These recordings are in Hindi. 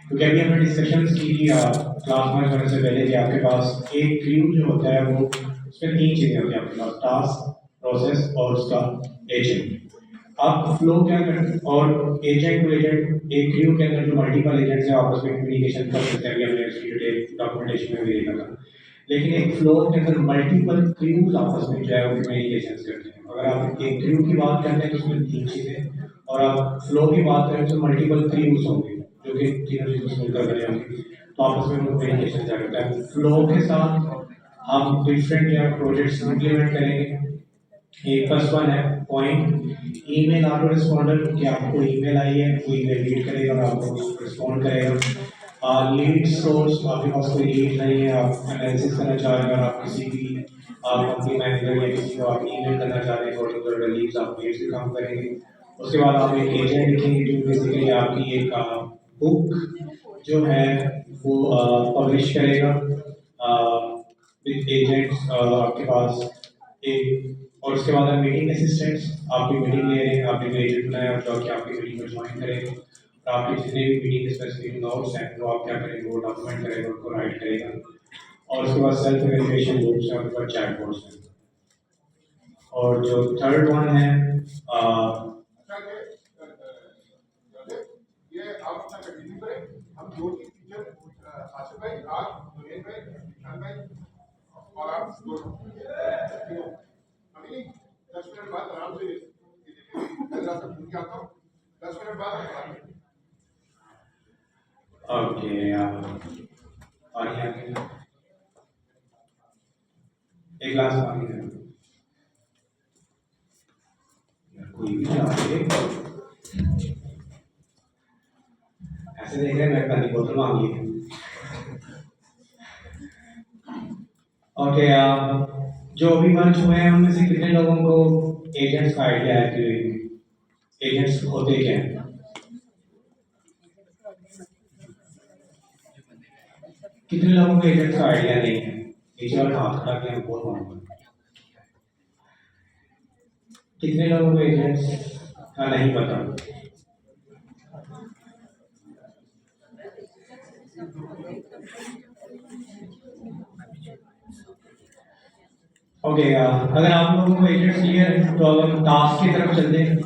क्योंकि अभी हमने डिस्कशंस की क्लास में होने से पहले कि आपके पास एक क्रू जो होता है वो उसमें तीन चीज़ें होती हैं आपके पास, टास्क, प्रोसेस और उसका एजेंट। आप फ्लो क्या करते हैं और एजेंट टू एजेंट एक क्रू के अंदर जो मल्टीपल एजेंट्स हैं आपस में कम्युनिकेशन कर सकते हैं, अभी हमने इसकी डिटेल डॉक्यूमेंटेशन में भी देखा था। लेकिन एक फ्लो के अंदर मल्टीपल क्रूज आपस में जो है वो कम्युनिकेशन करते हैं। अगर आप एक क्रू की बात करते हैं तो उसमें तीन चीज़ें, और आप फ्लो की बात करें तो मल्टीपल क्रूज होंगे जो कि तीनों चीज़ों से मिलकर बने होंगे, तो आपस में कम्युनिकेशन करता है। फ्लो के साथ हम डिफरेंट जो प्रोजेक्ट्स इम्प्लीमेंट करेंगे। एक फर्स्ट वन है पॉइंट ईमेल ऑटो रिस्पॉन्डर, कि आपको ईमेल आई है, कोई रीड करेगा और आपको रिस्पॉन्ड करेगा। लीड सोर्स, आपके पास कोई लीड नहीं है, आप एनालिसिस करना चाह रहे हैं और आप किसी भी कंपनी मैनेजर या किसी को आप ईमेल करना चाह रहे हैं पर्टिकुलर लीड्स, आप लीड से काम करेंगे। उसके बाद आप एक एजेंट लिखेंगे जो बेसिकली आपकी एक बुक जो है वो पब्लिश करेगा विद एजेंट्स आपके पास एक। और उसके बाद मीटिंग असिस्टेंट्स, आपकी मीटिंग ले रहे हैं, आपने कोई एजेंट बनाया और जो कि आपकी मीटिंग में ज्वाइन करेगा और आपके जितने भी मीटिंग स्पेसिफिक नोट्स हैं वो आप क्या करेंगे, वो डॉक्यूमेंट करेगा, उनको राइट करेगा। और उसके बाद सेल्फ वेरिफिकेशन लूप्स हैं, उनका चैट बोर्ड्स हैं। और जो थर्ड वन है ये आप अपना कंटिन्यू करें। हम दो तीन टीचर आसिफ भाई, आप जुनेद भाई, निशान भाई और आप दोनों अभी 10 मिनट बाद आराम से 10 मिनट बाद ओके। पानी आ गया, एक गिलास पानी है, कोई भी ऐसे देख रहे हैं, मैं पानी बोतल मांगी है। ओके, जो अभी मंच हुए हैं उनमें से कितने लोगों को एजेंट्स का आइडिया है कि एजेंट्स होते क्या हैं? कितने लोगों को एजेंट्स का आइडिया नहीं है? नीचे वाला हाथ उठा के हम बोल पाऊंगा। कितने लोगों को एजेंट्स का नहीं पता? ओके, अगर आप लोगों को एजेंट्स क्लियर है तो अब हम टास्क की तरफ चलते हैं।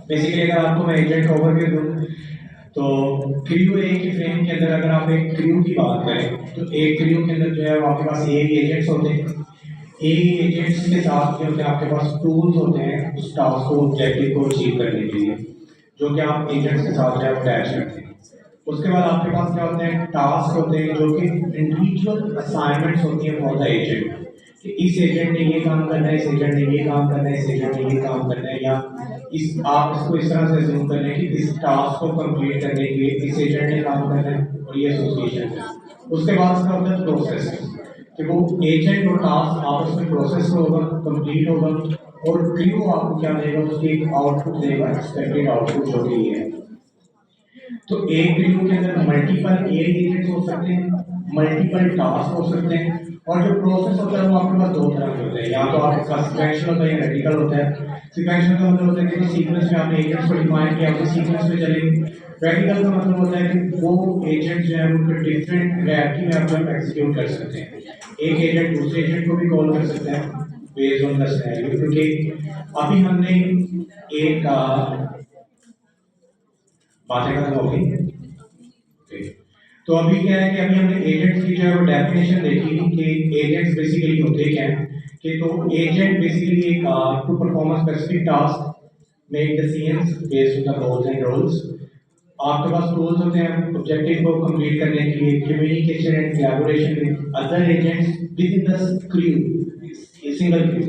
बेसिकली अगर आपको मैं एजेंट का ओवरव्यू दूं तो क्रू ए की फ्रेम के अंदर अगर आप एक क्रू की बात करें तो एक क्रू के अंदर जो है वो आपके पास ए एजेंट्स होते हैं। ए एजेंट्स के साथ जो होते हैं आपके पास टूल्स होते हैं उस टास्क को, ऑब्जेक्टिव को अचीव करने के लिए, जो कि आप एजेंट्स के साथ जो है अटैच करते हैं। उसके बाद आपके पास क्या होते हैं, टास्क होते हैं जो कि इंडिविजुअल असाइनमेंट्स होती हैं फॉर द एजेंट, कि इस एजेंट ने ये काम करना है, इस एजेंट ने ये काम करना है, इस एजेंट ने ये काम करना है, या इस आप इसको इस तरह से अज्यूम कर लें कि इस टास्क को कंप्लीट करने के लिए इस एजेंट ने काम करना है और ये एसोसिएशन है। उसके बाद इसका होता है प्रोसेस, कि वो एजेंट और टास्क आपस में प्रोसेस होगा, कंप्लीट होगा और क्रू आपको क्या देगा, उसकी एक आउटपुट देगा, एक्सपेक्टेड आउटपुट जो कि है। तो एक क्रू के अंदर मल्टीपल एजेंट्स हो सकते हैं, मल्टीपल टास्क हो सकते हैं, और जो प्रोसेस होता है वो आपके पास दो तरह के होते हैं, या तो आपका सीक्वेंशियल होता है या रेडिकल होता है। सीक्वेंशियल का मतलब होता है कि सीक्वेंस में आपने एजेंट्स को डिफाइन किया, उसी सीक्वेंस में चलेंगे। रेडिकल का मतलब होता है कि वो एजेंट जो है उनको डिफरेंट प्रायोरिटी में आप एग्जीक्यूट कर सकते हैं। एक एजेंट दूसरे एजेंट को भी कॉल कर सकता है बेस्ड ऑन द सिनेरियो, क्योंकि अभी हमने एक बातें खत्म हो गई। तो अभी क्या है कि अभी हमने एजेंट्स की जो है वो डेफिनेशन देखी कि एजेंट्स बेसिकली होते क्या हैं। कि तो एजेंट बेसिकली एक to perform a specific task, make decisions based on the goals and roles. आपके पास टूल्स होते हैं ऑब्जेक्टिव को कंप्लीट करने के लिए, communication and collaboration with other agents with in the crew, single crew.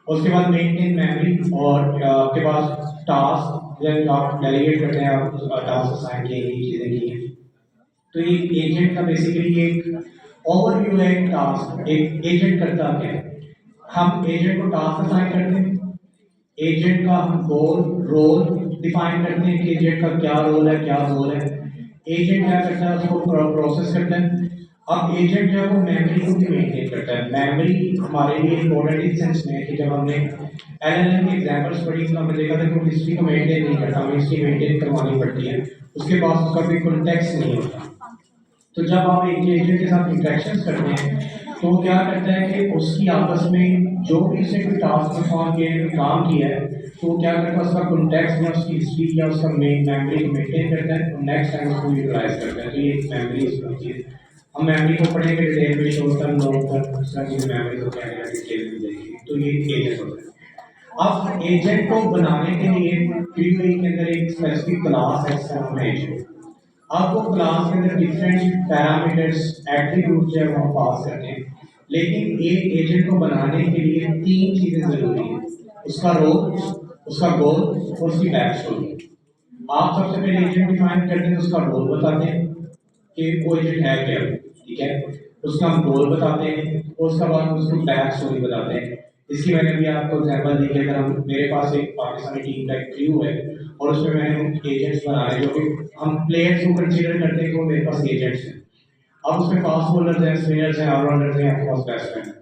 उसके बाद मेंटेन मेमोरी, और आपके पास टास्क जब आप डेलीगेट करते हैं, आप टास्क असाइन किए गई चीज़ें की हैं। तो ये एजेंट का बेसिकली एक ओवरव्यू है। एक टास्क, एक एजेंट करता क्या है, हम एजेंट को टास्क असाइन करते हैं, एजेंट का हम गोल रोल डिफाइन करते हैं कि एजेंट का क्या रोल है, क्या गोल है। एजेंट क्या करता है, उसको प्रोसेस करता है, अब एजेंट जो है वो मेमोरी को भी मेंटेन करता है। मेमोरी हमारे लिए इम्पोर्टेंट इस सेंस में है कि जब हमने एलएलएम की एग्जांपल्स पढ़ी तो हमने देखा था कि वो हिस्ट्री को मेंटेन नहीं करता, हमें हिस्ट्री मेंटेन करवानी पड़ती है, उसके पास उसका कोई कॉन्टेक्स्ट नहीं होता। तो जब आप एक एजेंट के साथ इंटरेक्शन करते हैं तो वो क्या करता है कि उसकी आपस में जो भी उसने कोई टास्क परफॉर्म किया है, कोई काम किया है, तो वो क्या करता है उसका कॉन्टेक्स्ट या उसकी हिस्ट्री या उसका मेमोरी को मेंटेन करता है और नेक्स्ट टाइम उसको यूटिलाइज करता है। तो ये एक मेमोरी उसकी होती है। हम मेमोरी को पढ़ेंगे डिटेल में, शॉर्ट टर्म लॉन्ग टर्म उस तरह की मेमोरी को क्या क्या डिटेल में देखेंगे। तो ये एजेंट होता है। अब एजेंट को बनाने के लिए क्यूए के अंदर एक स्पेसिफिक क्लास है जिसका नाम है एजेंट। अब वो क्लास के अंदर डिफरेंट पैरामीटर्स एट्रीब्यूट जो है वो हम पास करते हैं, लेकिन एक एजेंट को बनाने के लिए तीन चीजें जरूरी हैं, उसका रोल, उसका गोल और उसकी बैक स्टोरी। आप सबसे पहले एजेंट डिफाइन करते हैं, उसका रोल बताते हैं कि वो एजेंट है क्या, ठीक है, उसका हम गोल बताते हैं और उसका बाद उसको बैक स्टोरी बताते हैं। इसकी मैंने भी आपको एग्जाम्पल दी कि अगर हम मेरे पास एक पाकिस्तानी टीम का एक क्रू है और उसमें मैंने एजेंट्स बनाए जो कि हम प्लेयर्स को कंसीडर करते हैं कि वो मेरे पास एजेंट्स हैं। अब उसमें फास्ट बॉलर्स हैं, स्पिनर्स हैं, ऑलराउंडर्स हैं, आपके पास बैट्समैन है।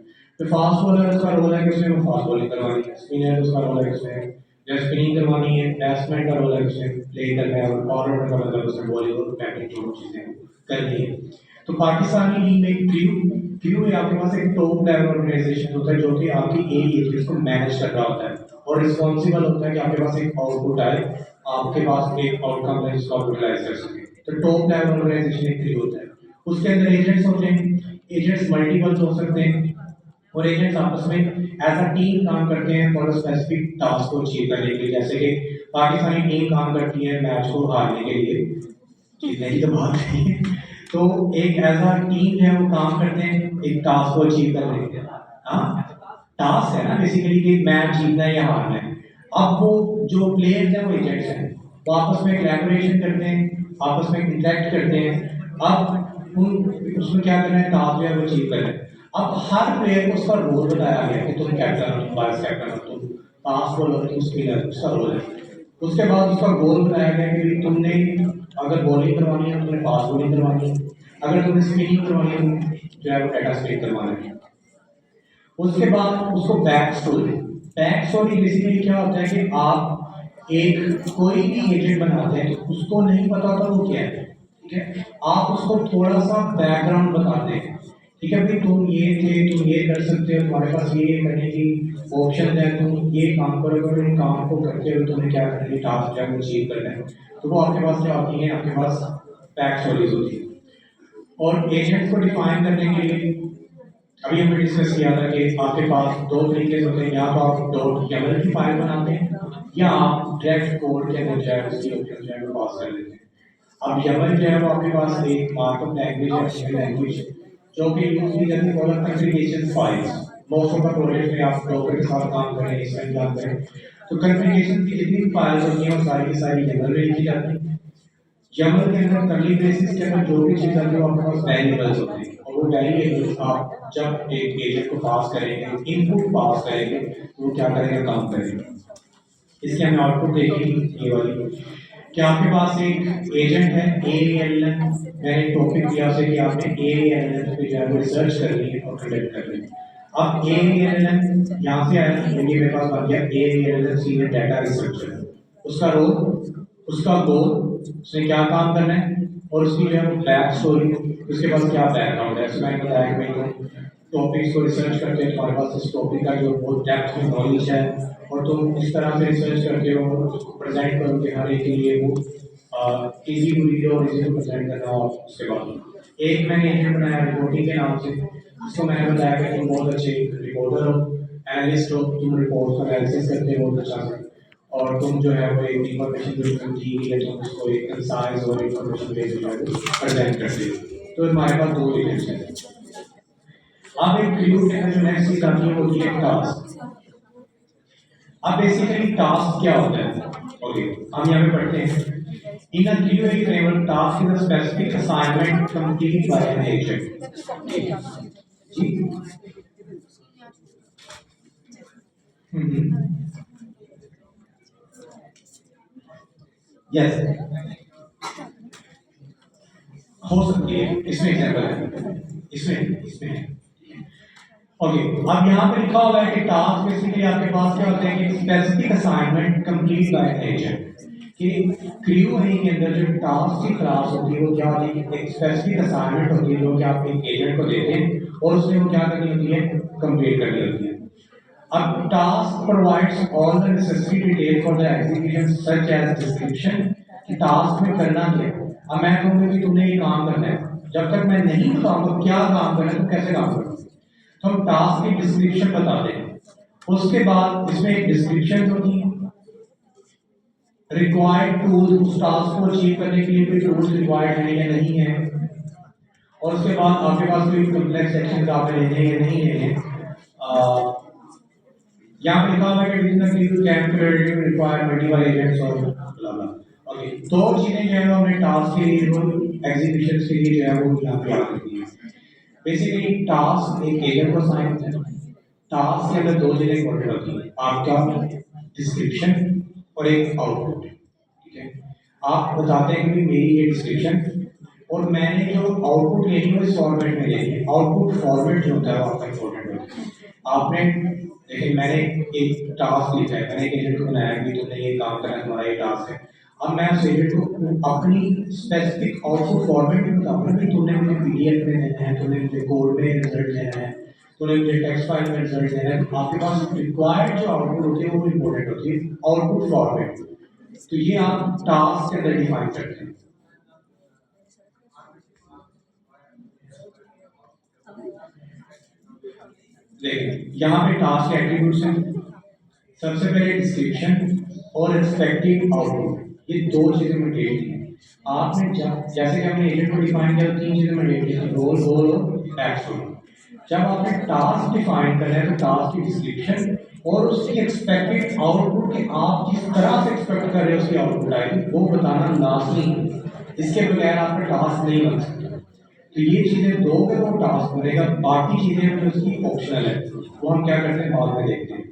तो फास्ट बॉलर उसका रोल है कि उसमें वो फास्ट बॉलिंग करवानी है, स्पिनर उसका रोल है कि उसमें जब स्पिनिंग करवानी है, बैट्समैन का रोल है कि उसमें प्ले करना है और ऑलराउंडर का मतलब उसमें बॉलिंग और बैटिंग दोनों चीजें करनी है। तो पाकिस्तानी टीम में क्रू क्रू है, आपके पास एक टॉप लेवल ऑर्गेनाइजेशन होता है जो कि आपकी एरिया को मैनेज कर रहा होता है और रिस्पॉन्सिबल होता है कि आपके पास एक आउटपुट आए, आपके पास एक आउटकम है जिसको आप यूटिलाइज कर सकें। तो टॉप लेवल ऑर्गेनाइजेशन एक क्रू होता है, उसके अंदर एजेंट्स होते हैं, एजेंट्स मल्टीपल हो सकते हैं और एजेंट्स आपस में एज अ टीम काम करते हैं फॉर स्पेसिफिक टास्क को अचीव करने के लिए। जैसे कि पाकिस्तानी टीम काम करती है मैच को हारने के लिए, जीतने की तो बात नहीं है, तो एक एज अ टीम है वो काम करते हैं एक टास्क को अचीव करने के लिए। हाँ, टास्क है ना बेसिकली कि मैच जीतना है या हारना है। अब वो जो प्लेयर्स हैं वो एजेंट्स हैं, वो आपस में कोलैबोरेशन करते हैं, आपस में इंटरेक्ट करते हैं। अब उन उसमें क्या करना है, टास्क जो है वो अचीव करना है। अब हर प्लेयर को उसका रोल बताया गया कि तुम कैप्टन हो, तुम वाइस कैप्टन हो, तुम पास बॉलर, तुम स्पिनर, उसका रोल है। उसके बाद उसका गोल बताया गया कि भाई तुमने अगर बॉलिंग करवानी है, तुमने फास्ट बॉलिंग करवानी है, अगर तुमने स्पिनिंग करवानी है, तुम जो है वो डेटा स्पिन करवाना है। उसके बाद उसको बैक स्टोरी बेसिकली क्या होता है कि आप एक कोई भी एजेंट बनाते हैं तो उसको नहीं पता होता वो क्या है, ठीक है, आप उसको थोड़ा सा बैकग्राउंड बताते हैं, ठीक है, भाई तुम ये थे, तुम ये कर सकते हो, तुम्हारे पास ये करने की ऑप्शन है, तुम ये काम करोगे, इन काम को करते हुए तुम्हें क्या करना है, टास्क क्या अचीव करना है। तो वो आपके पास क्या होती है, आपके पास बैक स्टोरीज होती है। और एजेंट्स को डिफाइन करने के लिए अभी हमने डिस्कस किया था कि आपके पास दो तरीके होते हैं, या तो आप डॉट YAML की फाइल बनाते हैं या आप डायरेक्ट कोड के अंदर जो है उसकी ऑप्शन जो है वो पास कर देते हैं। अब YAML जो है वो आपके पास एक मार्कअप लैंग्वेज है, एचटीएमएल लैंग्वेज जो कि यूज की जाती है for configuration files. Most of the project में आप डॉकर के साथ काम करें, इसमें काम करें, तो कॉन्फ़िगरेशन की जितनी भी फाइल्स होती हैं वो सारी की सारी YAML में लिखी जाती हैं। YAML के अंदर कर्ली ब्रेसेस के अंदर जो भी चीज आती है वो आपके पास वेरिएबल्स होते हैं और वो वेरिएबल्स आप जब एक एजेंट को पास करेंगे, इनपुट पास करेंगे, तो वो क्या करेगा, काम करेगा। इसके हमने आउटपुट देखी ये वाली कि आपके पास एक एजेंट है AALN, मैंने टॉपिक दिया उसे कि आपने AALN पे जो है वो रिसर्च करनी है और कंडक्ट करनी है। अब AALN यहाँ से आया, ये मेरे पास बन गया AALN सीनियर डाटा रिसर्चर। उसका रोल, उसका गोल, उसने क्या काम करना है और उसकी जो है बैक स्टोरी, उसके पास क्या बैकग्राउंड है। उसमें मैंने बताया कि भाई तुम टॉपिक्स को रिसर्च करते हो, तुम्हारे पास इस टॉपिक का जो बहुत डेप्थ में नॉलेज है और तुम इस तरह से रिसर्च करते हो उसको प्रेजेंट करोगे हर एक के लिए, वो इजी टू रीड और इजी टू प्रेजेंट करना। और उसके बाद एक मैंने एजेंट बनाया रिपोर्टिंग के नाम से, जिसको मैंने बताया कि तुम बहुत अच्छे रिपोर्टर हो, एनालिस्ट हो, तुम रिपोर्ट का एनालिसिस करते हो बहुत अच्छा से, और तुम जो है वो एक इंफॉर्मेशन जो तुम दी है तुम उसको एक कंसाइज और इंफॉर्मेशन बेस्ड जो है प्रेजेंट करते हो। तो हमारे पास दो एजेंट्स हैं। अब एक क्रू के अंदर जो नेक्स्ट चीज आती है वो होती है टास्क। अब बेसिकली टास्क क्या होता है, ओके, हम यहाँ पे पढ़ते हैं in a QA framework task is a specific assignment complete by an agent. जी, यस, हो सकती है, इसमें एग्जांपल है। इसमें इसमें ओके। अब यहाँ पे लिखा हुआ है कि टास्क बेसिकली आपके पास क्या होते हैं कि specific assignment complete by agent, कि क्रू है के अंदर जो टास्क की क्लास होती है वो क्या होती है, एक स्पेसिफिक असाइनमेंट होती है जो कि आप एक एजेंट को देते हैं और उसमें वो क्या करनी होती है, कंप्लीट करनी होती है। अब task provides all the necessary detail for the execution such as description, कि टास्क में करना क्या है। अब मैं कहूँगा कि तुमने ये काम करना है, जब तक मैं नहीं बताऊंगा क्या काम करना है तो कैसे काम करना है, तो हम टास्क की डिस्क्रिप्शन बताते हैं। उसके बाद इसमें एक डिस्क्रिप्शन होती है, रिक्वायर्ड टूल, उस टास्क को अचीव करने के लिए कोई टूल्स रिक्वायर्ड है या नहीं है, और उसके बाद आपके पास कोई कॉम्प्लेक्स सेक्शन आपने लेने हैं या नहीं लेने हैं। यहाँ पे लिखा हुआ है कि रिक्वायर मल्टीपल एजेंट्स और ब्ला ब्ला। ओके, दो चीजें जो है वो हमने टास्क के लिए जो एग्जीक्यूशन के लिए जो है वो यहाँ पे याद रखनी है। बेसिकली टास्क एक एजेंट को असाइन होता है। टास्क के अंदर दो चीजें इंपॉर्टेंट होती है, आपका डिस्क्रिप्शन और एक आउटपुट। ठीक है, आप बताते हैं कि मेरी ये डिस्क्रिप्शन और मैंने जो आउटपुट लेनी है इस फॉर्मेट में लेनी है। आउटपुट फॉर्मेट जो होता है वो आपका इंपॉर्टेंट होता है। आपने देखिए मैंने एक टास्क लिखा है, मैंने एक एजेंट को बनाया कि तुमने ये काम करना, तुम्हारा ये टास्क है। अब मैं उस एजेंट को अपनी स्पेसिफिक आउटपुट फॉर्मेट में बताऊंगा कि तुमने मुझे पीडीएफ में देना है, तुमने मुझे कोड में रिजल्ट देना है, तुमने मुझे टेक्स्ट फाइल में रिजल्ट देना है। आपके पास रिक्वायर्ड जो आउटपुट होती है वो इंपॉर्टेंट होती है, आउटपुट फॉर्मेट। तो ये आप टास्क के अंदर डिफाइन करते हैं। देखिए यहाँ पे टास्क एट्रीब्यूट्स हैं, सबसे पहले डिस्क्रिप्शन और एक्सपेक्टेड आउटपुट, ये दो चीजें मैंडेटरी हैं। आपने जैसे कि हमने एजेंट को डिफाइन किया, तीन चीजें मैंडेटरी हैं, रोल और एक्शन। जब आपने टास्क डिफाइन करना है तो टास्क की डिस्क्रिप्शन और उसकी एक्सपेक्टेड आउटपुट कि आप जिस तरह से एक्सपेक्ट कर रहे हो उसकी आउटपुट आएगी वो बताना लाजमी है। इसके बगैर आपका टास्क नहीं बन सकता। तो ये चीजें दोगे वो टास्क बनेगा, बाकी चीजें जो उसकी ऑप्शनल है वो हम क्या करते हैं बाद में देखते हैं।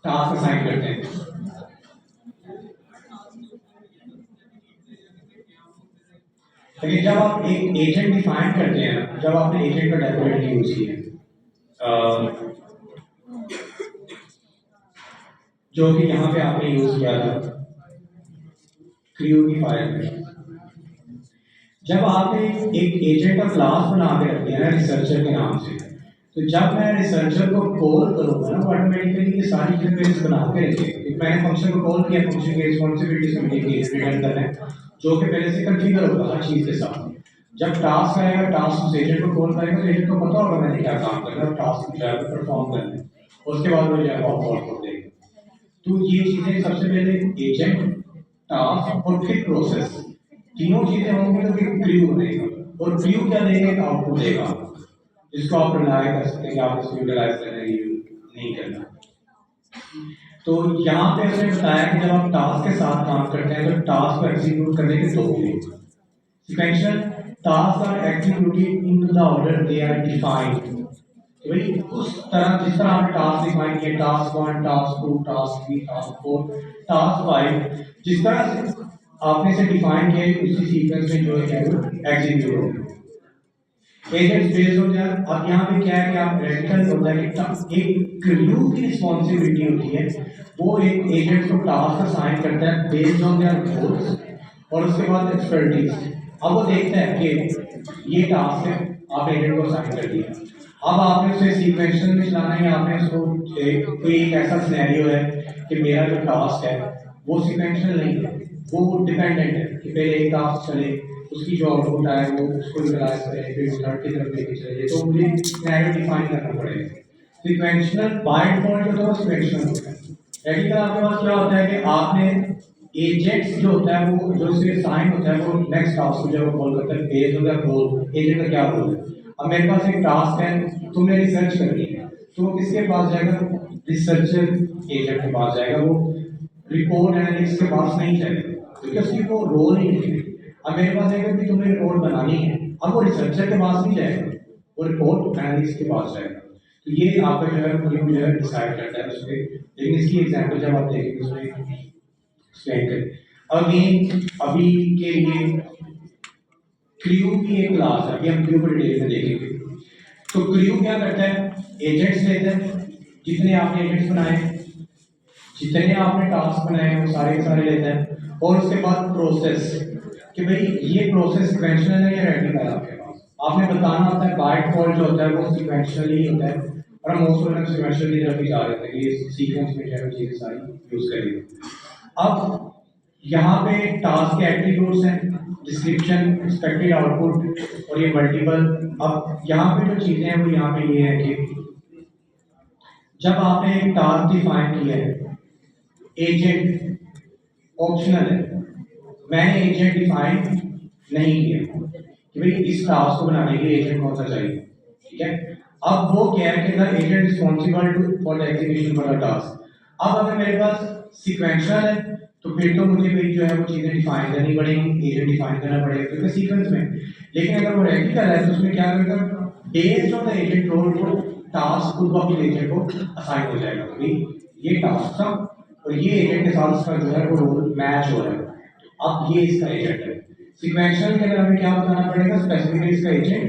टास्क असाइन करते हैं। लेकिन जब आप एक एजेंट डिफाइन करते हैं, जब आपने एजेंट का डेफिनेटली यूज किया जो कि यहाँ पे आपने यूज किया था क्रू की फाइल में, जब आपने एक एजेंट का क्लास बना के रख दिया ना रिसर्चर के नाम से, तो जब मैं रिसर्चर को कॉल करूंगा ना ऑटोमेटिकली ये सारी चीजें मेरे बना के रखेगा, क्योंकि मैंने फंक्शन को कॉल किया, फंक्शन की रिस्पॉन्सिबिलिटी से मुझे रिटर्न करना है जो कि पहले से कॉन्फ़िगर होगा हर चीज के साथ। जब टास्क आएगा, टास्क उस एजेंट को कॉल करेगा, तो एजेंट को पता होगा मैंने क्या काम करना है, टास्क जो है परफॉर्म करना है, उसके बाद वो जो है आउटपुट देगा। तो ये चीजें सबसे पहले एजेंट, टास्क और फिर प्रोसेस, तीनों चीजें होंगी तो फिर क्रू देगा, और क्रू क्या देगा, एक आउटपुट देगा जिसको आप रिलाय कर सकते हैं कि आप इसको यूटिलाइज करने की नहीं करना। तो यहाँ पे उसने बताया कि जब आप टास्क के साथ काम करते हैं तो टास्क को एग्जीक्यूट करने के दो way, sequential task are executed into the order they are defined. भाई उस तरह जिस तरह आपने टास्क डिफाइन किए, task 1, task 2, task 3, task 4, task 5, जिस तरह से आपने इसे डिफाइन किया उसी सीक्वेंस में जो है वो एग्जीक्यूट होगा। एजेंट्स बेस्ड हो जाए। अब यहाँ पे क्या है कि आप रेडिकल होता है कि एक क्रू की रिस्पॉन्सिबिलिटी होती है, वो एक एजेंट को टास्क असाइन करता है बेस्ड ऑन देयर गोल्स और उसके बाद एक्सपर्टीज। अब वो देखता है कि ये टास्क है, आप एजेंट को असाइन कर दिया, अब आपने उसे सीक्वेंशियल में चलाना है, आपने उसको कोई एक ऐसा सिनेरियो है कि मेरा जो टास्क है वो सीक्वेंशियल नहीं है, वो डिपेंडेंट है कि पहले एक टास्क चले, उसकी जो आउटपुट आए वो उसको यूटिलाइज करें, फिर रिजल्ट की तरफ लेके चले, तो मुझे सिनेरियो डिफाइन करना पड़ेगा। सीक्वेंशियल बाय डिफॉल्ट जो होता है सीक्वेंशियल होता है। टेक्निकल आपके पास क्या होता है कि आपने एजेंट्स जो होता है वो जो उसके साइन होता है वो नेक्स्ट टास्क को जब कॉल करता है based on the role, agent का क्या रोल है। अब मेरे पास एक टास्क है, तुमने रिसर्च करनी है, तो वो किसके पास जाएगा, रिसर्चर एजेंट के पास जाएगा, वो रिपोर्ट एनालिस्ट के पास नहीं जाएगा क्योंकि उसकी वो रोल ही नहीं है। अब मेरे पास है कि तुम्हें रिपोर्ट बनानी है, अब वो रिसर्चर के पास नहीं जाएगा, वो रिपोर्ट एनालिस्ट के पास जाएगा। तो ये आपका जो है जो है डिसाइड करता है उसके। लेकिन इसकी एग्जांपल जब आप देखेंगे उसमें एक्सप्लेन करें। अगेन अभी के लिए क्रू की एक क्लास है, अभी हम क्रू को डिटेल में देखेंगे। तो क्रू क्या करता है, एजेंट्स लेता है, जितने आपने एजेंट्स बनाए, जितने आपने टास्क बनाए वो सारे के सारे लेता है, और उसके बाद प्रोसेस कि भाई ये प्रोसेस सिक्वेंशियल है या रेडिकल है आपके पास। आपने बताना होता है बाय डिफॉल्ट जो होता है वो सिक्वेंशियल ही होता है, और हम मोस्ट ऑफ सिक्वेंशियल की तरफ ही जा रहे थे कि ये सीक्वेंस में जो चीजें सारी यूज करेंगे। अब यहाँ पे टास्क के एट्रीब्यूट्स हैं, डिस्क्रिप्शन, एक्सपेक्टेड आउटपुट और ये मल्टीपल। अब यहाँ पे जो चीजें हैं वो यहाँ पे ये है कि जब आपने एक टास्क डिफाइन किया है, एजेंट ऑप्शनल है, मैंने एजेंट डिफाइन नहीं किया कि भाई इस टास्क को बनाने के लिए एजेंट कौन सा चाहिए, ठीक है। अब वो क्या है कि the agent responsible to for the execution for the task. अब अगर मेरे पास सिक्वेंशियल है तो फिर तो मुझे भाई जो है वो चीजें डिफाइन करनी पड़ेगी, एजेंट डिफाइन करना पड़ेगा क्योंकि सीक्वेंस में। लेकिन अगर वो रेडिकल है तो उसमें क्या करेगा, based on the agent role को टास्क उस वक्त एजेंट को असाइन हो जाएगा, भाई ये टास्क था और ये एजेंट के साथ उसका जो है वो रोल मैच हो रहा है, अब ये इसका एजेंट है। सिक्वेंशियल के अंदर हमें क्या बताना पड़ेगा, स्पेसिफिकली इसका एजेंट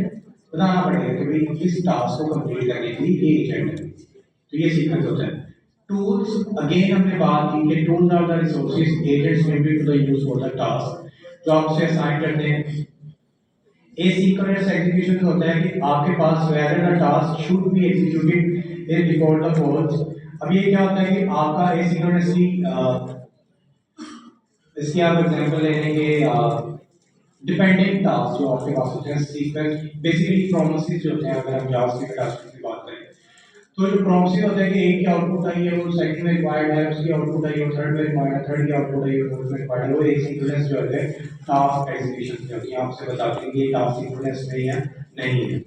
बताना पड़ेगा कि भाई इस टास्क को कंप्लीट करने के लिए ये एजेंट है, तो ये सीक्वेंस होता है। टूल्स, अगेन हमने बात की कि tools are the resources agents में be to the use for the task जो आपसे असाइन करते हैं। एसिंक्रोनस एग्जीक्यूशन होता है कि आपके पास whether the task should be executed in before the calls. अब ये क्या होता है कि आपका एसिंक्रोनसली, इसकी आप एग्जांपल ले लेंगे, डिपेंडेंट टास्क जो आपके पास होते हैं, सीक्वेंस बेसिकली प्रोमिसेस जो होते हैं, अगर हम जावास्क्रिप्ट टास्क की बात करें तो जो प्रोमिसेस होता है कि एक की आउटपुट आई है वो सेकंड में रिक्वायर्ड है, उसकी आउटपुट आई है वो थर्ड में रिक्वायर्ड है, थर्ड की आउटपुट आई है वो फोर्थ में रिक्वायर्ड है, वो एक सीक्वेंस जो है टास्क एग्जीक्यूशन की होती है, आपसे बताते हैं कि ये टास्क सीक्वेंस में है नहीं है।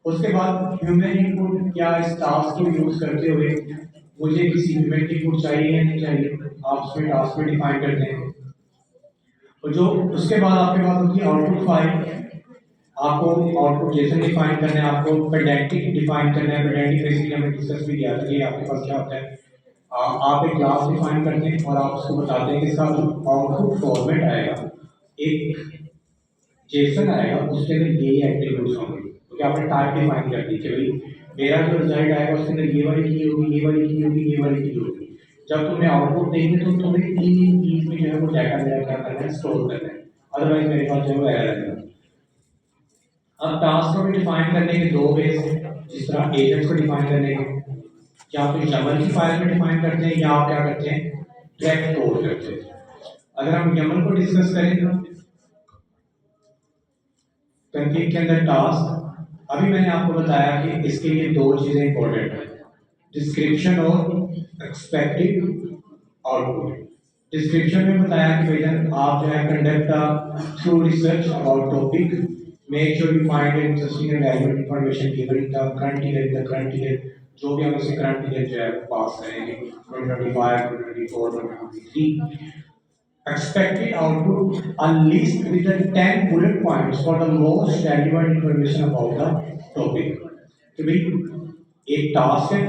उसके बाद ह्यूमन इनपुट, क्या इस टास्क को यूज करते हुए मुझे किसी ह्यूमन इनपुट चाहिए या नहीं चाहिए, आप उसमें टास्क में डिफाइन करते हैं। और जो उसके बाद आपके पास होती है आउटपुट फाइल, आपको आउटपुट जेसन डिफाइन करना है, आपको पेडेंटिक डिफाइन करना है। पेडेंटिक बेसिकली हमने डिस्कस भी किया था कि आपके पास क्या होता है, आप एक क्लास डिफाइन करते हैं और आप उसको बताते हैं कि इसका जो आउटपुट फॉर्मेट आएगा, एक जेसन आएगा, उसके अंदर ये एट्रीब्यूट्स होंगे क्योंकि आपने टाइप डिफाइन कर दी कि भाई मेरा जो रिजल्ट आएगा उसके अंदर ये वाली की होगी, ये वाली की होगी, ये वाली की होगी। जब तुम्हें आउटपुट देंगे तो तुम्हें तीन चीज में जो है वो डाटा मेरा क्या करना है, स्टोर करना है, अदरवाइज मेरे पास जो है एरर आएगा। अब टास्क को भी डिफाइन करने के दो वेज हैं, जिस तरह एजेंट्स को डिफाइन करने के, या तो YAML की फाइल में डिफाइन करते हैं या आप क्या करते हैं, डायरेक्ट कोड करते हैं। अगर हम YAML को डिस्कस करें तो कंक्रीट के अंदर टास्क, अभी मैंने आपको बताया कि इसके लिए दो चीजें इंपॉर्टेंट हैं, डिस्क्रिप्शन और एक्सपेक्टेड आउटपुट। डिस्क्रिप्शन में बताया कि भैया आप जो है conduct through research about topic, make sure you find interesting and valuable information given in the current year, जो भी हम इसे करंट ईयर जो है पास करेंगे 2025, 2024, 2023। Expected output a list with the 10 bullet points for the most relevant information about the topic। कि भाई एक टास्क है,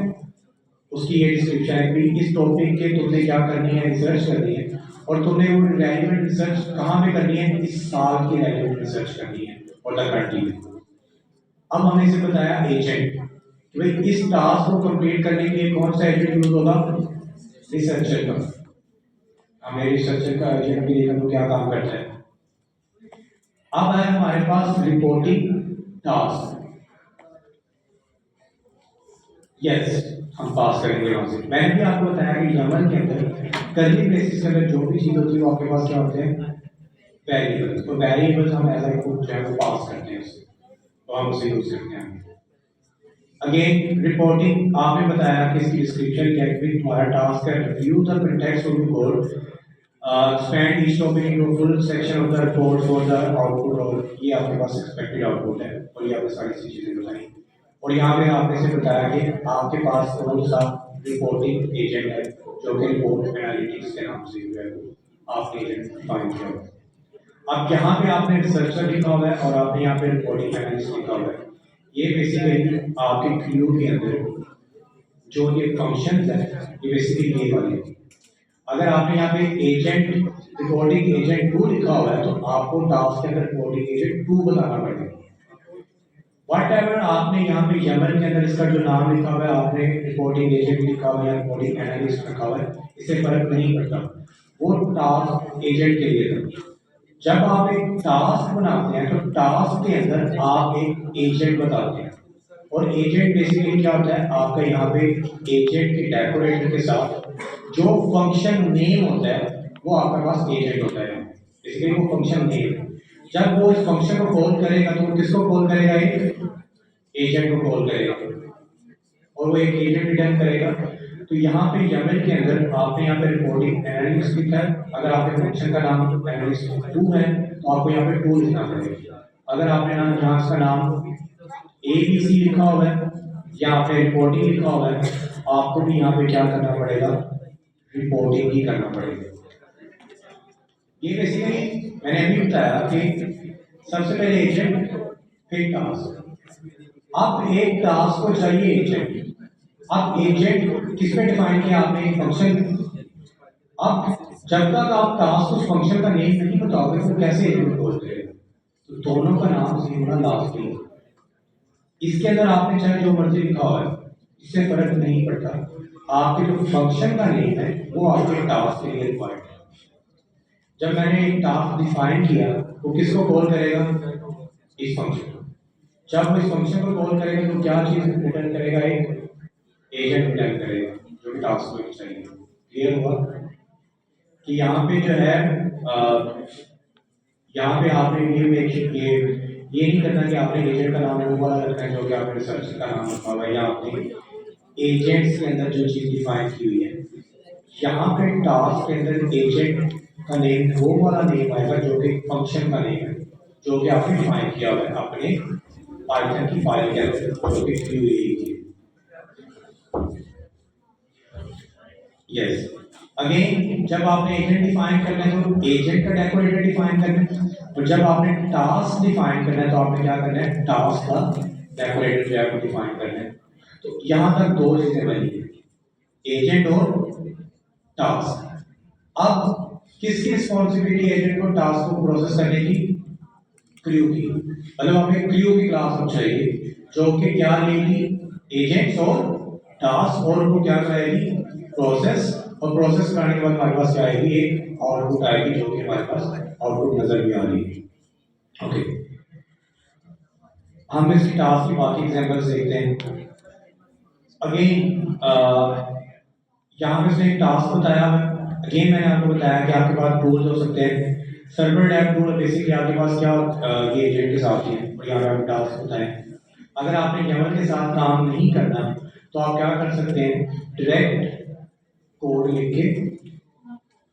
उसकी ये डिस्क्रिप्शन है कि इस टॉपिक के तुमने क्या करनी है, रिसर्च करनी है, और तुमने वो रेलिवेंट रिसर्च कहाँ पे करनी है, इस साल की रेलिवेंट रिसर्च करनी है और द कंट्री में। अब हमने इसे बताया एजेंट कि भाई इस टास्क को कंप्लीट करने के लिए कौन सा एजेंट यूज होगा, रिसर्चर का। हमें रिसर्चर का एजेंट भी देखा तो क्या काम करता है। अब है हमारे पास रिपोर्टिंग टास्क, यस हम पास करेंगे वहां से। मैंने भी आपको बताया कि YAML के अंदर करली ब्रेसेस के अंदर जो भी चीज होती है वो आपके पास क्या होते हैं, वेरिएबल्स। तो वेरिएबल्स हम एज इनपुट जो है वो पास करते हैं उससे, तो हम उसे यूज करते हैं। अगेन रिपोर्टिंग, आपने बताया कि इसकी डिस्क्रिप्शन क्या है कि तुम्हारा टास्क है review the context of the code, expand each topic into a full section of the report for the output, और ये आपके पास एक्सपेक्टेड आउटपुट है और ये आपने सारी सी चीजें बताई। और यहाँ पे आपने से बताया कि आपके पास कौन सा रिपोर्टिंग एजेंट है जो कि रिपोर्ट एनालिटिक्स के नाम से जो है आपने एजेंट डिफाइन किया हुआ है। अब यहाँ पे आपने रिसर्चर लिखा हुआ है और आपने यहाँ पे रिपोर्टिंग एनालिस्ट लिखा हुआ है। ये बेसिकली आपके क्यू के अंदर जो ये फंक्शन है ये बेसिकली ये वाले, अगर आपने यहाँ पे एजेंट रिपोर्टिंग एजेंट 2 लिखा हुआ है तो आपको टास्क के अंदर रिपोर्टिंग एजेंट 2 बताना पड़ेगा। वट एवर आपने यहाँ पे यमन के अंदर इसका जो नाम लिखा हुआ है आपने रिपोर्टिंग एजेंट लिखा हुआ है या रिपोर्टिंग एनालिस्ट लिखा हुआ है, इससे फर्क नहीं पड़ता, वो टास्क एजेंट के लिए था। जब आप एक टास्क बनाते हैं तो टास्क के अंदर आप एक एजेंट बताते हैं, और एजेंट बेसिकली क्या होता है, आपका यहाँ पे एजेंट के डेकोरेटर के साथ जो फंक्शन नेम होता है वो आपके पास एजेंट होता है। बेसिकली वो फंक्शन नेम, जब वो इस फंक्शन को कॉल करेगा तो वो किसको कॉल करेगा, एक एजेंट को कॉल करेगा और वो एक एजेंट रिटर्न करेगा। तो यहाँ पे यमन के अंदर आपने यहाँ पे रिपोर्टिंग एनालिस्ट लिखा है, अगर आपके फंक्शन का नाम एनालिस्ट 2 है तो आपको यहाँ पे 2 लिखना पड़ेगा। अगर आपने नाम यहाँ का नाम ABC लिखा हुआ है या आपने रिपोर्टिंग लिखा हुआ है, आपको भी यहाँ पे क्या करना पड़ेगा, रिपोर्टिंग ही करना पड़ेगा। ये बेसिकली मैंने अभी बताया कि सबसे पहले एजेंट फिर टास्क। अब एक टास्क को चाहिए एजेंट, अब एजेंट किस पे डिफाइन किया आपने, एक फंक्शन। अब जब तक आप टास्क उस फंक्शन का नेम नहीं बताओगे तो कैसे एजेंट कॉल करेगा, तो दोनों का नाम सेम होना लाजमी है। इसके अंदर आपने चाहे जो मर्जी लिखा हुआ है, इससे फर्क नहीं पड़ता, आपके जो फंक्शन का नेम है वो आपके टास्क के लिए रिक्वायर्ड है। जब मैंने एक टास्क डिफाइन किया वो किसको कॉल करेगा, इस फंक्शन को। जब वो इस फंक्शन को कॉल करेगा तो क्या चीज रिटर्न करेगा, एक एजेंट रिटर्न करेगा जो कि टास्क को चाहिए। क्लियर हुआ कि यहाँ पे जो है यहाँ पे आपने ये नहीं करना कि आपने एजेंट का नाम वो वाला रखना है जो कि आपने रिसर्च का नाम रखा हुआ है, या आपने एजेंट्स के अंदर जो चीज डिफाइन की हुई है, यहाँ पे टास्क के अंदर एजेंट का नेम वो वाला नेम आएगा जो कि फंक्शन का नेम है, जो कि आपने डिफाइन किया हुआ है अपने पाइथन की फाइल के अंदर जो कि QA। यस, अगेन जब आपने एजेंट डिफाइन करना है तो एजेंट का डेकोरेटर डिफाइन करना है, और जब आपने टास्क डिफाइन करना है तो आपने क्या करना है, टास्क का डेकोरेटर जो है वो डिफाइन करना है। तो यहाँ तक दो चीजें बनी है, एजेंट और टास्क। अब किसकी रिस्पॉन्सिबिलिटी एजेंट को टास्क को प्रोसेस करने की, क्रू की। मतलब हमें क्रू की क्लास अब चाहिए जो कि क्या लेगी, एजेंट्स और टास्क, और उनको क्या कराएगी, प्रोसेस, और प्रोसेस कराने के बाद हमारे पास क्या आएगी, एक आउटपुट आएगी जो कि हमारे पास आउटपुट नजर भी आ रही है। ओके, हम इस टास्क की बाकी एग्जांपल्स देखते हैं। अगेन यहाँ पे इसने एक टास्क बताया है। अगेन मैंने आपको बताया कि आपके पास टूल्स हो सकते हैं, सर्वर डेव टूल बेसिकली आपके पास क्या ये एजेंट के साथ ही है, और यहाँ पे आप टास्क बताएं। अगर आपने यमन के साथ काम नहीं करना तो आप क्या कर सकते हैं, डायरेक्ट कोड लिख के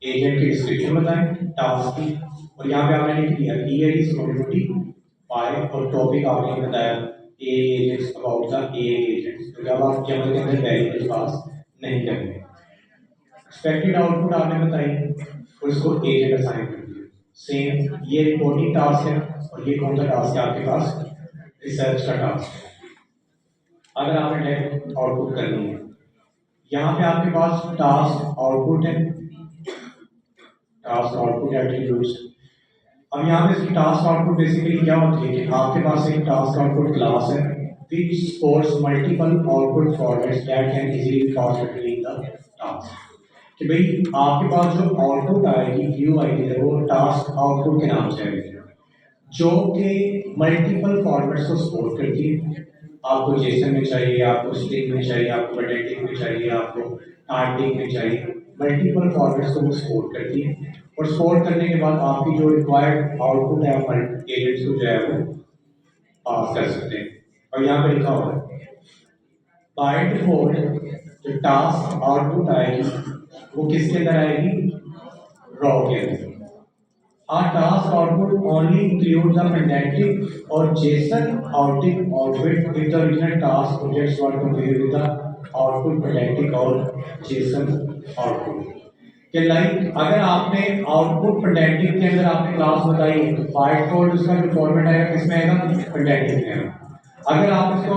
एजेंट की डिस्क्रिप्शन बताएं टास्क की, और यहाँ पे आपने लिख दिया ईएडी सिक्योरिटी फाइल, और टॉपिक आपने बताया a agents about the a agents, तो जब आप यमन के अंदर वेरिएबल पास नहीं करेंगे। एक्सपेक्टेड आउटपुट आपने बताई और इसको एजेंट असाइन कर दिया। सेम ये रिपोर्टिंग टास्क है, और ये कौन सा टास्क है आपके पास, रिसर्च का टास्क है। अगर आपने डायरेक्ट आउटपुट करनी है, यहाँ पे आपके पास टास्क आउटपुट है, टास्क आउटपुट एट्रीब्यूट्स। अब यहाँ पे इसकी टास्क आउटपुट बेसिकली क्या होती है कि आपके पास एक टास्क आउटपुट क्लास है which supports multiple output formats that can easily be passed between the tasks। कि भाई आपके पास जो आउटपुट आएगी, व्यू आएगी, वो टास्क आउटपुट के नाम से आएगी, जो कि मल्टीपल फॉर्मेट्स को सपोर्ट करती है। आपको जेसन में चाहिए, आपको स्ट्रिंग में चाहिए, आपको पेडेंटिक में चाहिए, आपको आर्टिक में चाहिए, मल्टीपल फॉर्मेट्स को सपोर्ट करती है। और सपोर्ट करने के बाद आपकी जो रिक्वायर्ड आउटपुट है आप एजेंट्स को जो है वो पास कर सकते हैं। और यहाँ पे लिखा हुआ है बाय डिफॉल्ट जो टास्क आउटपुट आएगी वो किसके अंदर आएगी, रॉ के अंदर। Our task output only includes the pedantic or JSON output if the original task objects were configured with the output pedantic or JSON output। कि लाइक अगर आपने आउटपुट पेडेंटिक के अंदर आपने क्लास बताई है तो बाय डिफॉल्ट उसका जो फॉर्मेट आएगा किसमें आएगा, पेडेंटिक में आएगा। अगर आप इसको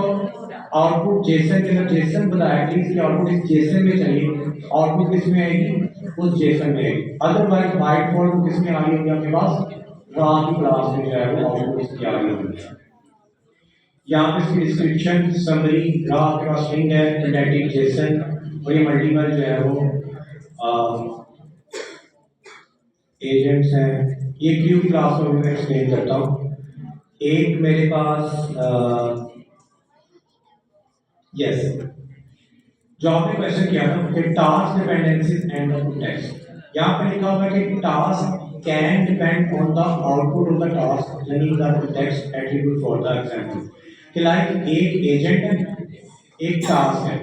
आउटपुट जेसन के अंदर जेसन बताया कि इसकी आउटपुट इस जेसन में चाहिए, आउटपुट किसमें आएगी, उस जेसन में आएगी। अदरवाइज बाय डिफॉल्ट किसमें आ रही होगी आपके पास, रा की क्लास में जो है वो आउटपुट इसकी आ रही होगी। यहाँ पे इसकी डिस्क्रिप्शन समरी रा आपके पास स्ट्रिंग है, सिंटैक्टिक जेसन, और ये मल्टीपल जो है वो एजेंट्स हैं। ये क्यू की क्लास में मैं एक्सप्लेन करता हूँ। एक मेरे पास यस जो आपने क्वेश्चन किया था कि task dependencies and the text, यहाँ पे लिखा हुआ है कि task can depend on the output of the task using the text attribute for the example. कि लाइक एक एजेंट है, एक टास्क है,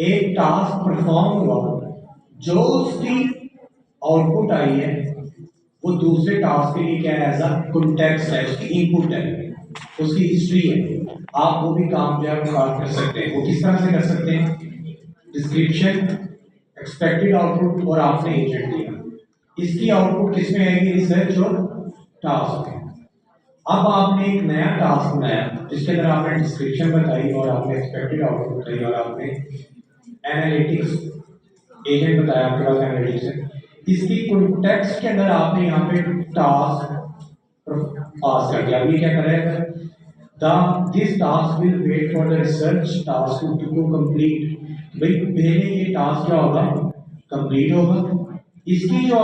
एक टास्क परफॉर्म हुआ, जो उसकी आउटपुट आई है वो दूसरे टास्क के लिए क्या है, एज अ कॉन्टेक्स्ट है, उसकी इनपुट है, उसकी हिस्ट्री है। आप वो भी काम जो है वो कर सकते हैं। वो किस तरह से कर सकते हैं, डिस्क्रिप्शन, एक्सपेक्टेड आउटपुट और आपने एजेंट दिया, इसकी आउटपुट किसमें आएगी, रिसर्च और टास्क में। अब आपने एक नया टास्क बनाया जिसके अंदर आपने डिस्क्रिप्शन बताई और आपने एक्सपेक्टेड आउटपुट बताई और आपने एनालिटिक्स एजेंट बताया, आपके पास एनालिटिक्स है। इसकी कॉन्टेक्स्ट के अंदर आपने यहाँ पे टास्क पास कर दिया। अभी क्या कर रहे हैं, this task will wait for the research task to complete. भाई पहले ये टास्क क्या होगा, कंप्लीट होगा, इसकी जो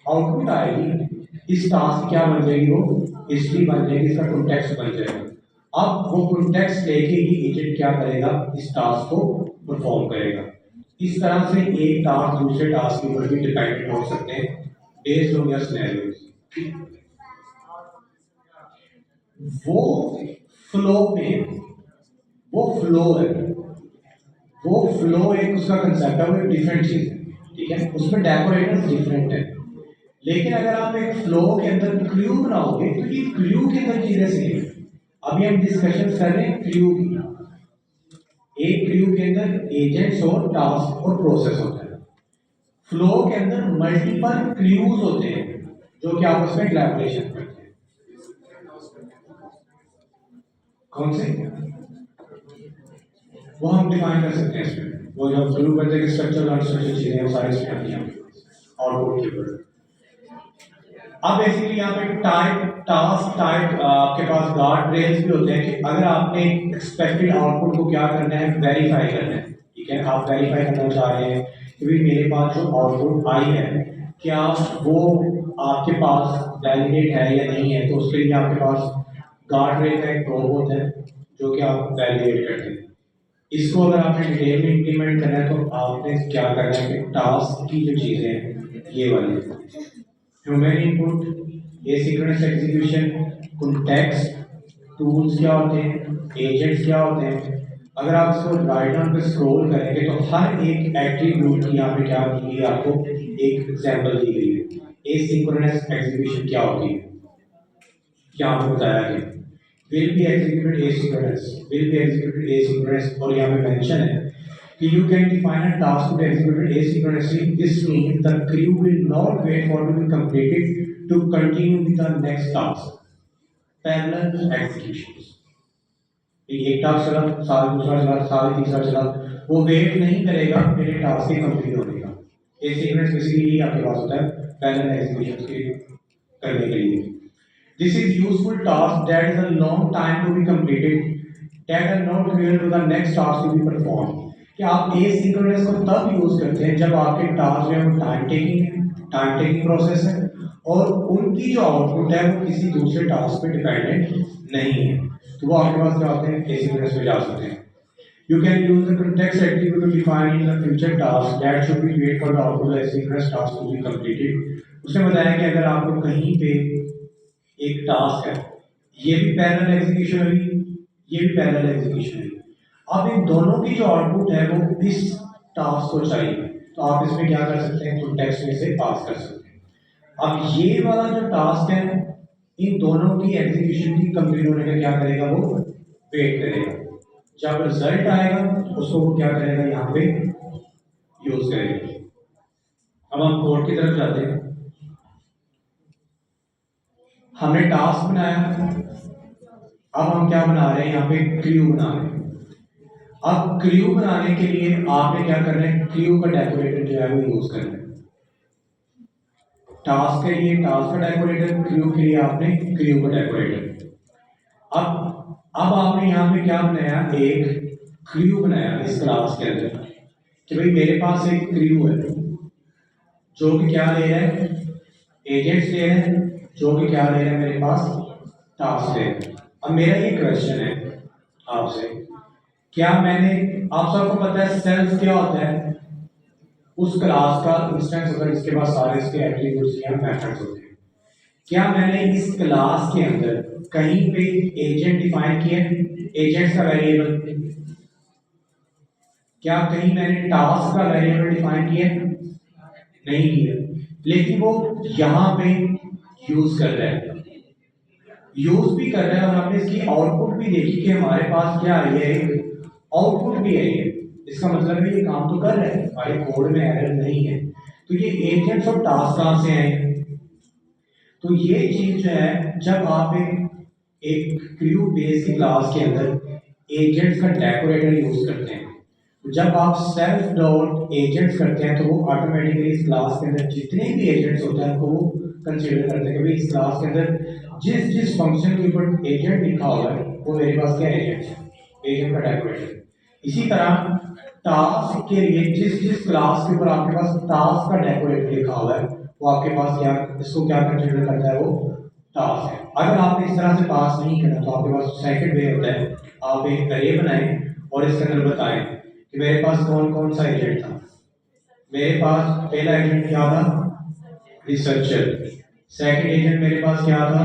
आउटपुट आएगी इस टास्क क्या बन जाएगी, वो हिस्ट्री बन जाएगी, इसका कॉन्टेक्स्ट बन जाएगा। अब वो कॉन्टेक्स्ट लेके ही एजेंट क्या करेगा, इस टास्क को परफॉर्म करेगा। इस तरह से एक टास्क दूसरे टास्क के ऊपर भी डिपेंडेंट हो सकते हैं बेस्ड ऑन योर सिनेरियोस। वो फ्लो में, वो फ्लो है, वो फ्लो एक उसका कंसेप्ट है, वो एक डिफरेंट चीज है, ठीक है, उसमें डेकोरेटर्स डिफरेंट है। लेकिन अगर आप एक फ्लो के अंदर क्लू बनाओगे तो ये क्लू के अंदर चीजें सेम है। अभी हम डिस्कशन कर रहे हैं क्लू की। एक क्लू के अंदर एजेंट्स और टास्क और प्रोसेस होता है। फ्लो के अंदर मल्टीपल क्लूज होते हैं जो कि आपस में कोलैबोरेशन करते हैं। कौन से, वो हम डिफाइन कर सकते हैं इसमें। वो जो क्लू करते हैं स्ट्रक्चर और स्ट्रक्चर चीजें वो सारी इसमें आती हैं आउटपुट के ऊपर। अब बेसिकली यहाँ पे टास्क टाइप आपके पास गार्ड रेल्स भी होते हैं कि अगर आपने एक्सपेक्टेड आउटपुट को क्या करना है, वेरीफाई करना है, ठीक है, आप वेरीफाई करना चाह रहे हैं कि भाई मेरे पास जो आउटपुट आई है क्या वो आपके पास वैलिडेट है या नहीं है, तो उसके लिए आपके पास गार्ड रेल का एक प्रोब होता है जो कि आप वैलिडेट करते हैं। इसको अगर आपने डिटेल में इंप्लीमेंट करना है तो आपने क्या करना है कि टास्क की जो चीज़ें हैं ये वाली human input, asynchronous execution, context, tools क्या होते हैं, एजेंट्स क्या होते हैं। अगर आप इसको राइट डाउन पे स्क्रॉल करेंगे तो हर एक एट्रीब्यूट की यहाँ पे क्या दी गई है, आपको एक एग्जांपल दी गई है। एसिंक्रोनस एग्जीक्यूशन क्या होती है, क्या आपको बताया गया, will be executed asynchronous, will be executed asynchronous, और यहाँ पे मेंशन है कि you can define a task to be executed asynchronously. This means the queue will not wait for to be completed to continue with the next task. Parallel executions. एक टास्क चला, साल दूसरा चला, साल तीसरा चला, वो वेट नहीं करेगा मेरे टास्क के कंप्लीट होने का। एसिंक्रोनस बेसिकली आपके पास होता है पैरेलल एग्जीक्यूशन के करने के लिए। This is useful task that is a long time to be completed, that are not real to the next task to be performed. कि आप एसिंक्रोनस को तब यूज करते हैं जब आपके टास्क जो है टाइम टेकिंग प्रोसेस है और उनकी जो आउटपुट है वो किसी दूसरे टास्क पे डिपेंडेंट नहीं है, तो वो आपके पास क्या होते हैं, एसिंक्रोनस में जा सकते हैं। You can use the context attribute to define in the future task that should be wait for the output of the asynchronous task to be completed. उसने बताया कि अगर आपको कहीं पे एक टास्क है, ये भी पैरेलल एग्जीक्यूशन हुई, ये भी पैरेलल एग्जीक्यूशन हुई, अब इन दोनों की जो आउटपुट है वो इस टास्क को चाहिए, तो आप इसमें क्या कर सकते हैं, कॉन्टेक्स्ट में से पास कर सकते हैं। अब ये वाला जो टास्क है इन दोनों की एग्जीक्यूशन की कंप्लीट होने का क्या करेगा, वो वेट करेगा। जब रिजल्ट आएगा उसको वो क्या करेगा, यहाँ पे यूज करेगा। अब हम कोड की तरफ जाते हैं। हमने टास्क बनाया, अब हम क्या बना रहे हैं, यहाँ पे क्यू बना रहे हैं। अब क्रू बनाने के लिए आपने क्या करना है, क्रू का डेकोरेटर जो है वो यूज करना है। टास्क के लिए टास्क का डेकोरेटर, क्रू के लिए आपने क्रू का डेकोरेटर। अब आपने यहाँ पे क्या बनाया, एक क्रू बनाया इस क्लास के अंदर कि भाई मेरे पास एक क्रू है जो कि क्या ले रहा है, एजेंट्स ले रहे हैं, जो कि क्या ले रहे हैं मेरे पास, टास्क ले रहे हैं। अब मेरा ये क्वेश्चन है आपसे, क्या मैंने, आप सबको पता है सेल्फ क्या होता है, उस क्लास का इंस्टेंस होता है जिसके पास सारे इसके एट्रीब्यूट्स या मेथड्स होते हैं। क्या मैंने इस क्लास के अंदर कहीं पे एजेंट डिफाइन किया, एजेंट्स का वेरिएबल, क्या कहीं मैंने टास्क का वेरिएबल डिफाइन किया, नहीं किया, लेकिन वो यहाँ पे यूज कर रहा है, यूज भी कर रहा है, और हमने इसकी आउटपुट भी देखी कि हमारे पास क्या आई है, एक आउटपुट भी आई है। इसका मतलब है ये काम तो कर रहा है, हमारे कोड में एरर नहीं है। तो ये एजेंट्स और टास्क कहाँ से आए, तो ये चीज जो है, जब आप एक क्रू बेस की क्लास के अंदर एजेंट्स का डेकोरेटर यूज करते हैं, तो जब आप सेल्फ डॉट एजेंट्स करते हैं तो वो ऑटोमेटिकली इस क्लास के अंदर जितने भी एजेंट्स होते हैं उनको वो कंसीडर करते हैं कि भाई इस क्लास के अंदर जिस जिस फंक्शन के ऊपर एजेंट लिखा हुआ है वो मेरे पास क्या एजेंट है, एजेंट का डेकोरेटर। इसी तरह टास्क के लिए जिस जिस क्लास के ऊपर आपके पास टास्क का डेकोरेटर लिखा हुआ है वो आपके पास क्या, इसको क्या कंसीडर करता है, वो टास्क है। अगर आपने इस तरह से पास नहीं करना तो आपके पास सेकंड वे होता है, आप एक अरे बनाएं और इसके अंदर बताएं कि मेरे पास कौन कौन सा एजेंट था। मेरे पास पहला एजेंट क्या था, रिसर्चर। सेकंड एजेंट मेरे पास क्या था,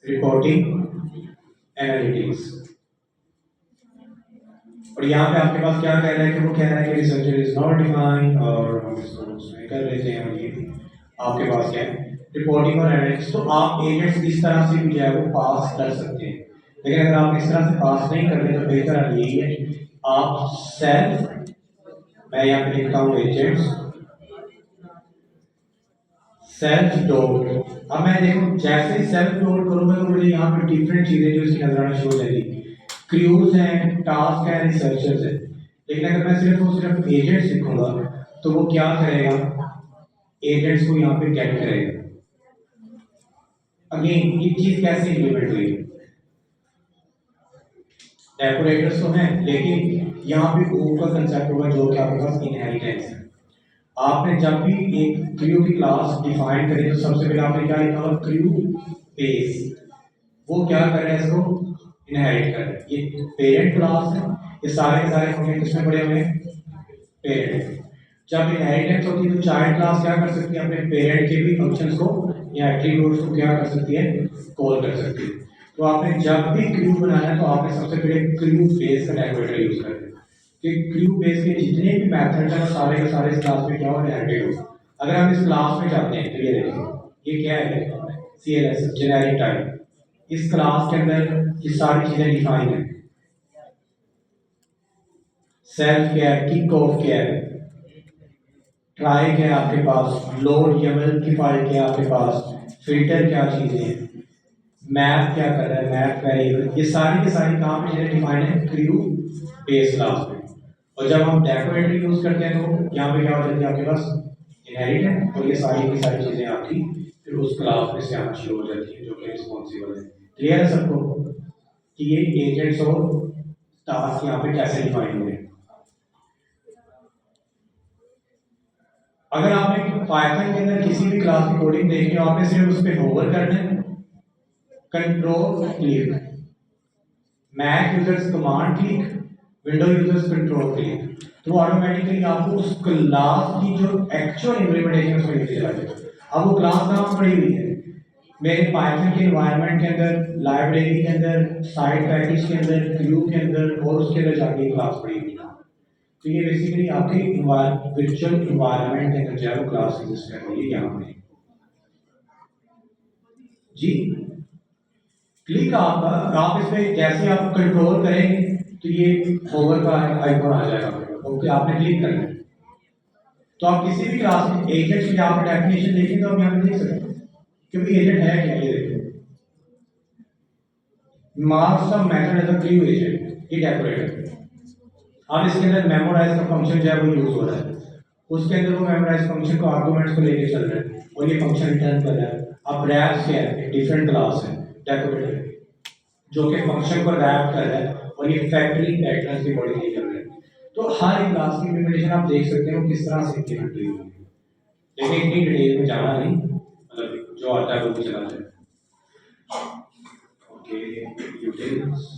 रिपोर्टिंग एनालिटिक्स। और यहाँ पे आपके पास क्या कह रहा है कि वो कह रहा है कि रिसर्चर इज नॉट डिफाइंड, और हम इसको उसमें कर लेते हैं, और ये आपके पास क्या है, रिपोर्टिंग और एनालिटिक्स। तो आप एजेंट्स इस तरह से भी जो है वो पास कर सकते हैं, लेकिन अगर आप इस तरह से पास नहीं कर रहे तो बेहतर यही है आप सेल्फ, मैं यहाँ पे लिखता हूँ एजेंट्स सेल्फ डॉट। अब मैं देखो जैसे ही सेल्फ डॉट करूंगा तो मुझे यहाँ पे डिफरेंट चीजें जो इसकी नजर आना शुरू हो जाएगी, क्रूज हैं, टास्क हैं, रिसर्चर्स हैं। लेकिन अगर मैं सिर्फ और सिर्फ एजेंट्स लिखूंगा तो वो क्या करेगा, एजेंट्स को यहाँ पे गेट करेगा। अगेन ये चीज कैसे इंप्लीमेंट हुई, डेकोरेटर्स तो हैं लेकिन यहाँ पे ओ का कंसेप्ट होगा जो कि आपके पास इनहेरिटेंस है। आपने जब भी एक क्रू की क्लास डिफाइन करी तो सबसे पहले आपने क्या लिखा हुआ, क्रू बेस। वो क्या कर रहा है, इसको इनहेरिट कर रहा है। ये पेरेंट क्लास है, ये सारे के सारे फंक्शन किसमें पड़े हुए हैं, पेरेंट। जब इनहेरिटेंस होती है तो चाइल्ड क्लास क्या कर सकती है, अपने पेरेंट के भी फंक्शंस को या एट्रीब्यूट्स को क्या कर सकती है, कॉल कर सकती है। तो आपने जब भी क्रू बनाना है तो आपने सबसे पहले क्रू बेस का डेकोरेटर यूज करना है कि क्रू बेस के जितने भी मेथड्स हैं वो सारे के सारे इस क्लास में क्या हो, इनहेरिटेड हो। अगर हम इस क्लास में जाते हैं तो ये देखिए ये क्या है, CLS जेनेरिक टाइप। इस क्लास के अंदर ये सारी चीजें डिफाइन है, सेल्फ क्या है, किक ऑफ क्या है, ट्राई क्या है आपके पास, लोड YAML की फाइल क्या है आपके पास, फिल्टर क्या चीजें हैं, मैप क्या कर रहा है, मैप वेरिएबल, ये सारी की सारी कहाँ पे चीजें डिफाइन है, क्रू बेस क्लास में। और जब हम डेकोरेटर यूज करते हैं तो यहाँ पे क्या हो जाती है आपके पास, इनहेरिट है, और ये सारी की सारी चीजें आपकी फिर उस क्लास में से आना शुरू हो जाती है जो कि रिस्पॉन्सिबल है। क्लियर है सबको कि ये एजेंट्स और टास्क यहाँ पे कैसे डिफाइन हुए। अगर आपने पाइथन के अंदर किसी भी क्लास की कोडिंग देखनी हो आपने सिर्फ उस पर होवर करना है, control click, Mac users command click, window users control click, तो ऑटोमेटिकली आपको उस क्लास की जो एक्चुअल इंप्लीमेंटेशन उसमें लिखी जाएगी। अब वो क्लास कहाँ पड़ी हुई है, मेरे पाइथन के एनवायरनमेंट के अंदर, लाइब्रेरी के अंदर, साइड पैकेज के अंदर, क्रू के अंदर, और उसके अंदर जाके क्लास पड़ी हुई है। तो ये बेसिकली आपके वर्चुअल इन्वायरमेंट के अंदर जो है वो क्लास एग्जिस्ट कर रही है यहाँ पे जी। क्लिक आप इसमें जैसे आप कंट्रोल करेंगे तो ये होवर का आइकॉन आ जाएगा, ओके आपने क्लिक करना है। तो आप किसी भी क्लास में एजेंट की आप डेफिनेशन देखें तो आप यहाँ पे देख सकते हैं क्योंकि एजेंट है क्या, ये देखो marks of method as a Q agent ये डेकोरेटर। अब इसके अंदर मेमोराइज का फंक्शन जो है वो यूज हो रहा है, उसके अंदर वो मेमोराइज फंक्शन को आर्गुमेंट्स को लेके चल रहा है और ये फंक्शन रिटर्न कर रहा है। अब रैप क्या है, एक डिफरेंट क्लास है डेकोरेटर जो कि फंक्शन को रैप कर रहा है और ये फैक्टरी पैटर्न की बॉडी नहीं कर रहा है। तो हर एक क्लास की इम्प्लीमेंटेशन आप देख सकते हो किस तरह से इम्प्लीमेंट हुई है, लेकिन इतनी डिटेल में जाना नहीं, मतलब जो आता है वो भी चला जाए। ओके, यूटिल्स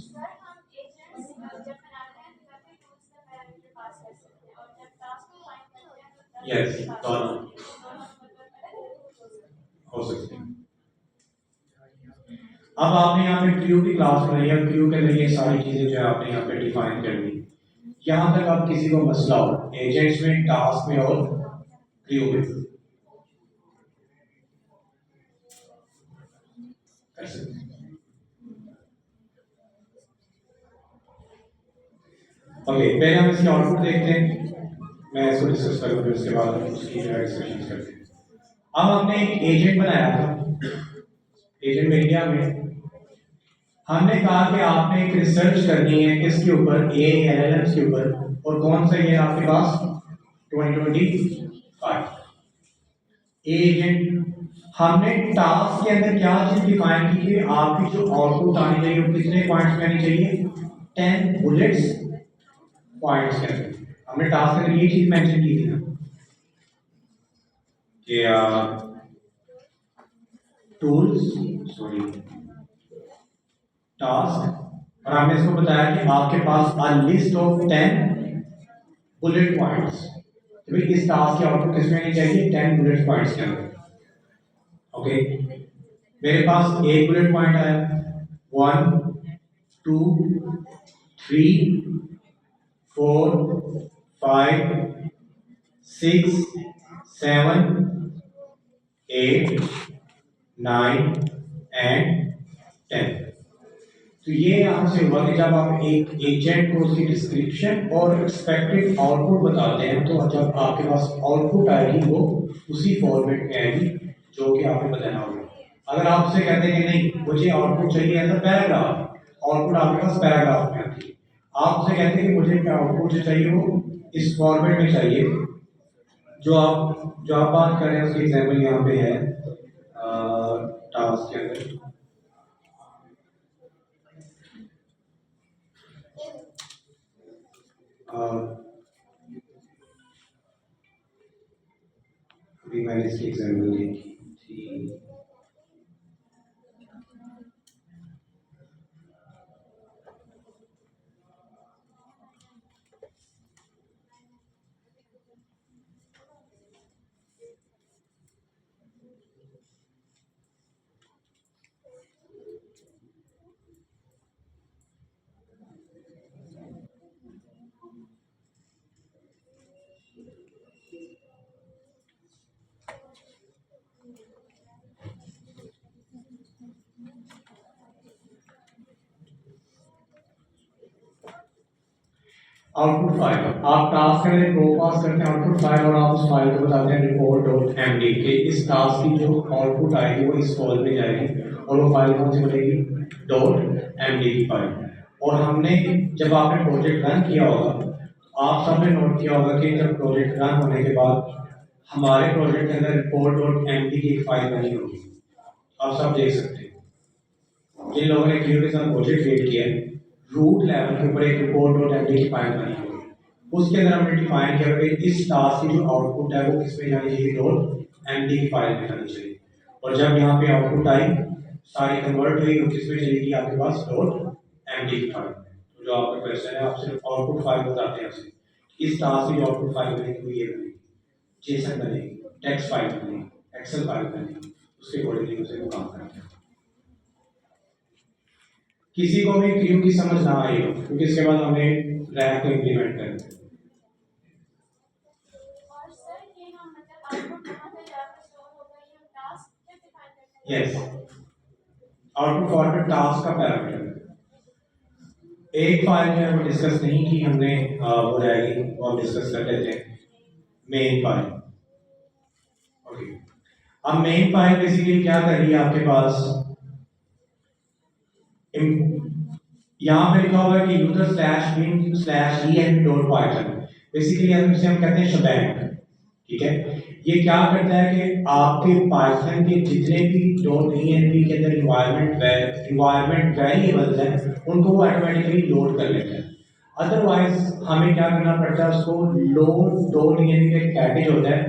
यस दोनों हो सकते हैं। अब आपने यहाँ पे क्यू की क्लास बनाई है, क्यू के अंदर ये सारी चीजें जो है आपने यहाँ पे डिफाइन कर दी। यहाँ तक आप किसी को मसला हो एजेंट्स में, टास्क में और क्यू में कर सकते हैं। ओके, पहले हम इसकी आउटपुट देखते हैं, मैं इसको डिस्कस करूँगा, फिर उसके बाद हम उसकी डिस्कशन करते हैं। अब हमने एक एजेंट बनाया था, एजेंट में इंडिया में हमने कहा कि आपने एक रिसर्च करनी है किसके ऊपर, ए एलएलएम्स के ऊपर, और कौन सा ये आपके पास 2025 एजेंट। हमने टास्क के अंदर क्या चीज डिफाइन की कि आपकी जो आउटपुट आनी चाहिए वो कितने पॉइंट्स में आनी चाहिए, 10 बुलेट्स पॉइंट्स के अंदर। हमने टास्क के अंदर ये चीज मेंशन की थी ना कि टूल्स सॉरी टास्क, और हमने इसको बताया कि आपके पास a list of 10 bullet points, तो भाई इस टास्क की आउटपुट किसमें आनी चाहिए, 10 बुलेट पॉइंट्स के अंदर। ओके, मेरे पास एक बुलेट पॉइंट है, 1 2 3 4 5 6 7 8 9 एंड 10। तो ये यहां से हुआ कि जब आप एक एजेंट को उसकी डिस्क्रिप्शन और एक्सपेक्टेड आउटपुट बताते हैं, तो जब आपके पास आउटपुट आएगी वो उसी फॉर्मेट में आएगी जो कि आपने बताया होगा। अगर आप उसे कहते हैं कि नहीं मुझे आउटपुट चाहिए एज अ पैराग्राफ, आउटपुट आपके पास पैराग्राफ में आती है। आप उसे कहते हैं कि मुझे आउटपुट जो चाहिए वो इस फॉर्मेट में चाहिए, जो आप बात कर रहे हैं उसकी एग्जाम्पल यहाँ पे है टास्क के अंदर। अभी मैंने इसकी एग्जाम्पल देखी थी, आउटपुट फाइल आप टास्क के लिए प्रो पास करते हैं आउटपुट फाइल, और आप उस फाइल को बताते हैं रिपोर्ट डॉट एम डी के इस टास्क की जो आउटपुट आएगी वो इस फॉल में जाएगी, और वो फाइल कौन सी बनेगी, डॉट एम डी की फाइल। और हमने जब आपने प्रोजेक्ट रन किया होगा आप सबने नोट किया होगा कि जब प्रोजेक्ट रन होने के बाद हमारे प्रोजेक्ट के अंदर रिपोर्ट डॉट एम डी की एक फाइल बनी होगी, आप सब देख सकते हैं। जिन लोगों ने क्लियर के साथ प्रोजेक्ट क्रिएट किया है, रूट लेवल के ऊपर एक रिपोर्ट डॉट एम डी की फाइल बनी होगी, उसके अंदर हमने डिफाइन किया कि इस टास्क की जो आउटपुट है वो किसमें जानी चाहिए, डॉट एमडी की फाइल में जानी चाहिए। और जब यहाँ पे आउटपुट आई सारी कन्वर्ट हुई तो किसमें चलेगी आपके पास, डॉट एमडी की फाइल में। तो जो आपका क्वेश्चन है आप सिर्फ आउटपुट फाइल बताते हैं उसे, इस टास्क की जो आउटपुट फाइल बनेगी वो ये बनेगी, जेसन बनेगी, टेक्स्ट फाइल बनेगी, एक्सेल फाइल बनेगी, उसके अकॉर्डिंगली उसे वो काम करते हैं। किसी को भी क्यू की समझ ना आई हो क्योंकि इसके बाद हमें रैक को इम्प्लीमेंट करना है। यस, आउटपुट फॉर्मेट टास्क का पैरामीटर एक फाइल जो है वो डिस्कस नहीं की हमने, वो रहेगी वो हम डिस्कस कर लेते हैं, मेन फाइल। ओके, अब मेन फाइल बेसिकली क्या कर रही है आपके पास, यहाँ पे लिखा हुआ है कि user slash bin slash en dot Python, basically इसे हम कहते हैं शबैंग। ठीक है, ये क्या करता है कि आपके पाइथन के जितने भी .env के अंदर इन्वायरमेंट वेरिएबल्स हैं उनको वो ऑटोमेटिकली लोड कर लेता है। अदरवाइज हमें क्या करना पड़ता है, उसको लोड .env का एक पैकेज होता है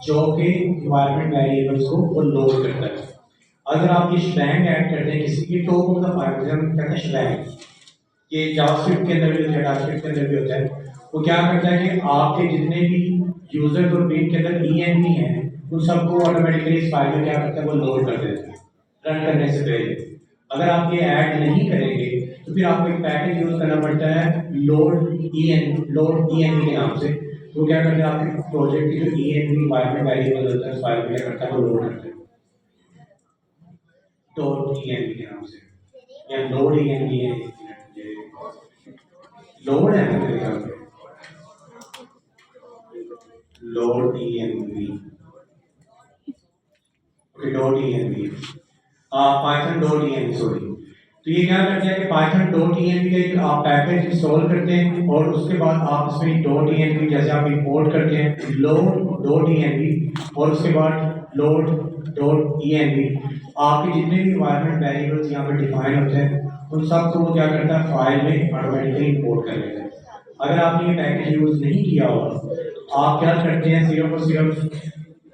जो कि इन्वायरमेंट वेरिएबल्स को वो लोड करता है। अगर आप ये शबैंग ऐड करते हैं किसी के टॉप ऑफ द फाइल, जैसे हम कहते हैं शबैंग, ये जावास्क्रिप्ट के अंदर भी होता है, टास्क्रिप्ट के अंदर भी होता है, वो क्या करता है कि आपके जितने भी यूजर और बिन के अंदर env हैं उन सबको ऑटोमेटिकली इस फाइल में क्या करता है, वो लोड कर देता है रन करने से पहले। अगर आप ये ऐड नहीं करेंगे तो फिर आपको एक पैकेज यूज करना पड़ता है लोड env के नाम से। वो क्या करता है, आपके प्रोजेक्ट की जो env इन्वायरमेंट वेरिएबल होता है उस फाइल में क्या करता है, वो लोड करता है .env के नाम से, या लोड env है, लोड है ना मेरे ख्याल में, load env, okay dot env, Python dot env, sorry. तो ये क्या करता है कि पाइथन डॉट env का एक आप पैकेज इंस्टॉल करते हैं और उसके बाद आप इसमें डॉट env जैसे आप इंपोर्ट करते हैं लोड डॉट env और उसके बाद लोड डॉट env, आपके जितने भी इन्वायरमेंट वेरिएबल्स यहाँ पे डिफाइन होते हैं उन सबको वो क्या करता है, फाइल में ऑटोमेटिकली इंपोर्ट कर लेता है। अगर आपने ये पैकेज यूज नहीं किया होगा, आप क्या करते हैं, सिर्फ और सिर्फ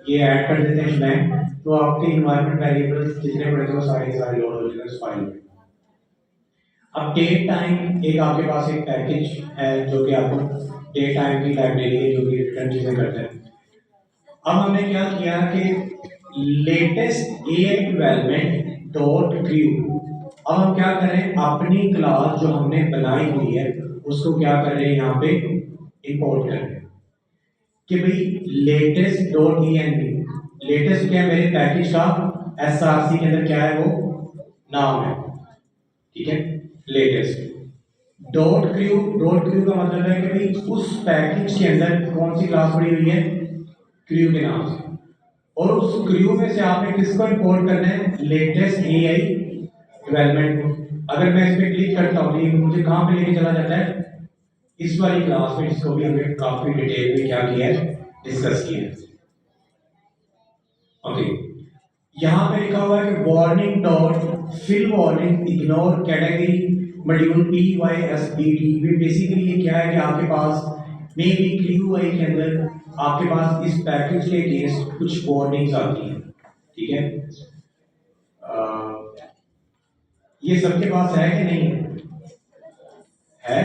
ये ऐड कर देते हैं शबैंग, तो आपके इन्वायरमेंट वेरिएबल्स जितने बड़े थे वो सारे सारे लोड हो जाते हैं उस फाइल में। अब डेट टाइम एक आपके पास एक पैकेज है जो कि आपको डेट टाइम की लाइब्रेरी है जो कि रिटर्न चीजें करते हैं। अब हमने क्या किया कि latest AI development dot crew, अब हम क्या करें, अपनी क्लास जो हमने बनाई हुई है उसको क्या कर रहे हैं, यहाँ पे इंपोर्ट कर रहे हैं कि भाई लेटेस्ट डॉट env, लेटेस्ट क्या है, मेरे पैकेज का src के अंदर क्या है, वो नाम है। ठीक है, लेटेस्ट डॉट क्रू का मतलब है कि भाई उस पैकेज के अंदर कौन सी क्लास पड़ी हुई है, क्रू के नाम से, और उस क्रू में से आपने किसको इंपोर्ट करना है, लेटेस्ट एआई डेवलपमेंट को। अगर मैं इस पर क्लिक करता हूँ तो ये मुझे कहाँ पे लेके चला जाता है, इस वाली क्लास में जिसको भी हमने काफी डिटेल में क्या किया है, डिस्कस किया है। ओके, यहाँ पे लिखा हुआ है कि warning dot filter warning ignore category module PYSBD। Basically ये क्या है कि आपके पास मे बी QUI के अंदर आपके पास इस पैकेज के अगेंस्ट कुछ वार्निंग्स आती हैं। ठीक है, ये सबके पास है कि नहीं है,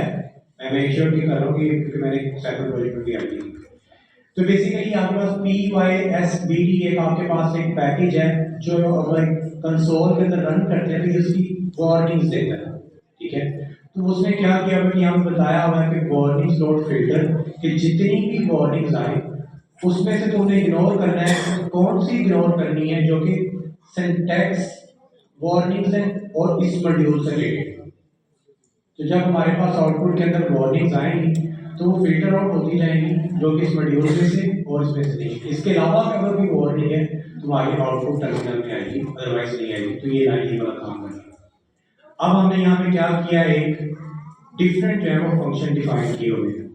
मैं मेक श्योर कि कर रहा हूँ क्योंकि मैंने सेपरेट प्रोजेक्ट में भी आई थी। तो बेसिकली आपके पास PYSBD एक आपके पास एक पैकेज है जो अगर कंसोल के अंदर रन करते हैं तो उसकी वार्निंग्स देता है। ठीक है, तो उसने क्या किया कि यहाँ पे बताया हुआ है कि वार्निंग्स डॉट फिल्टर, कि जितनी भी वार्निंग्स आए उसमें से तुमने इग्नोर करना है, कौन सी इग्नोर करनी है, जो कि सिंटैक्स वार्निंग्स है और इस मॉड्यूल से रिलेटेड। तो जब हमारे पास आउटपुट के अंदर वार्निंग्स आएंगी तो वो फिल्टर आउट होती जाएंगी जो कि इस मॉड्यूल में से और इसमें से नहीं। इसके अलावा अगर कोई वार्निंग है तो हमारी आउटपुट टर्मिनल में आएगी, अदरवाइज नहीं आएगी। तो ये लाइन ये वाला काम करेगा। अब हमने यहाँ पे क्या किया, एक डिफरेंट जो है वो फंक्शन डिफाइन किए हुए हैं,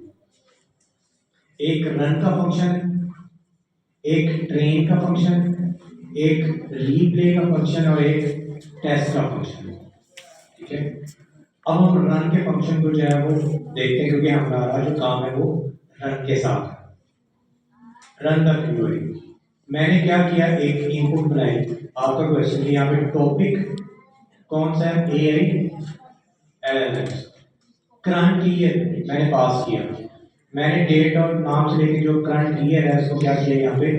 एक रन का फंक्शन, एक ट्रेन का फंक्शन, एक रीप्ले का फंक्शन और एक टेस्ट का फंक्शन। ठीक है, अब हम रन के फंक्शन को जो है वो देखते हैं क्योंकि हमारा जो काम है वो रन के साथ है। रन द क्वेरी, मैंने क्या किया, एक इनपुट बनाई। आपका क्वेश्चन यहाँ पे टॉपिक कौन सा है, AI LLMs, करंट ईयर मैंने पास किया। मैंने डेट और नाम से लेके जो करंट ईयर है उसको क्या किया, यहाँ पे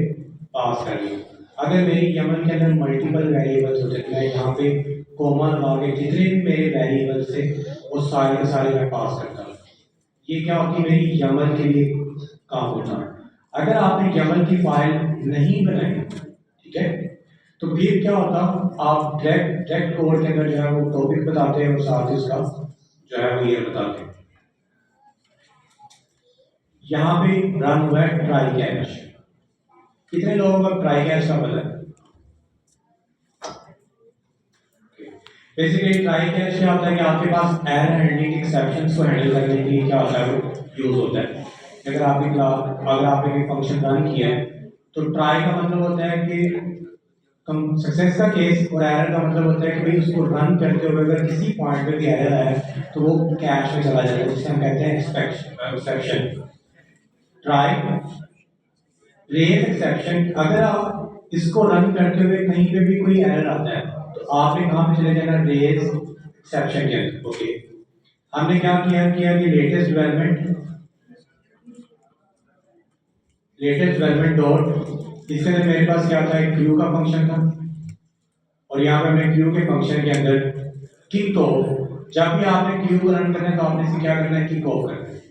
पास कर दिया। अगर मेरी YAML के अंदर मल्टीपल वेरिएबल्स होते हैं, मैं यहाँ पे कोमा लगा के जितने भी मेरे वेरिएबल्स थे वो सारे के सारे मैं पास करता हूँ। ये क्या होती है, मेरी YAML के लिए काम होता है। अगर आपने YAML की फाइल नहीं बनाई, ठीक है, तो फिर क्या होता, आप डायरेक्ट कोड के अंदर जो है वो टॉपिक बताते हैं और साथ ही उसका जो है वो ये बताते हैं। यहाँ पे रन हुआ है ट्राई कैच। कितने लोगों को ट्राई कैच का पता है? बेसिकली ट्राई कैच क्या होता है कि आपके पास एरर हैंडलिंग एक्सेप्शंस को हैंडल करने के लिए क्या होता है वो यूज होता है। अगर आपने कोई फंक्शन रन किया है तो ट्राई का मतलब होता है कि सक्सेस का केस, और एरर का मतलब होता है कि भाई उसको रन करते हुए अगर किसी पॉइंट पे भी एरर आया तो वो कैश में चला जाता है, जिसे हम कहते हैं एक्सेप्शन। ट्राई रेज एक्सेप्शन, अगर आप इसको रन करते हुए कहीं पे भी कोई एरर आता है तो आपने कहाँ पे चले जाना, रेज एक्सेप्शन के अंदर। ओके, हमने क्या किया कि लेटेस्ट डेवलपमेंट डॉट, इसके अंदर मेरे पास क्या था, एक क्यू का फंक्शन था, और यहाँ पे हमने क्यू के फंक्शन के अंदर किक ऑफ, जब भी आपने क्यू को रन करना है तो आपने इसे क्या करना है, किक ऑफ करना है,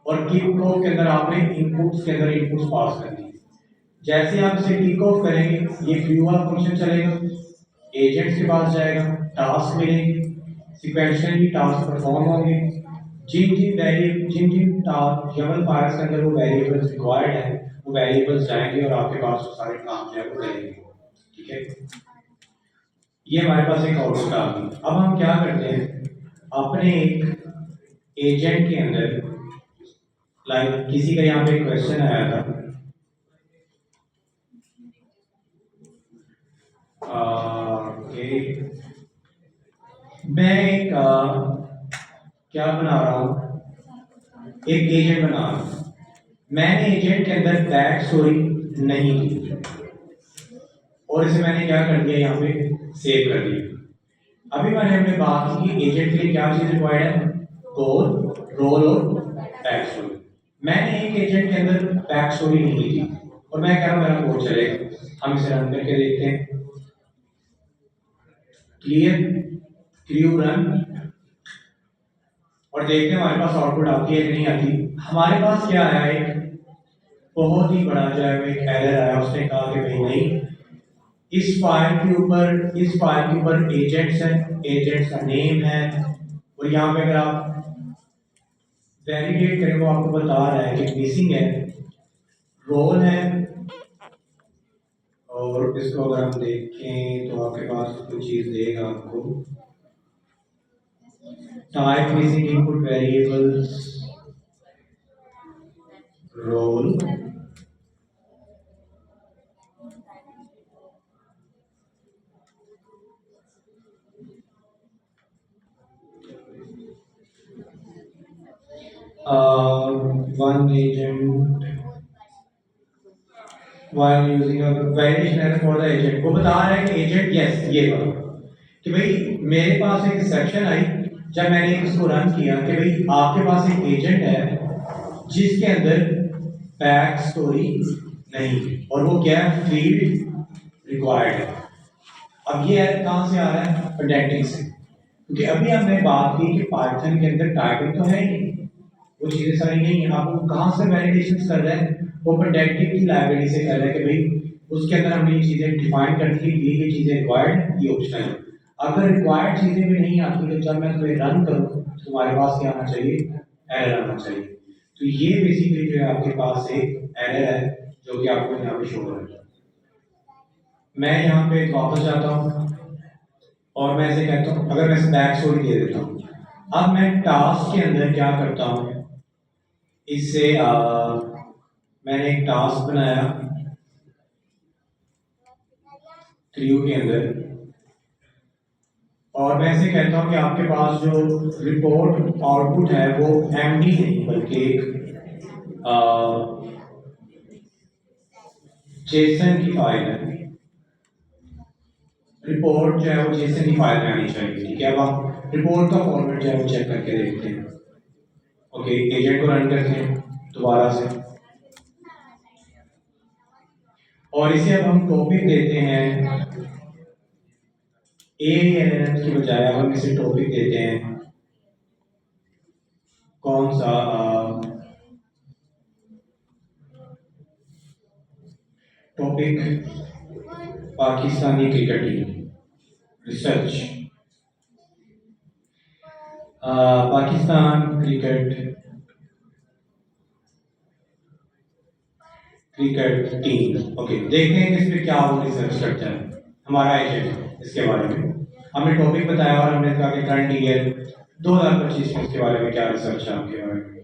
और किक ऑफ के अंदर आपने इनपुट्स के अंदर इनपुट्स पास करनी है। जैसे आप इसे किक ऑफ करेंगे ये क्यू वाला फंक्शन चलेगा, एजेंट्स के पास जाएगा, टास्क मिलेंगे, सिक्वेंशियली टास्क परफॉर्म होंगे, जिन जिन टास्क यमल फाइल्स के अंदर वो वेरिएबल्स रिक्वायर्ड है वो वेरिएबल्स जाएंगे और आपके पास वो सारे काम जो है वो करेंगे। ठीक है, ये हमारे पास एक आउटपुट आ गई। अब हम क्या करते हैं, अपने एक एजेंट के अंदर, लाइक किसी का यहाँ पे क्वेश्चन आया था, ओके, मैं एक क्या बना रहा हूँ, एक एजेंट बना रहा हूँ। मैंने एजेंट के अंदर बैक स्टोरी नहीं की और इसे मैंने क्या कर दिया, यहाँ पे सेव कर दिया। अभी मैंने हमने बात की एजेंट के लिए क्या चीज रिक्वायर्ड है, कोड, रोल और बैक स्टोरी। मैंने एक एजेंट के अंदर बैक स्टोरी नहीं ली थी और मैं कह रहा हूँ मेरा कोड चलेगा। हम इसे रन करके देखते हैं, क्लियर, क्यू रन, और देखते हैं हमारे पास आउटपुट आती है कि नहीं आती। हमारे पास क्या आया, एक बहुत ही बड़ा जो है एक एरर आया, उसने कहा कि भाई नहीं, इस फाइल के ऊपर एजेंट्स हैं, एजेंट्स का नेम है, और यहाँ पे अगर आप वैलिडेट करें वो आपको बता रहा है कि मिसिंग है, रोल है, और इसको अगर हम देखें तो आपके पास कुछ चीज देगा आपको, type missing input variables, role, one agent while using a validation error for the agent, वो बता रहा है कि एजेंट यस, ये बात कि भाई मेरे पास एक एक्सेप्शन आई जब मैंने इसको रन किया कि भाई आपके पास एक एजेंट है जिसके अंदर बैक स्टोरी नहीं, और वो क्या है, फील्ड रिक्वायर्ड है। अब ये एरर कहाँ से आ रहा है, पेडेंटिक से, क्योंकि अभी हमने बात की कि पाइथन के अंदर टाइपिंग तो है ही नहीं, वो चीजें सारी नहीं है। आप वो कहाँ से वैलिडेशन कर रहे हैं, वो पेडेंटिक की लाइब्रेरी से कर रहे हैं कि भाई उसके अंदर हमने ये चीजें डिफाइन कर दी, ये चीजें रिक्वायर्ड, ये ऑप्शनल है। अगर रिक्वायर्ड चीजें भी नहीं आती तो जब मैं तुम्हें रन करूँ तो तुम्हारे पास क्या आना चाहिए, एरर आना चाहिए। तो ये बेसिकली जो है आपके पास एक एरर है जो कि आपको यहाँ पे शो हो रहा है। मैं यहाँ पे वापस जाता हूँ और मैं ऐसे कहता हूँ, अगर मैं बैक स्टोरी दे देता हूँ, अब मैं टास्क के अंदर क्या करता हूँ, इससे मैंने एक टास्क बनाया क्रियो के अंदर, और मैं ऐसे कहता हूँ कि आपके पास जो रिपोर्ट आउटपुट है वो एमडी नहीं बल्कि एक जेसन की फाइल है, रिपोर्ट जो है वो जेसन की फाइल में आनी चाहिए। ठीक है, अब आप रिपोर्ट का फॉर्मेट जो है वो चेक करके देखते हैं। ओके, एजेंट को रन करते हैं दोबारा से, और इसे अब हम टॉपिक देते हैं ALLM की बजाय, अब हम इसे टॉपिक देते हैं कौन सा, topic Pakistani cricket team research, Pakistan cricket team. Okay, देखते हैं कि इसमें क्या वो रिसर्च करता है हमारा एजेंट इसके बारे में। हमने टॉपिक बताया और हमने कहा कि करंट ईयर 2025 में इसके बारे में क्या रिसर्च है आपके बारे में।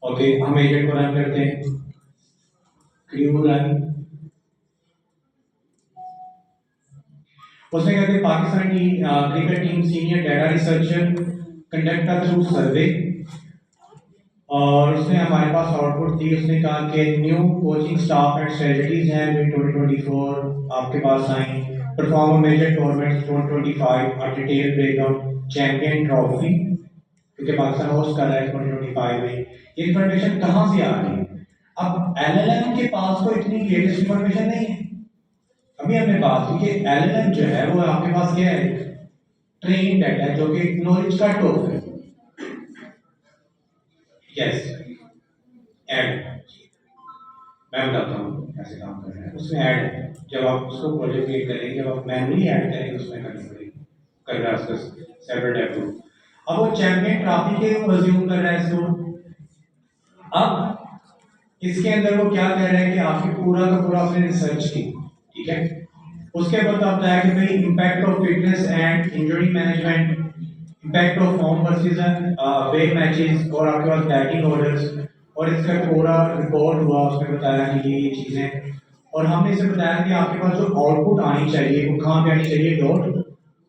ओके, हम एजेंट को रन करते हैं, क्रू रन। उसमें कहते हैं पाकिस्तान की cricket team senior data researcher conduct through survey, और उसने हमारे पास आउटपुट दी। उसने कहा कि new coaching staff and strategies हैं जो 2024 आपके पास आई। Perform major tournaments 2025, a detail breakdown champion trophy, क्योंकि पाकिस्तान होस्ट कर रहा है 2025 में। ये इन्फॉर्मेशन कहाँ से आ रही है? अब एलएलएम के पास तो इतनी लेटेस्ट इन्फॉर्मेशन नहीं है। अभी हमने बात की कि एलएलएम जो है वो आपके पास क्या है, ट्रेन डाटा है जो कि नॉलेज का टॉप है। यस, ऐड मैं बताता हूँ कैसे काम कर रहा है। उसमें ऐड है, जब आप उसको प्रोजेक्ट क्रिएट करेंगे, जब आप मैनुअली ऐड करेंगे उसमें करनी पड़ेगी, कर रहा है उसका सेपरेट ऐप। अब वो चैंपियन ट्रॉफी के रिज्यूम कर रहा है इसको। अब इसके अंदर वो क्या कह रहा है कि आपकी पूरा का पूरा आपने रिसर्च की, ठीक है। उसके बाद आप बताया कि भाई impact of fitness and injury management, impact of form versus way matches, और आपके पास बैटिंग ऑर्डर्स, और इसका पूरा रिकॉर्ड हुआ। उसमें बताया कि ये चीजें, और हमने इसे बताया कि आपके पास जो आउटपुट आनी चाहिए वो कहाँ पे आनी चाहिए, डॉट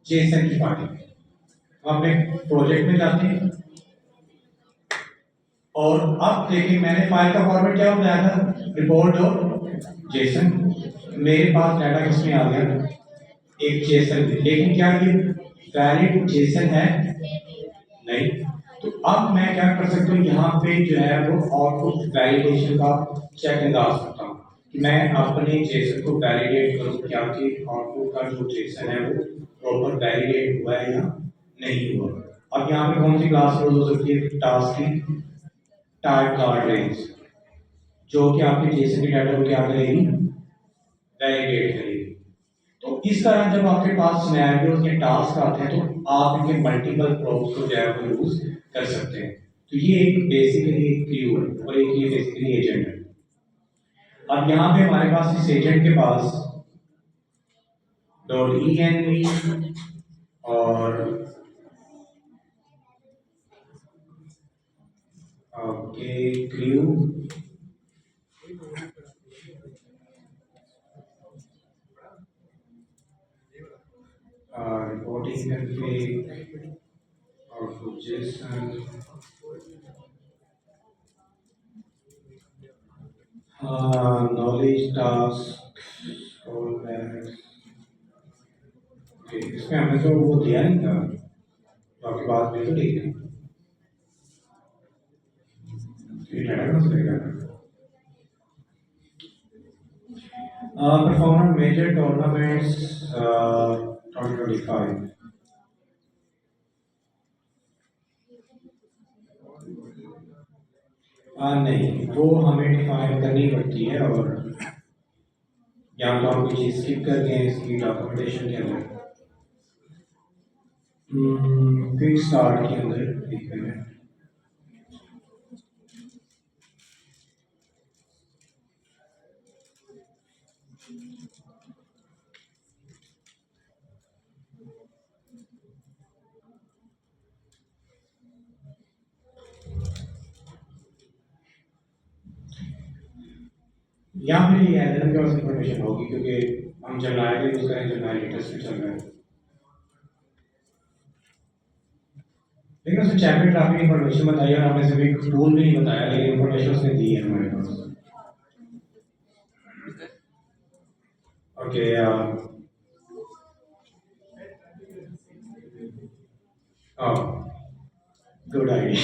जेसन की पार्टी में। हम अपने प्रोजेक्ट में जाते हैं और अब देखिए मैंने फाइल का फॉर्मेट क्या बताया था, रिपोर्ट डॉट जेसन। मेरे पास डाटा किसमें आ गया, एक जेसन में, लेकिन क्या ये वैलिड जेसन है? नहीं। तो अब मैं क्या कर सकता हूँ, यहाँ पे जो है वो आउटपुट वैलिडेशन का चेक लगा सकता हूँ कि मैं अपने जेसन को वैलिडेट करूँ क्या कि आउटपुट का जो जेसन है वो प्रॉपर वैलिडेट हुआ है या नहीं हुआ। अब यहाँ पे कौन सी क्लास यूज हो सकती है, टास्क की टाइप कार्ड रेंज, जो कि आपके जेसन के डाटा को क्या करेगी, वैलिडेट करेगी। तो इस तरह जब आपके पास सिनेरियोस या टास्क आते हैं तो आप इनके मल्टीपल प्रॉप्स को जो है वो यूज कर सकते हैं। तो ये एक बेसिकली एक क्यू है और एक ये बेसिकली एजेंट है। अब यहाँ पे हमारे पास इस एजेंट के पास डॉट ई एन वी और ओके क्यू रिपोर्टिंग कंफिग और जेसन, knowledge task fallback। इसमें हमने तो वो दिया नहीं था, तो आपकी बात बिल्कुल ठीक है। ये डाटा कहाँ से लेगा? Perform major tournaments 2025। नहीं, वो हमें डिफाइन करनी पड़ती है, और या तो हम कोई चीज स्किप कर दें इसकी डॉक्यूमेंटेशन के अंदर। क्विक स्टार्ट के अंदर एक मिनट, या फिर ये एलएलएम के पास इंफॉर्मेशन होगी, क्योंकि हम जर्नल का यूज करें, जर्नल लेटेस्ट में चल रहा है। लेकिन उसने चैंपियन ट्रॉफी की इंफॉर्मेशन बताई और हमें सिर्फ एक टूल भी नहीं बताया, लेकिन इंफॉर्मेशन उसने दी है हमारे पास। Okay, good idea.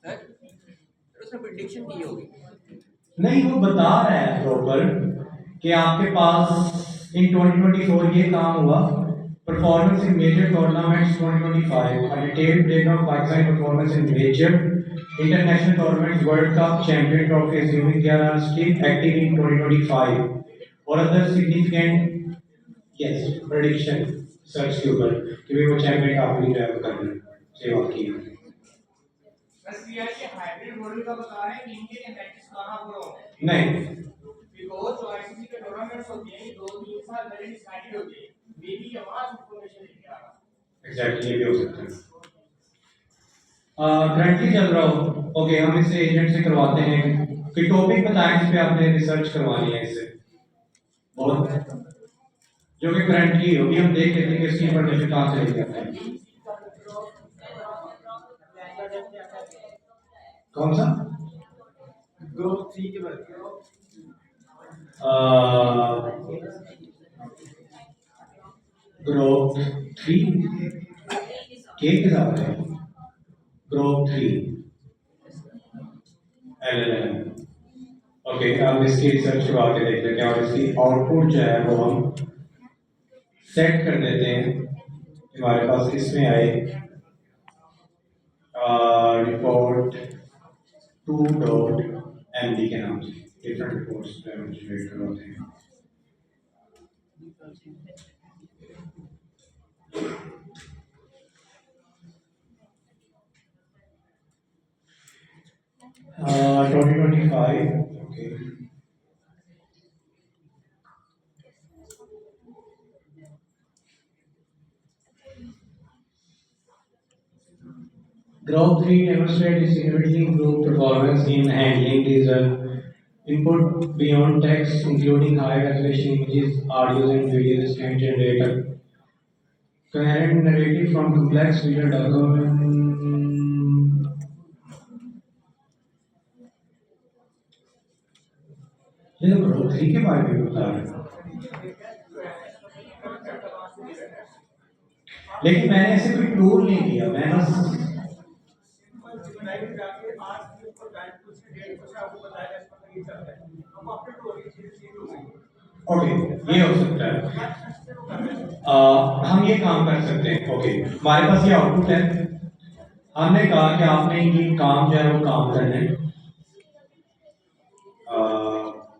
सर उसने प्रेडिक्शन की होगी। नहीं, वो बता रहा है प्रॉपर कि आपके पास इन 2024 ये काम हुआ। Performance in major tournaments 2025, a detailed breakdown of Pakistan performance in major international tournaments, World Cup, Champion Trophy, assuming they are still active in 2025, or other significant yes prediction search के ऊपर कि भाई वो चैंपियन ट्रॉफी जो है वो कर रहे हैं, सेवा की है। बस ये है कि हाइब्रिड मॉडल का बता रहे हैं कि इनके के मैचेस कहां पर होंगे। नहीं, बिकॉज़ जो आईसीसी के टूर्नामेंट्स होते हैं 2-3 साल पहले डिसाइड होते हैं, मे बी वहां से इंफॉर्मेशन एग्जैक्टली ये भी हो सकता है। करंटली चल रहा हो, ओके, हम इससे एजेंट से करवाते हैं कि टॉपिक बताएं जिस पे आपने रिसर्च करवानी है इससे, बहुत जो कि करंटली हो, भी हम देख लेते हैं कि इसकी इंफॉर्मेशन कहाँ से लेके आते हैं। कौन सा ग्रोथ 3 के बारे में ग्रोथ 3 के साथ है, ग्रोथ 3 LLM, ओके, हम इसकी रिसर्च करवा के देख लेते हैं और इसकी आउटपुट जो है वो हम सेट कर देते हैं। हमारे पास इसमें आए रिपोर्ट 2.md के नाम से डिफरेंट रिपोर्ट्स जनरेट करवाते हैं। Uh, 2025, okay. Growth 3 demonstrates significantly improved performance in handling these input beyond text, including high resolution images, audio, and videos can generate a coherent narrative from complex visual documents. ये तो ग्रोथ 3 के बारे में बता रहे हैं, लेकिन मैंने ऐसे कोई टूल नहीं दिया, मैं बस ओके, ये हो सकता है। हम ये काम कर सकते हैं, ओके, हमारे पास ये आउटपुट है, हमने कहा कि आपने ये काम जो है वो काम करना है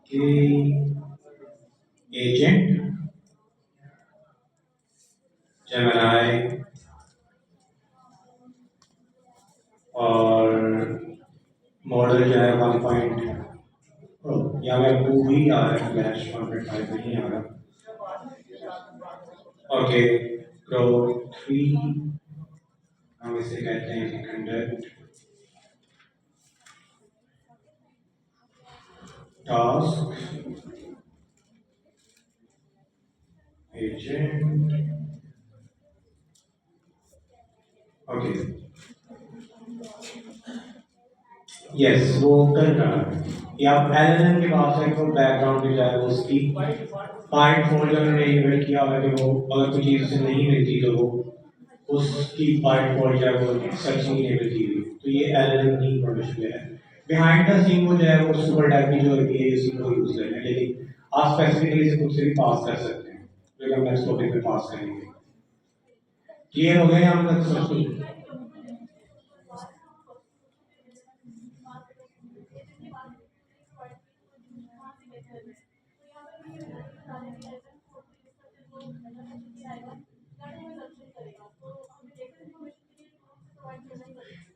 कि एजेंट जेमिनी और मॉडल जो है 1. यहाँ पे 2 ही आ रहा है, फ्लैश 1.5 नहीं आ रहा। ओके, ग्रोथ 3 हम इसे कहते हैं कि conduct task agent, okay, yes, वो कर रहा है। या एलएलएम के पास है तो बैकग्राउंड में जाए वो उसकी पार्ट फोल्डर में इनेबल किया हुआ है कि वो अगर कोई चीज़ उसे नहीं मिलती तो वो उसकी पार्ट फोल्डर जो है वो सर्चिंग इनेबल की हुई, तो ये एलएलएम की इंफॉर्मेशन है। बिहाइंड द सीन वो जो है वो सुपर टाइप की जो है उसी को यूज कर रहे हैं, लेकिन आप स्पेसिफिकली इसे खुद से भी पास कर सकते हैं, जो हम नेक्स्ट टॉपिक में पास करेंगे। क्लियर हो गए हम तक सब कुछ?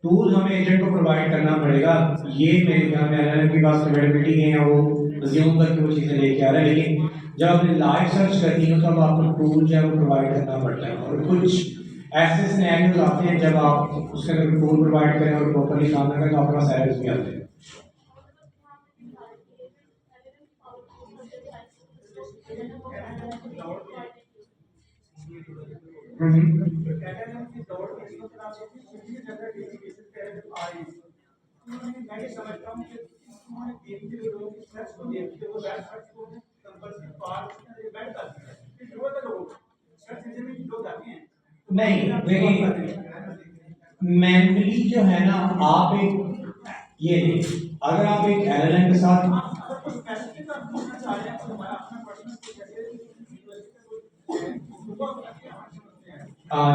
टूल हमें एजेंट को प्रोवाइड करना पड़ेगा, ये मेरे ख्याल में एलएलएम के पास कैपेबिलिटी है या वो अज्यूम करके वो चीज़ें लेके आ रहा है, लेकिन जब आपने लाइव सर्च करनी हो तब आपको टूल जो है वो प्रोवाइड करना पड़ता है। और कुछ ऐसे सिनेरियोज आते हैं जब आप उसके अंदर टूल प्रोवाइड करें और प्रॉपर्ली काम करें तो आपके पास एरर्स भी आते हैं। नहीं, देखिए मैनुअली जो है ना, आप एक ये नहीं, अगर आप एक एलएलएम के साथ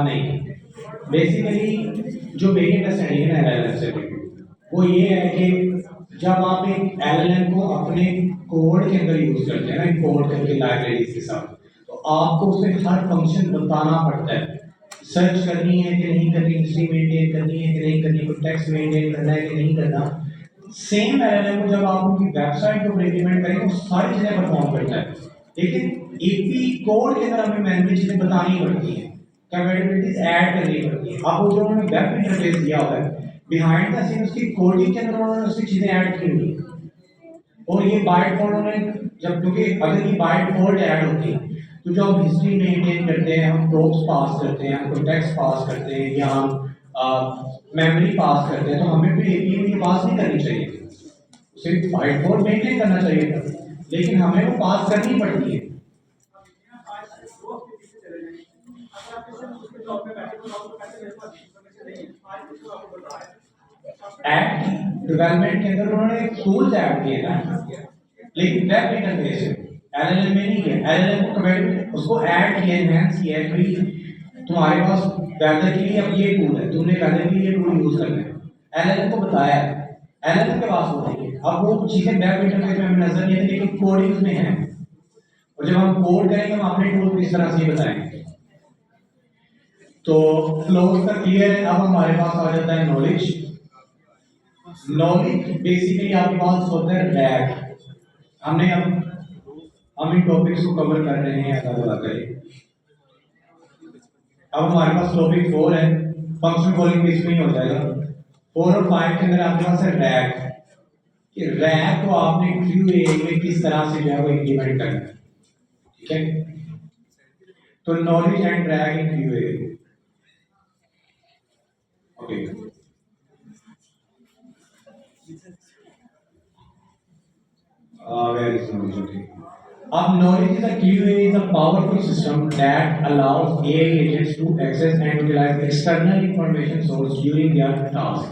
नहीं, बेसिकली जो मेरी अंडरस्टैंडिंग है ना एलएलएम से वो ये है कि जब आप एक एलएलएम को अपने कोड के अंदर यूज करते हैं ना, इंपोर्ट करके लाइब्रेरीज के साथ, तो आपको उसमें हर फंक्शन बताना पड़ता है, सर्च करनी है कि नहीं करनी, हिस्ट्री मेंटेन करनी है कि नहीं करनी, कोई टेक्स्ट मेंटेन करना है कि नहीं करना। सेम एलएलएम को जब आप उनकी वेबसाइट को इंप्लीमेंट करेंगे वो सारी चीजें परफॉर्म करता है, लेकिन एक भी कोड के अंदर हमें मैनुअली चीजें बतानी पड़ती हैं। कैपेबिलिटीज ऐड करनी पड़ती है। अब वो जो उन्होंने वेब इंटरफेस दिया हुआ है, बिहाइंड द सीन उसकी कोडिंग के अंदर उन्होंने उसकी चीजें ऐड की हुई है। और ये बाय डिफॉल्ट उन्होंने जब, क्योंकि अगर ये बाय डिफॉल्ट ऐड होती है तो जो हम हिस्ट्री मेंटेन करते हैं, हम प्रोब्स पास करते हैं, हम कॉन्टेक्स्ट पास करते हैं, या हम मेमोरी पास करते हैं, तो हमें भी एपीआई की पास नहीं करनी चाहिए, सिर्फ बाय डिफॉल्ट मेंटेन करना चाहिए था, लेकिन हमें वो पास करनी पड़ती है। ऐड की डेवलपमेंट के अंदर उन्होंने टूल्स ऐड किए ना, लेकिन वेब इंटरफेस है, एलएलएम में नहीं है। एलएलएम को कमेंट उसको ऐड किया, एनहांस किया है कि तुम्हारे पास वेदर के लिए अब ये टूल है, तुमने वेदर के लिए टूल यूज करना है, एलएलएम को बताया है, एलएलएम के पास होती है। अब वो चीजें वेब इंटरफेस में हमें नजर नहीं आती, लेकिन कोडिंग में है, और जब हम कोड करेंगे हम अपने टूल को इस तरह से ही बताएंगे। तो फ्लोज का क्लियर है। अब हमारे पास आ जाता है नॉलेज। नॉलेज बेसिकली आपके पास होता है रैग। हमने हम इन टॉपिक्स को कवर कर रहे हैं ऐसा बोला करें। अब हमारे पास टॉपिक 4 है, फंक्शन कॉलिंग भी इसमें ही हो जाएगा। 4 और 5 के अंदर आपके पास है रैग, कि रैग को आपने क्यूए में किस तरह से जो है वो इंप्लीमेंट करना है, ठीक है। तो knowledge and rag in QA, okay. Where is knowledge? Okay. Knowledge is a QA is a powerful system that allows AI agents to access and utilize external information source during their task.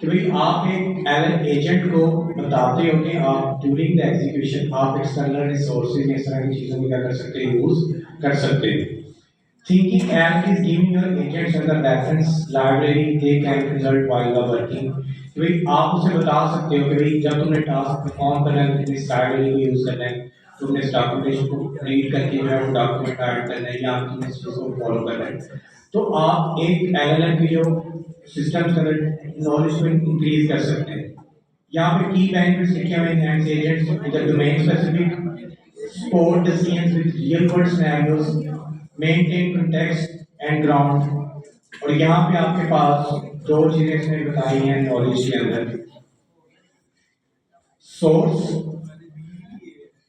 कि भाई आप एक एलन एजेंट को बताते हो कि आप ड्यूरिंग द एग्जीक्यूशन आप एक्सटर्नल रिसोर्सेज इस तरह की चीजों को क्या कर सकते हो, यूज कर सकते हो। Thinking app is giving your agents as a reference library they can consult while they are working। कि भाई आप उसे बता सकते हो कि भाई जब तुमने टास्क परफॉर्म करना है तुमने इस लाइब्रेरी को यूज करना है, तुमने इस डॉक्यूमेंटेशन को रीड करके जो है वो डॉक्यूमेंट ऐड करना है, या तुमने इस चीज को फॉलो करना है। तो आप एक एलएलएम की जो सिस्टम्स का नॉलेज को इंक्रीज कर सकते हैं। यहाँ पे की बेनिफिट्स लिखे हुए हैं, agents with the domain specific support the scenes with real world scenarios, maintain context and ground। और यहाँ पे आपके पास दो चीजें इसने बताई हैं नॉलेज के अंदर। सोर्स,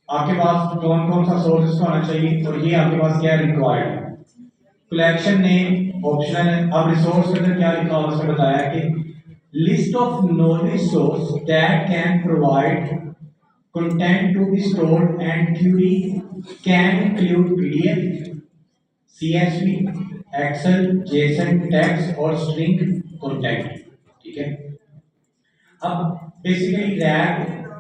आपके पास कौन कौन सा सोर्स होना चाहिए, और ये आपके पास क्या रिक्वायर्ड है। कलेक्शन नेम ऑप्शनल है। अब रिसोर्स के अंदर क्या लिखा हुआ उसने बताया कि list of knowledge source that can provide content to be stored and query can include PDF, CSV, Excel, JSON, text और string content, ठीक है। अब बेसिकली रैग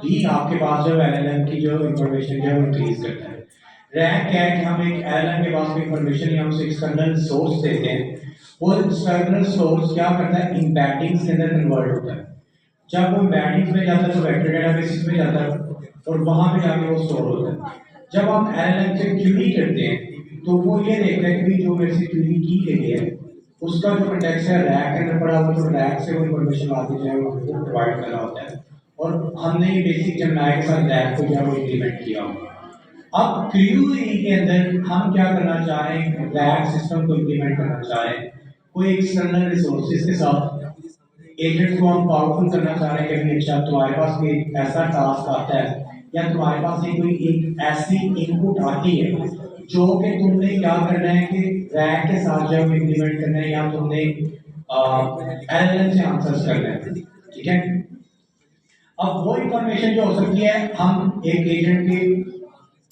ही आपके पास जो एलएलएम की जो इंफॉर्मेशन है वो इंक्रीज करता है। रैग क्या है कि हम एक एलएलएम के पास कोई इंफॉर्मेशन या हम उसे एक्सटर्नल सोर्स देते हैं, वो एक्सटर्नल सोर्स क्या करता है, एम्बेडिंग्स के अंदर कन्वर्ट होता है। जब वो एम्बेडिंग्स में जाता है तो वेक्टर डेटाबेस में जाता है और वहां पे जाके वो स्टोर होता है। जब हम एलएलएम से क्वेरी करते हैं तो वो ये देखता है कि जो मेरे से क्वेरी की गई है उसका जो कंटेक्स्ट है रैक के अंदर पड़ा हुआ, तो रैक से वो इंफॉर्मेशन आती जो है वो हमको प्रोवाइड करना होता है, और हमने ये बेसिक जेमिनी के साथ रैक को जो है वो इंप्लीमेंट किया हुआ। अब क्यूए के अंदर हम क्या करना चाह रहे हैं, रैक सिस्टम को इंप्लीमेंट करना चाह रहे हैं, कोई एक्सटर्नल रिसोर्सेज के साथ एजेंट्स को हम पावरफुल करना चाह रहे हैं कि अच्छा तुम्हारे पास कोई ऐसा टास्क आता है या तुम्हारे पास कोई एक ऐसी इनपुट आती है जो कि तुमने क्या करना है कि रैक के साथ जो है इंप्लीमेंट करना है, या तुमने एलएलएम से आंसर्स करना है, ठीक है। अब वो इंफॉर्मेशन जो हो सकती है हम एक एजेंट के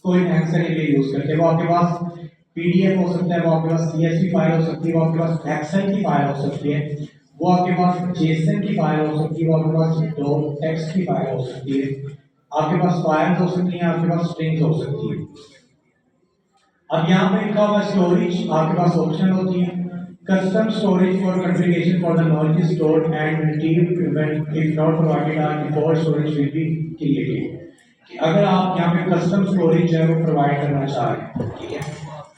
को एनहांस करने के लिए यूज करते हैं। वो आपके पास पीडीएफ हो सकता है, वो आपके पास सीएसवी फाइल हो सकती है, वो आपके पास एक्सेल की फाइल हो सकती है, वो आपके पास जेसन की फाइल हो सकती है, वो आपके पास दो टेक्स्ट की फाइल हो सकती है, आपके पास फाइल्स हो सकती हैं, आपके पास स्ट्रिंग्स हो सकती है। अब यहाँ पे लिखा हुआ स्टोरेज आपके पास ऑप्शन होती है। Custom storage for configuration for the knowledge stored and retrieved event if not provided are default storage will be created. अगर आप यहाँ पे कस्टम स्टोरेज है वो प्रोवाइड करना चाह रहे हैं, ठीक है,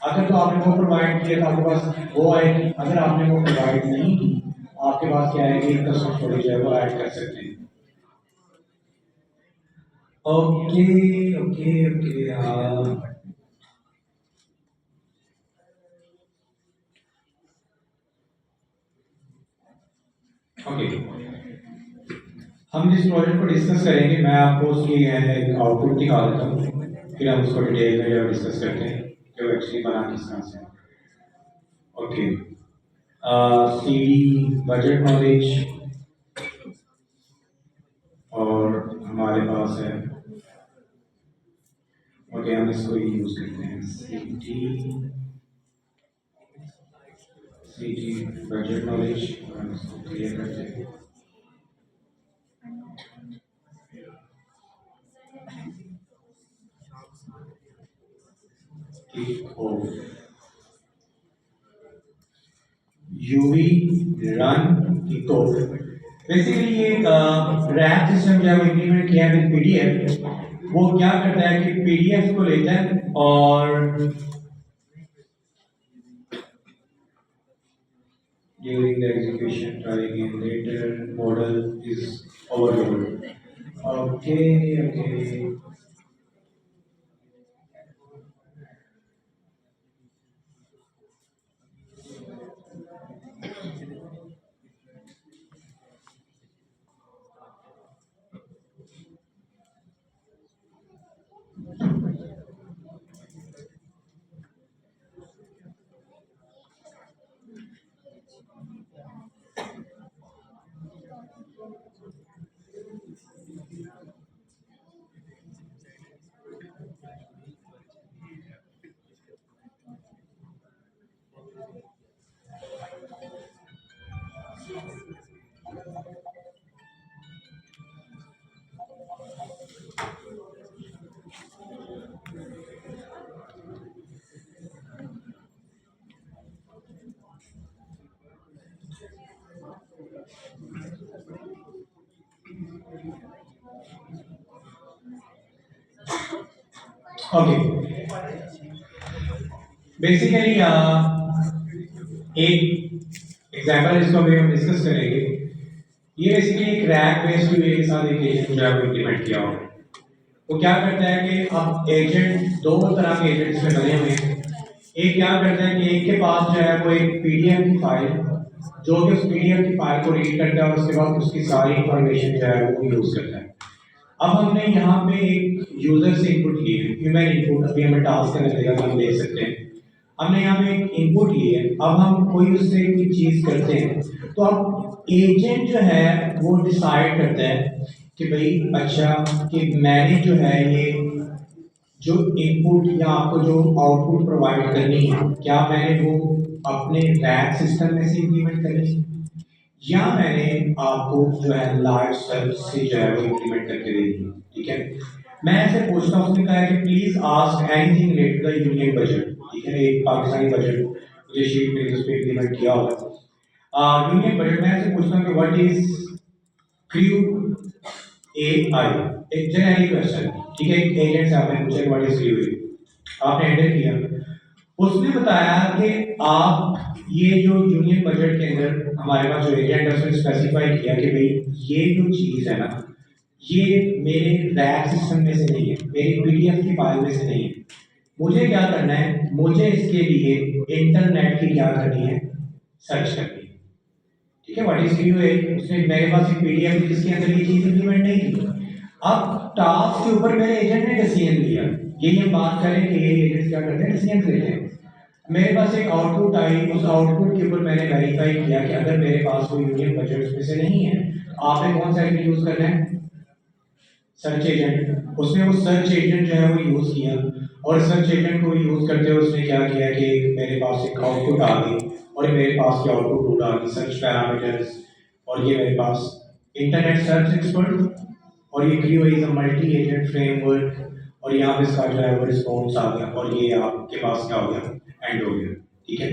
अगर तो आपने वो प्रोवाइड किया तो आपके पास वो आएगी, अगर आपने वो प्रोवाइड नहीं की आपके पास क्या आएगी, कस्टम स्टोरेज है वो ऐड कर सकते हैं। ओके ओके ओके ओके, हम जिस प्रोजेक्ट को डिस्कस करेंगे मैं आपको उसकी एक आउटपुट दिखा देता हूँ, फिर हम उसको डिटेल में जो डिस्कस करते हैं कि वो एक्चुअली बना किस तरह से। Okay, C D budget knowledge और हमारे पास है। ओके, हम इसको यूज करते हैं सी डी बजट नॉलेज, और हम इसको क्लियर करते हैं। Kick off UV run kick off. Basically ये रैप सिस्टम जब इम्प्लीमेंट किया है पीडीएफ, वो क्या करता है कि पीडीएफ को लेता है और during the execution try again later model is overloaded. Okay. Okay. Basically एक एग्जांपल जिसको अभी हम डिस्कस करेंगे, ये बेसिकली एक रैक बेस्ड वे के साथ एक एजेंट जो है वो इम्प्लीमेंट किया हुआ है। वो क्या करता है कि अब एजेंट दो तरह के एजेंट इसमें बने हुए हैं। एक क्या करता है कि एक के पास जो है वो एक पीडीएफ की फाइल, जो कि उस पीडीएफ की फाइल को रीड करता है और उसके बाद उसकी सारी इंफॉर्मेशन जो है वो यूज करता है। अब हमने यहाँ पे एक यूजर से इनपुट लिए, ह्यूमन इनपुट, अभी हमें टास्क करने देगा तो हम देख सकते हैं। हमने यहाँ पे एक इनपुट लिए, अब हम कोई उससे कोई चीज करते हैं तो अब एजेंट जो है वो डिसाइड करता है कि भाई अच्छा कि मैंने जो है ये जो इनपुट या आपको जो आउटपुट प्रोवाइड करनी है, क्या मैंने वो अपने रैक सिस्टम में से इम्प्लीमेंट करनी है या मैंने आपको जो है लाइव सर्च से जो है वो इम्प्लीमेंट करके दे दी। ठीक है, मैं ऐसे पूछता हूँ, उसने कहा है कि please ask anything related to the union budget. ठीक है, एक पाकिस्तानी बजट मुझे शीट में उस पे इम्प्लीमेंट किया हुआ है। यूनियन बजट में ऐसे पूछता हूँ कि व्हाट इज क्रू एआई, एक जेनेरिक क्वेश्चन। ठीक है, एक एजेंट से आपने पूछा व्हाट इज क्रू ए, आपने एंटर किया, उसने बताया कि आप ये जो यूनियन बजट के अंदर हमारे पास जो एजेंट है उसने स्पेसिफाई किया कि भाई ये जो चीज है ना, ये मेरे रैक सिस्टम में से नहीं है, मेरी पीडीएफ की फाइल में से नहीं है। मुझे क्या करना है, मुझे इसके लिए इंटरनेट की क्या करनी है, सर्च करनी है। ठीक है, व्हाट इज क्यू है, उसने मेरे पास एक पीडीएफ थी जिसके अंदर ये चीज इंप्लीमेंट नहीं थी। अब टास्क के ऊपर मेरे एजेंट ने डिसीजन लिया, यही हम बात करें कि ये एजेंट क्या करते हैं, डिसीजन लेते हैं। मेरे पास एक आउटपुट आई, उस आउटपुट के ऊपर मैंने वेरीफाई किया कि अगर मेरे पास कोई यूनियन बजट उसमें से नहीं है, तो आपने कौन सा एजेंट यूज करना है, सर्च एजेंट। उसने वो सर्च एजेंट जो है वो यूज किया और सर्च एजेंट को यूज करते हुए उसने क्या किया कि मेरे पास एक आउटपुट आ गई और मेरे पास की आउटपुट रूट आ गई, सर्च पैरामीटर्स, और ये मेरे पास इंटरनेट सर्च एक्सपर्ट, और ये Q is a multi agent framework, और यहाँ पे इसका जो है वो रिस्पॉन्स आ गया और ये आपके पास क्या हो गया, एंड हो गया। ठीक है,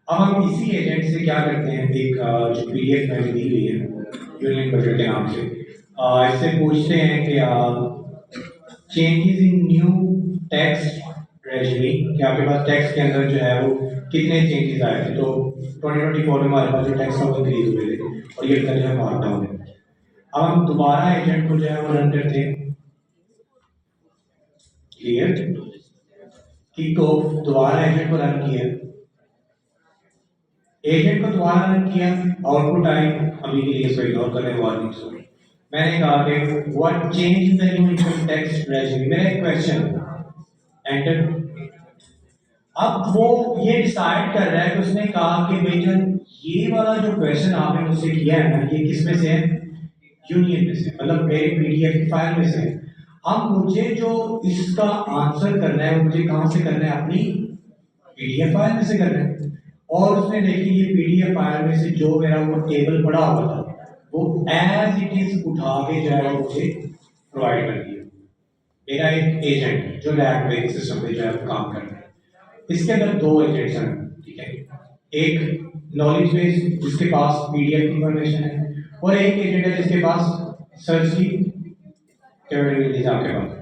अब हम इसी एजेंट से क्या करते हैं, एक जो पीडीएफ मैंने दी हुई है यूनियन बजट के नाम से, इससे पूछते हैं कि changes in new text resume, कि आपके पास टेक्स्ट के अंदर जो है वो कितने चेंजेस आए थे। तो 2024 में हमारे पास जो टेक्स्ट है वो इंक्रीज हुए थे और ये जो है मार्क डाउन है। अब हम दोबारा एजेंट को जो है वो रन करते हैं, क्लियर, कि को दोबारा एजेंट को रन किया, एजेंट को दोबारा रन किया, आउटपुट आई, अभी के लिए इसको इग्नोर कर रहे हैं, वार्निंग सॉरी। मैंने कहा कि what change in the new income tax regime, मेरा एक क्वेश्चन एंटर। अब वो ये डिसाइड कर रहा है कि उसने कहा कि बेटा ये वाला जो क्वेश्चन आपने मुझसे किया है ना, ये किस में से है, यूनियन में से, मतलब मेरे पीडीएफ की फाइल में से है। अब मुझे जो इसका आंसर करना है वो मुझे कहां से करना है, अपनी पीडीएफ फाइल में से करना है। और उसने देखी ये पीडीएफ फाइल में से जो मेरा वो टेबल पड़ा हुआ था वो एज इट इज उठा के जो है वो मुझे प्रोवाइड कर दिया। मेरा एक एजेंट जो लैब बेस्ड सिस्टम पे जो है काम कर रहा है, इसके अंदर दो एजेंट्स हैं, ठीक है। एक नॉलेज बेस जिसके पास पीडीएफ इंफॉर्मेशन है, और एक एजेंट है जिसके पास सर्च की कैपेबिलिटीज आपके पास।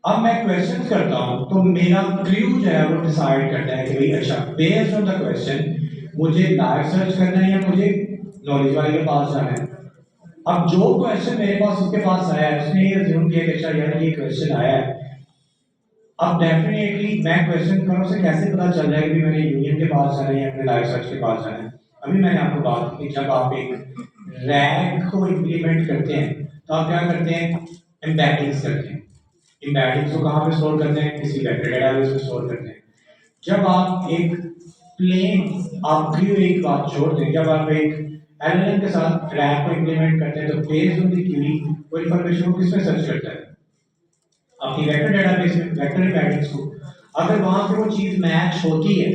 अब मैं क्वेश्चन करता हूं तो मेरा क्रू जो है वो डिसाइड करता है कि भाई अच्छा बेस्ड ऑन द क्वेश्चन मुझे लाइव सर्च करना है या मुझे नॉलेज वाले के पास जाना है। अब जो क्वेश्चन मेरे पास उसके पास आया है, उसने ये अज्यूम किया कि अच्छा यार ये क्वेश्चन आया है। अब डेफिनेटली मैं क्वेश्चन करूं से कैसे पता चल रहा है कि मैंने यूनियन के पास जाना है या अपने लाइव सर्च के पास जाना है। अभी मैंने आपको बात की जब आप एक रैग को इंप्लीमेंट करते हैं तो आप क्या करते हैं, एम्बेडिंग्स करते हैं। एम्बेडिंग्स को कहाँ पे स्टोर करते हैं, किसी वेक्टर डेटाबेस में स्टोर करते हैं। जब आप एक प्लेन आप क्यू एक बात छोड़ते हैं, जब आप एक एलएलएम के साथ रैग को इंप्लीमेंट करते हैं तो बेस्ड ऑन द क्वेरी वो इंफॉर्मेशन को किसमें सर्च करता है, अपनी वेक्टर डेटाबेस में, वेक्टर एम्बेडिंग्स को। अगर वहां पे वो चीज मैच होती है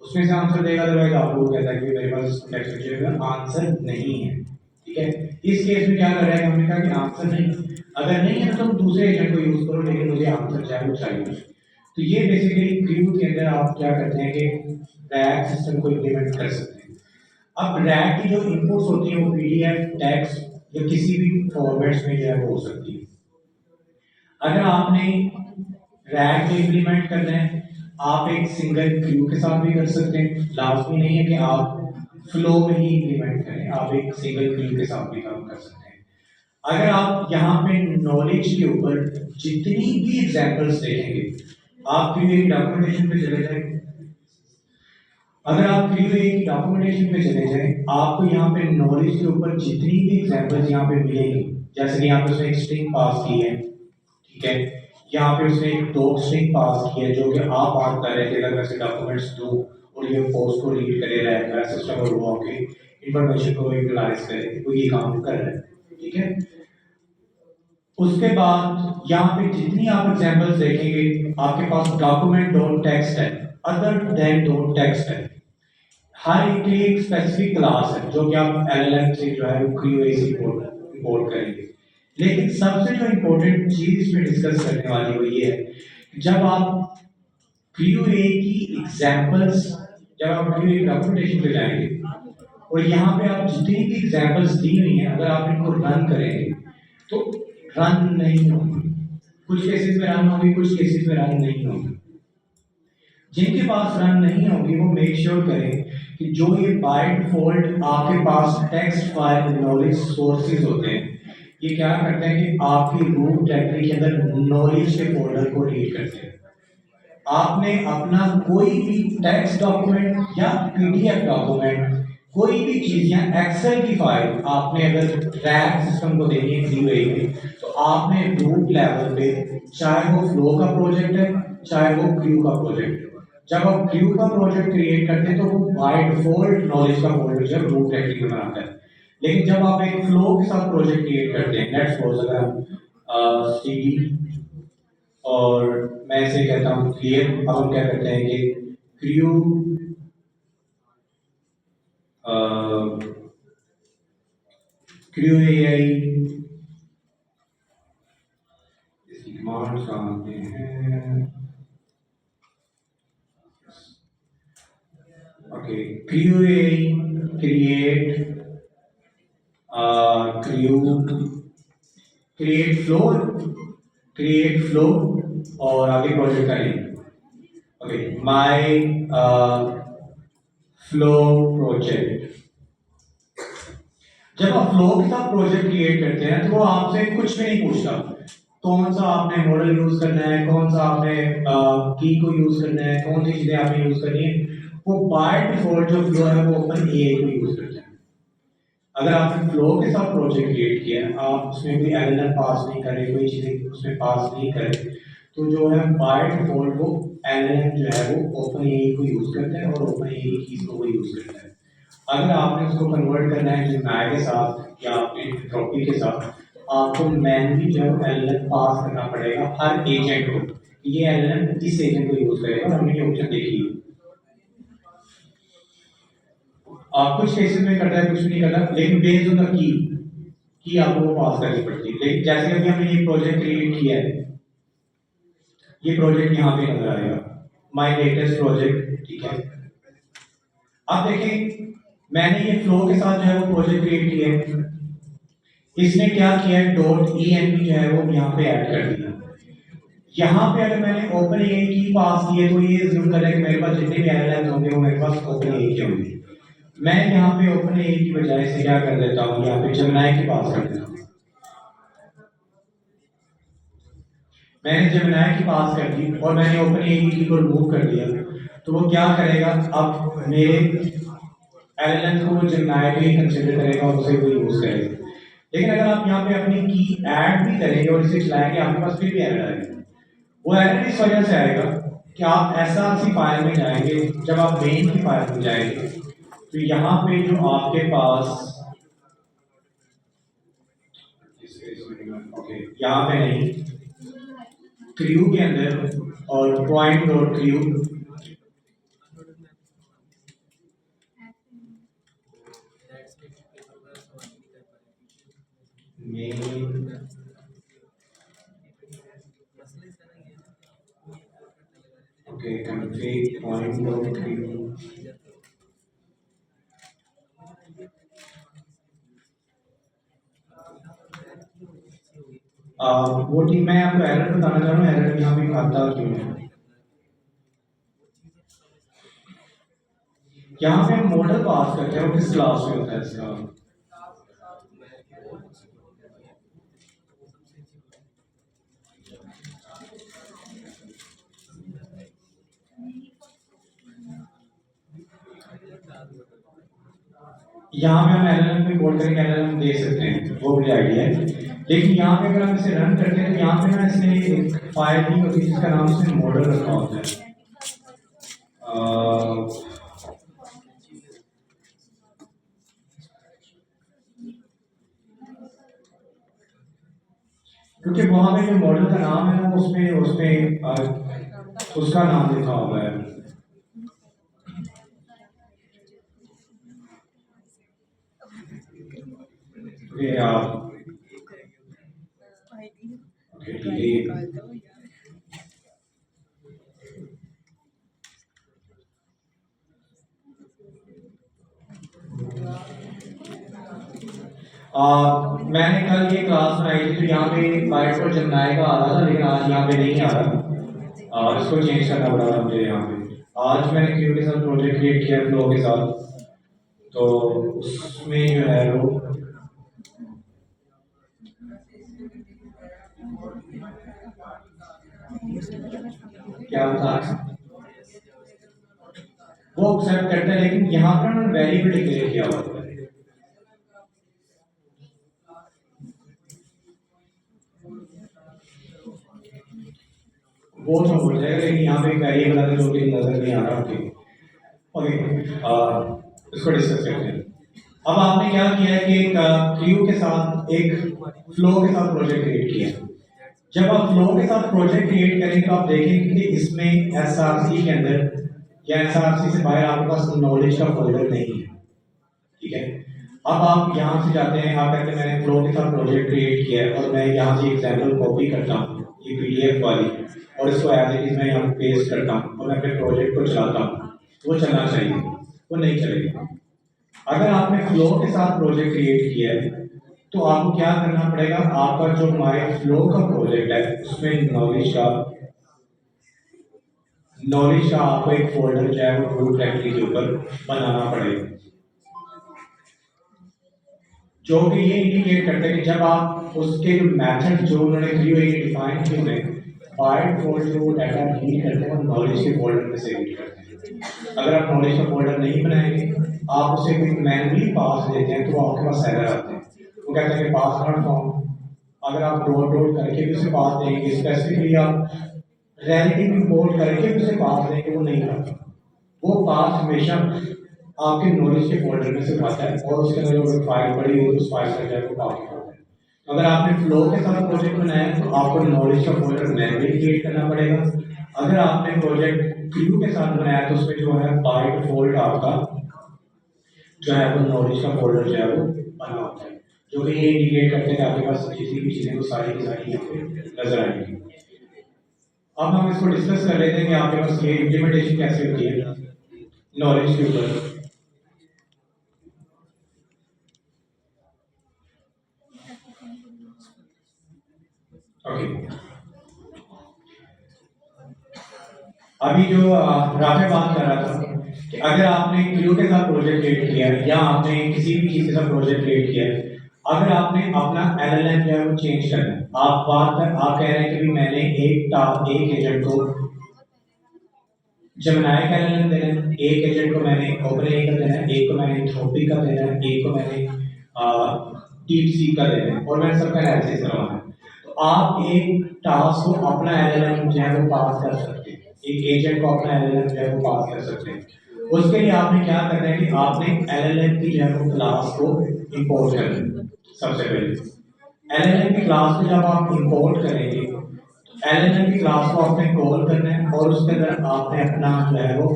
उसमें से आंसर देगा, अदरवाइज आप लोग कहता है कि मेरे पास टेक्स्ट में आंसर नहीं है, ठीक है। इस केस में क्या कर रहा है, हमने कहा कि आंसर नहीं, अगर नहीं है तो तुम दूसरे एजेंट को यूज करो, लेकिन मुझे आंसर चाहिए वो चाहिए। तो ये बेसिकली क्यू के अंदर आप क्या करते हैं कि रैग सिस्टम को इंप्लीमेंट कर सकते हैं। अब रैग की जो इनपुट्स होती है वो पीडीएफ, टेक्स्ट या किसी भी फॉर्मेट्स में जो है वो हो सकती है। अगर आपने रैग को इंप्लीमेंट करना है आप एक सिंगल क्यू के साथ भी कर सकते हैं, लाजमी नहीं है कि आप फ्लो में ही इंप्लीमेंट करें, आप एक सिंगल क्यू के साथ भी काम कर सकते हैं। अगर आप यहाँ पे नॉलेज के ऊपर जितनी भी एग्जांपल्स देखेंगे, आप क्यू एक डॉक्यूमेंटेशन पे चले जाएं, अगर आप क्यू एक डॉक्यूमेंटेशन पे चले जाएं, आपको यहाँ पे नॉलेज के ऊपर जितनी भी एग्जांपल्स यहाँ पे मिलेंगी, जैसे कि यहाँ पे उसने एक स्ट्रिंग पास की है, ठीक है, यहाँ पे उसने एक टॉक स्ट्रिंग पास की है जो कि आप बात कर रहे थे, अगर मैं से डॉक्यूमेंट्स दूं और ये पोस्ट को रीड करे रहा है, मेरा सिस्टम और वो आके इंफॉर्मेशन को यूटिलाइज करे, वो ये काम कर रहा है, ठीक है। उसके बाद यहाँ पे जितनी आप एग्जांपल्स देखेंगे आपके पास डॉक्यूमेंट डॉट टेक्स्ट है, अदर देन डॉट टेक्स्ट है, हर एक के लिए एक स्पेसिफिक क्लास है जो कि आप एलएलएम से जो है वो क्यू से इंपोर्ट करेंगे। लेकिन सबसे जो इंपॉर्टेंट चीज इसमें डिस्कस करने वाली वो ये है कि जब आप क्यूए की एग्जांपल्स, जब आप क्यूए डॉक्यूमेंटेशन पे जाएंगे और यहाँ पे आप जितनी भी एग्जांपल्स दी हुई हैं अगर आप इनको रन करेंगे तो रन नहीं होगी, कुछ केसेस में रन होगी, कुछ केसेस में रन नहीं होगी। जिनके पास रन नहीं होगी वो मेक श्योर करें कि जो ये बाय डिफॉल्ट आपके पास टेक्स्ट फाइल नॉलेज सोर्सेज होते हैं, ये क्या करते हैं कि आपकी रूट डायरेक्टरी के अंदर नॉलेज के फोल्डर को रीड करते हैं। आपने अपना कोई भी टेक्स्ट डॉक्यूमेंट या पीडीएफ डॉक्यूमेंट, कोई भी चीज या एक्सेल की फाइल आपने अगर रैग सिस्टम को देनी है क्यूए में, तो आपने रूट लेवल पे, चाहे वो फ्लो का प्रोजेक्ट है चाहे वो क्यू का प्रोजेक्ट है, जब आप क्यू का प्रोजेक्ट क्रिएट करते हैं तो वो बाय डिफॉल्ट नॉलेज का फोल्डर जब रूट डायरेक्टरी में बनाता है। लेकिन जब आप एक फ्लो के साथ प्रोजेक्ट क्रिएट करते हैं, लेट्स सपोज अगर हम सीडी और मैं इसे कहता हूँ क्लियर, अब हम क्या करते हैं कि क्यू क्यू एआई इसकी कमांड आते हैं, okay, Q AI create create flow और आगे प्रोजेक्ट करें, ओके, माय फ्लो प्रोजेक्ट। जब आप फ्लो के साथ प्रोजेक्ट क्रिएट करते हैं तो वो आपसे कुछ भी नहीं पूछता, कौन सा आपने मॉडल यूज करना है, कौन सा आपने की को यूज करना है, कौन सी चीजें आपने यूज करनी है, वो बाय डिफॉल्ट जो फ्लो है वो ओपन ए को यूज करता है। अगर आपने फ्लो के साथ प्रोजेक्ट क्रिएट किया, आप उसमें कोई एलएलएम पास नहीं करे, कोई चीज़ें उसमें पास नहीं करे, तो जो है बाय डिफॉल्ट वो एलएलएम जो है वो ओपन ए को यूज करता है और ओपन ए की कीज को वो यूज करता है। अगर आपने उसको कन्वर्ट करना है जेमिनी के साथ या एंट्रोपी के साथ, आपको मैनुअली जो है एलएलएम पास करना पड़ेगा हर एजेंट को, ये एलएलएम इस एजेंट को यूज करेगा। हमने ये ऑप्शन देखी है। कुछ केसेस में करता है, कुछ नहीं करता, लेकिन बेस्ड ऑन द की आपको वो पास करनी पड़ती है। लेकिन जैसे अभी हमने ये प्रोजेक्ट क्रिएट किया है, ये प्रोजेक्ट यहाँ पे नजर आएगा, माय लेटेस्ट प्रोजेक्ट, ठीक है। अब देखें, मैंने ये फ्लो के साथ जो है वो प्रोजेक्ट क्रिएट किया है। इसने क्या किया है, डॉट env जो है वो यहाँ पे ऐड कर दिया। यहाँ पे अगर मैंने ओपन ए की पास की है तो ये अज्यूम कर रहा है कि मेरे पास जितने भी एलएलएम होंगे वो मेरे पास ओपन ए के होंगे। मैं यहाँ पे ओपन ए की बजाय से क्या कर देता हूँ, यहाँ पे जेमिनी की पास कर देता हूँ। मैंने जेमिनी की पास कर दी और मैंने ओपन ए की को रिमूव कर दिया, तो वो क्या करेगा, अब मेरे एलएलएम को वो जेमिनी को ही कंसीडर करेगा और उसे वो यूज करेगा। लेकिन अगर आप यहाँ पे अपनी की ऐड भी करेंगे और इसे चलाएंगे, आपके पास फिर भी एरर आएगा। वो एरर इस वजह से आएगा कि आप एसआरसी फाइल में जाएंगे, जब आप मेन की फाइल में जाएंगे तो यहाँ पे जो आपके पास यहाँ पे नहीं, क्रू के अंदर और point dot crew okay, config point dot crew वो ठीक, मैं आपको एरर बताना चाह रहा हूँ, एरर यहाँ पे आता क्यों है। यहाँ पे हम मॉडल पास करते हैं, वो किस क्लास में होता है इसका, यहाँ पे हम एलएलएम पे कॉल करके एलएलएम दे सकते हैं, वो मुझे आइडिया है। लेकिन यहाँ पे अगर हम इसे रन करते हैं तो यहाँ पे ना इसने एक फाइल दी होती है जिसका नाम से मॉडल रखा होता है। क्योंकि वहां पे जो मॉडल का नाम है ना उसमें उसमें उसका नाम लिखा हुआ है। ये आप मैंने कल ये क्लास बनाई थी तो यहाँ पे बाइट पर जेमिनी का आ रहा था, लेकिन आज यहाँ पे नहीं आ रहा और इसको चेंज करना पड़ा था मुझे। यहाँ पे आज मैंने क्रू के साथ प्रोजेक्ट क्रिएट किया फ्लो के साथ, तो उसमें जो है वो क्या बता वो एक्सेप्ट करता है, लेकिन यहाँ पर उन्होंने वेरिएबल डिक्लेयर किया हुआ है। वो सब हो जाएगा, लेकिन यहाँ पे वेरिएबल है जो कि नजर नहीं आ रहा। ओके, इसको डिस्कस करते हैं। अब आपने क्या किया है कि एक क्रू के साथ एक फ्लो के साथ प्रोजेक्ट क्रिएट किया। जब आप फ्लो के साथ प्रोजेक्ट क्रिएट करेंगे तो आप देखेंगे कि इसमें एसआरसी के अंदर या एसआरसी से बाहर आपके पास नॉलेज का फोल्डर नहीं है, ठीक है। अब आप यहाँ से जाते हैं, आप कहते हैं मैंने फ्लो के साथ प्रोजेक्ट क्रिएट किया है और मैं यहाँ से एग्जाम्पल कॉपी करता हूँ ये पीडीएफ वाली, और इसको एज इट इज मैं यहाँ पेस्ट करता हूँ और मैं अपने प्रोजेक्ट को चलाता हूँ, वो चलना चाहिए, वो नहीं चलेगा। अगर आपने फ्लो के साथ प्रोजेक्ट क्रिएट किया है तो आपको क्या करना पड़ेगा, आपका जो हमारे फ्लो का प्रोजेक्ट है उसमें नॉलेज का आपको एक फोल्डर जो है वो रूट डायरेक्टरी के ऊपर बनाना पड़ेगा, जो कि ये इंडिकेट करता है कि जब आप उसके मेथड जो उन्होंने डिफाइन किए हैं बाय डिफॉल्ट जो डाटा रीड करते हैं वो नॉलेज के फोल्डर में से रीड करते हैं। अगर आप नॉलेज का फोल्डर नहीं बनाएंगे, आप उसे कोई मैनुअली पास देते हैं तो आपके पास एरर आते हैं, वो कहते हैं कि पास नॉट फाउंड। अगर आप डॉट डॉट करके भी उसे पास देंगे, स्पेसिफिकली आप रिलेटिव इंपोर्ट करके भी उसे पास देंगे, वो नहीं आता। वो पास हमेशा आपके नॉलेज के फोल्डर में से आता है और उसके अंदर जो फाइल पड़ी हुई है उस फाइल का जो है वो पास होता है। तो अगर आपने फ्लो के साथ प्रोजेक्ट बनाया है तो आपको नॉलेज का फोल्डर मैनुअली क्रिएट करना पड़ेगा। अगर आपने प्रोजेक्ट क्यू के साथ बनाया है तो उसमें जो है बाय डिफॉल्ट आपका जो है वो नॉलेज का फोल्डर जो है वो बना होता है, जो कि ये इंडिकेट करते हैं कि आपके पास किसी भी चीज़ें वो सारी की सारी यहाँ पे नजर आएंगी। अब हम इसको डिस्कस कर लेते हैं कि आपके पास ये इम्प्लीमेंटेशन कैसे होती है नॉलेज के ऊपर। ओके, अभी जो राफे बात कर रहा था कि अगर आपने क्यू के साथ प्रोजेक्ट क्रिएट किया है या आपने किसी भी चीज के साथ प्रोजेक्ट क्रिएट किया है, अगर आपने अपना एलएलएम जो है वो चेंज करना है, आप कह रहे हैं कि भी मैंने एक एजेंट को जेमिनाई का एलएलएम देना है, एक एजेंट को मैंने ओपनएआई का देना है, एक को मैंने एंथ्रोपी का देना है, एक को मैंने डीप सी का देना है और मैंने सबका एनालिसिस करवाना है। तो आप एक टास्क को अपना एलएलएम जो है वो पास कर सकते हैं, एक एजेंट को अपना एलएलएम जो है वो पास कर सकते हैं। उसके लिए आपने क्या करना है कि आपने एलएलएम की जो है वो क्लास को इंपोर्ट करना है। सबसे पहले एलएलएम की क्लास को जब आप इंपोर्ट करेंगे, एलएलएम की क्लास को आपने कॉल करना है और उसके अंदर आपने अपना जो है वो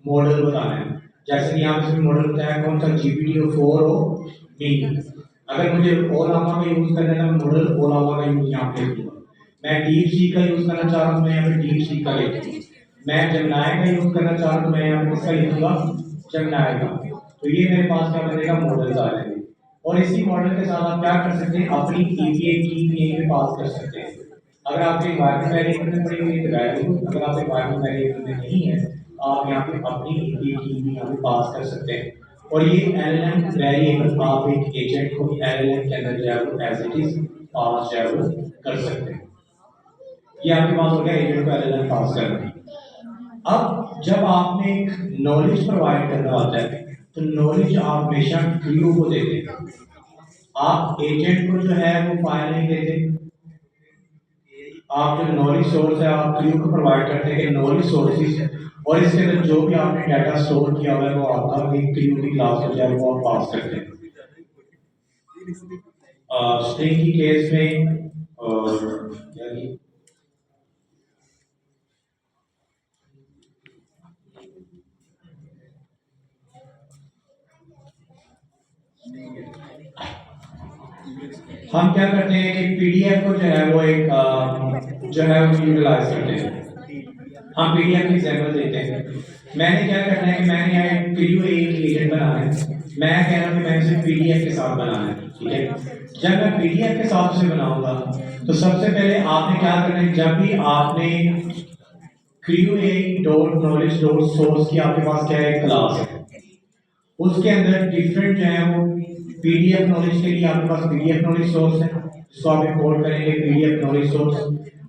मॉडल बताना है। जैसे कि यहाँ पे मॉडल बताया कौन सा GPT-4 हो नहीं। अगर मुझे ओलामा का यूज करना है तो मैं मॉडल ओलामा का यूज यहाँ पे करूँगा। मैं डीप सी का यूज करना चाह रहा हूँ, मैं यहाँ पे डीप सी का लिखूंगा। मैं जमनाई का यूज करना चाह रहा हूँ तो मैं यहाँ पे इसका लिखूंगा जमनाई का। तो ये मेरे पास क्या बनेगा, मॉडल आ जाएंगे। और इसी मॉडल के साथ आप क्या कर सकते हैं, अपनी EPA की भी यहीं पे पास कर सकते हैं। अगर आपके एनवायरमेंट वेरिएबल में पड़ी हुई है तो वैल्यू, अगर आप एनवायरमेंट वेरिएबल में नहीं है आप यहाँ पे अपनी EPA की भी यहाँ पे पास कर सकते हैं। और ये एलएलएम वेरिएबल आप एक एजेंट को एलएलएम के अंदर जो है वो एज इट इज पास जो है वो कर सकते हैं। ये आपके पास हो गया एजेंट को एलएलएम पास करना। अब जब आपने एक नॉलेज प्रोवाइड करना होता है तो नॉलेज आप हमेशा क्यू को देते हैं, आप एजेंट को जो है वो फाइल नहीं देते। आप जो नॉलेज सोर्स है आप क्यू को प्रोवाइड करते हैं कि नॉलेज सोर्सेज और इसके अंदर जो भी आपने डाटा स्टोर किया हुआ है वो आपका एक क्यू की क्लास हो जाए वो आप पास करते हैं। स्ट्रिंग की केस में और हम क्या करते हैं कि पीडीएफ को जो है वो एक जो है वो यूटिलाइज करते हैं। हम पीडीएफ की एग्जांपल देते हैं। मैंने क्या करना है कि मैंने यहाँ एक एक एजेंट बनाना है। मैं कह रहा हूँ कि मैंने सिर्फ पीडीएफ के साथ बनाना है, ठीक है। जब मैं पीडीएफ के साथ से बनाऊंगा तो सबसे पहले आपने क्या करना है, जब भी आपने create.knowledge.source की आपके पास क्या है क्लास है, उसके अंदर डिफरेंट जो है वो पीडीएफ नॉलेज के लिए आपके पास पीडीएफ नॉलेज सोर्स है जिसको आप इंपोर्ट करेंगे पीडीएफ नॉलेज सोर्स।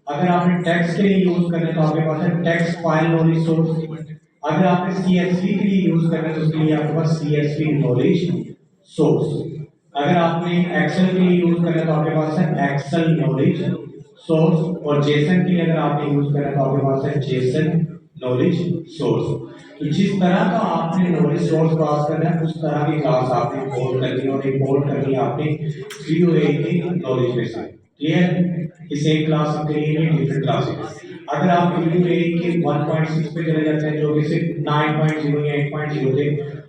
अगर आपने टेक्स्ट के लिए यूज करना है तो आपके पास है टेक्स्ट फाइल नॉलेज सोर्स। अगर आपने सीएसवी के लिए यूज करना है तो उसके लिए आपके पास सीएसवी नॉलेज सोर्स। अगर आपने एक्सेल के लिए यूज करना है तो आपके पास है एक्सेल नॉलेज सोर्स। और जेसन के लिए अगर आपने यूज करना है तो आपके पास है जेसन नॉलेज सोर्स। तो जिस तरह का आपने नॉलेज सोर्स पास करना है उस तरह की क्लास आपने इंपोर्ट करनी है और इंपोर्ट करनी है आपने COA की नॉलेज में से। क्लियर, इस एक क्लास के लिए नहीं डिफरेंट क्लासेस। अगर आप COA के 1.6 पे चले जाते हैं जो कि सिर्फ 9.0 या 8.0 थे,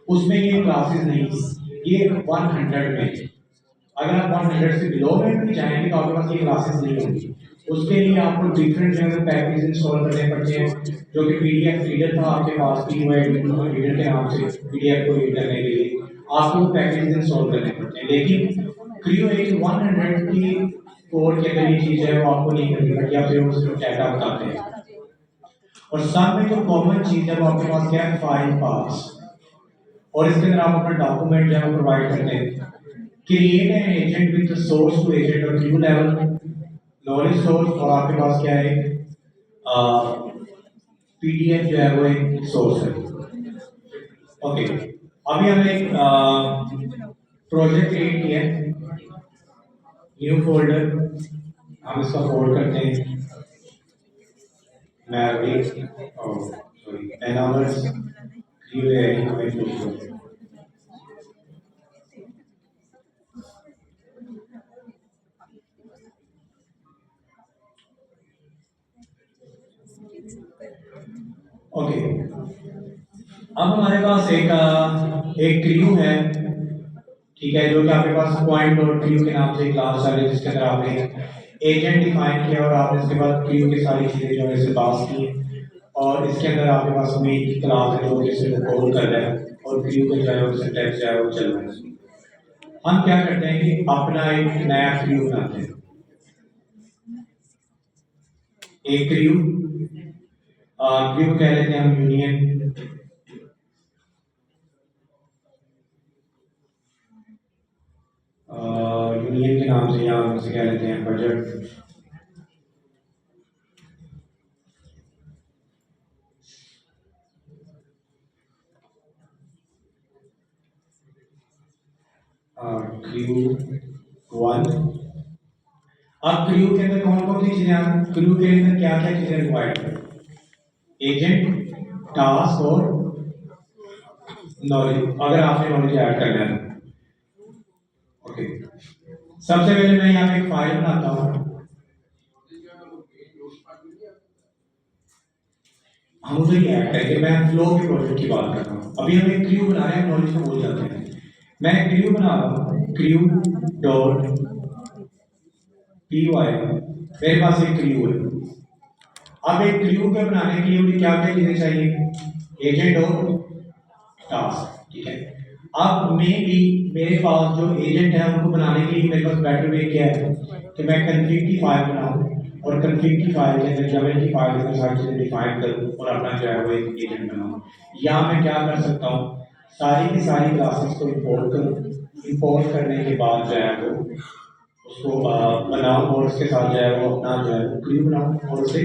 उसमें ये क्लासेस नहीं थी, ये 100 में। अगर आप 100 से बिलो में भी जाएंगे तो आपके पास ये क्लासेस नहीं होंगी। उसके लिए आपको डिफरेंट जो है पैकेज इंस्टॉल करने पड़ते हैं, जो कि पीडीएफ रीडर था आपके पास रीडर के नाम से पीडीएफ को रीड करने के लिए आपको पैकेज इंस्टॉल करने पड़ते हैं। लेकिन क्रियो 100 की कोड के अंदर ये चीज है वो आपको नहीं करनी पड़ती, आप सिर्फ डाटा बताते हैं। और सब में जो कॉमन चीज है वो आपके पास क्या है, फाइल पास। और इसके अंदर आप अपना डॉक्यूमेंट जो है वो प्रोवाइड करते हैं। Create an agent with source to agent और क्यू लेवल नॉलेज सोर्स। और आपके पास क्या है, पीडीएफ जो है वो एक सोर्स है। ओके, अभी हमने एक प्रोजेक्ट क्रिएट किया है, न्यू फोल्डर, हम इसका फोल्ड करते हैं। मैं अभी सॉरी एनावर्स क्रिएट हमें फोल्डर। ओके, अब हमारे पास एक क्रू है, ठीक है, जो कि आपके पास पॉइंट डॉट क्रू के नाम से एक क्लास है जिसके अंदर आपने एजेंट डिफाइन किया और आपने इसके बाद क्रू की सारी चीजें जो है इसे पास की और इसके अंदर आपके पास मेन की क्लास है जो कि इसे कॉल कर रहा है और क्रू का जो है वो सिंटैक्स जो है वो चल रहा है। हम क्या करते हैं कि अपना एक नया क्रू बनाते हैं, एक क्रू क्रू कह लेते हैं हम यूनियन, यूनियन के नाम से या हम इसे कह लेते हैं बजट। Crew one. अब क्रू के अंदर कौन कौन सी चीजें, क्रू के अंदर क्या क्या चीजें रिक्वायर्ड है, एजेंट, टास्क और नॉलेज, अगर आपने नॉलेज ऐड करना है। ओके, सबसे पहले मैं यहाँ पे एक फाइल बनाता हूँ, हम उसे ऐड करके मैं फ्लो के प्रोजेक्ट की बात कर रहा हूँ। अभी हम एक क्रू बना रहे हैं, नॉलेज को भूल जाते हैं। मैं एक क्रू बना रहा हूँ, क्रू डॉट पी वाई, मेरे पास एक क्रू है। अब एक क्रू के बनाने के लिए मुझे क्या क्या चीजें चाहिए, एजेंट और टास्क, ठीक है। अब मेरे पास जो एजेंट है उनको बनाने के लिए मेरे पास बेटर वे क्या है कि मैं कॉन्फ़िग की फाइल बनाऊं और कॉन्फ़िग की फाइल के अंदर जमेल की फाइल में सारी चीजें डिफाइन करूं और अपना जो है वो एक एजेंट बनाऊं। या मैं क्या कर सकता हूं, सारी की सारी क्लासेस को इंपोर्ट करूं, इंपोर्ट करने के बाद जो है वो उसको बनाऊं और उसके साथ जो है वो अपना जो है क्रू बनाऊं और उसे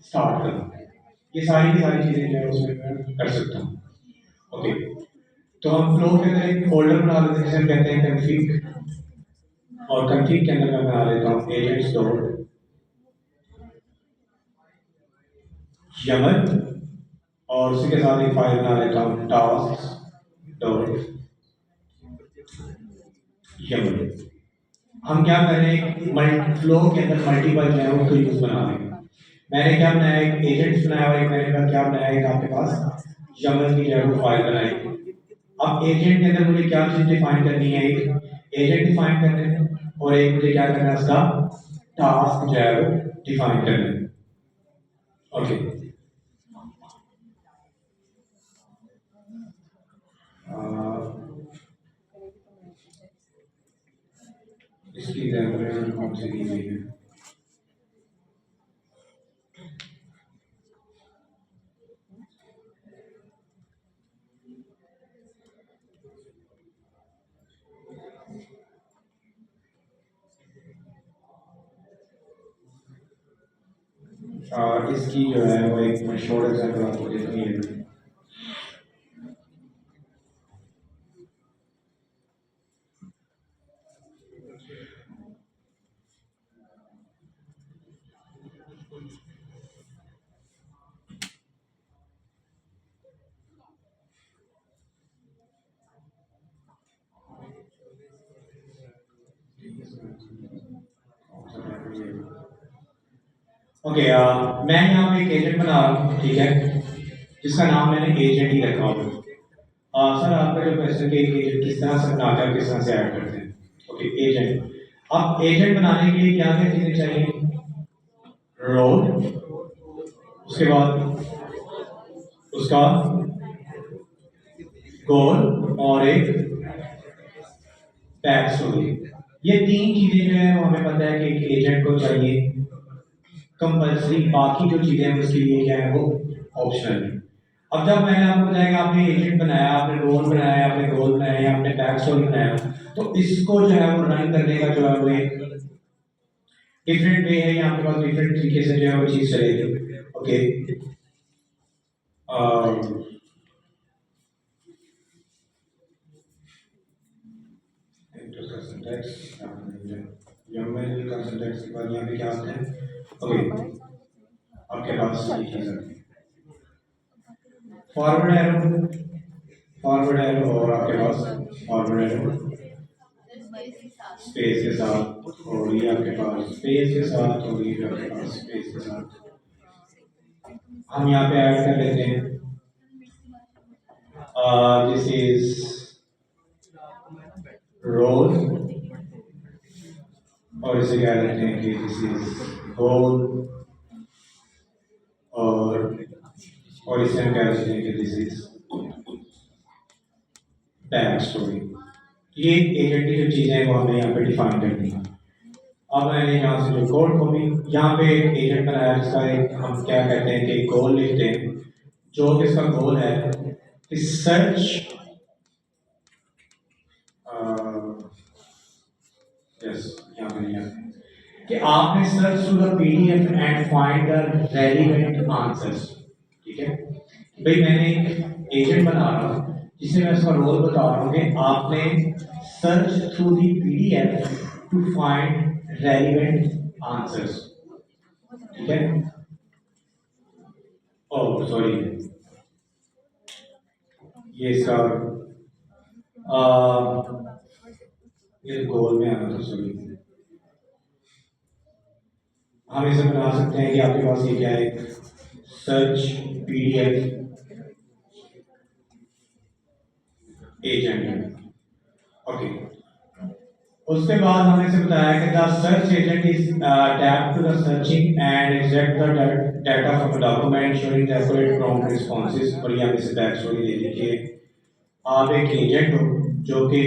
स्टार्ट करूं। ये सारी की सारी चीजें जो है उसमें मैं कर सकता हूँ। ओके, तो हम फ्लो के अंदर एक फोल्डर बना लेते हैं जिसे हम कहते हैं कॉन्फ़िग, और कॉन्फ़िग के अंदर मैं बना लेता हूँ एजेंट्स डॉट यमल और उसी के साथ एक फाइल बना लेता हूँ टास्क डॉट यमल। हम क्या कर रहे हैं, फ्लो के अंदर मल्टीपल जो है वो क्रूज बना रहे हैं। मैंने क्या बनाया, एक एजेंट्स बनाया और एक मैंने क्या बनाया, एक आपके पास यमल की जो है वो फाइल बनाई। अब एजेंट के अंदर मुझे क्या चीज डिफाइन करनी है, एक एजेंट डिफाइन करना है और एक मुझे क्या करना है, उसका टास्क जो है वो डिफाइन करना है। ओके, इसकी एग्जाम्पल कौन सी दी गई है, इसकी जो है वो एक शॉर्ट एग्जाम्पल आपको देखनी है। ओके, मैं यहाँ पे एक एजेंट बना रहा हूँ, ठीक है, जिसका नाम मैंने एजेंट ही रखा होगा। सर आपका जो क्वेश्चन के एजेंट किस तरह से बनाते हैं, किस तरह से ऐड करते हैं। ओके, एजेंट, अब एजेंट बनाने के लिए क्या क्या चीजें चाहिए, रोल, उसके बाद उसका गोल और एक बैक स्टोरी। ये तीन चीजें जो है वो हमें पता है कि एक एजेंट को चाहिए कंपल्सरी, बाकी जो चीजें हैं उसके लिए क्या है वो ऑप्शनल है। अब जब मैंने आपको बताया कि आपने एजेंट बनाया, आपने रोल बनाया, आपने गोल बनाया या आपने बैक स्टोरी बनाया, तो इसको जो है वो रन करने का जो है वो एक डिफरेंट वे है, या आपके पास डिफरेंट तरीके से जो है वो चीज चलेगी। ओके, सिंटैक्स YAML का सिंटैक्स के बाद यहाँ पे क्या आता है? ओके, आपके पास ये चीज़ है फॉरवर्ड एरो और आपके पास फॉरवर्ड एरो स्पेस के साथ, और ये आपके पास स्पेस के साथ, और ये आपके पास स्पेस के साथ। हम यहाँ पे ऐड कर लेते हैं दिस इज रोल, और इसे क्या कहते हैं कि दिस इज होल, और इसे हम क्या कहते हैं कि दिस इज बैक स्टोरी। ये एजेंट की जो चीजें हैं वो हमें यहाँ पे डिफाइन करनी है। अब मैंने यहाँ से जो कोड को भी यहाँ पे एक एजेंट बनाया जिसका एक हम क्या कहते हैं कि गोल लिखते हैं, जो इसका गोल है कि सर्च यहाँ पे नहीं है कि आपने search to the PDF and find the relevant answers. ठीक है भाई, मैंने एक एजेंट बना रहा हूँ जिसमें मैं इसका रोल बता रहा हूँ कि आपने search through the PDF to find relevant answers. ठीक है, ओह सॉरी, ये इसका ये गोल में आना था, सॉरी। हम इसे बना सकते हैं कि आपके पास ये क्या है, सर्च पीडीएफ एजेंट है। ओके, उसके बाद हमने इसे बताया कि the search agent is tap to the searching and extract the data from the document showing the accurate prompt responses. और यहाँ पे से बैक स्टोरी दे दी कि आप एक एजेंट हो जो कि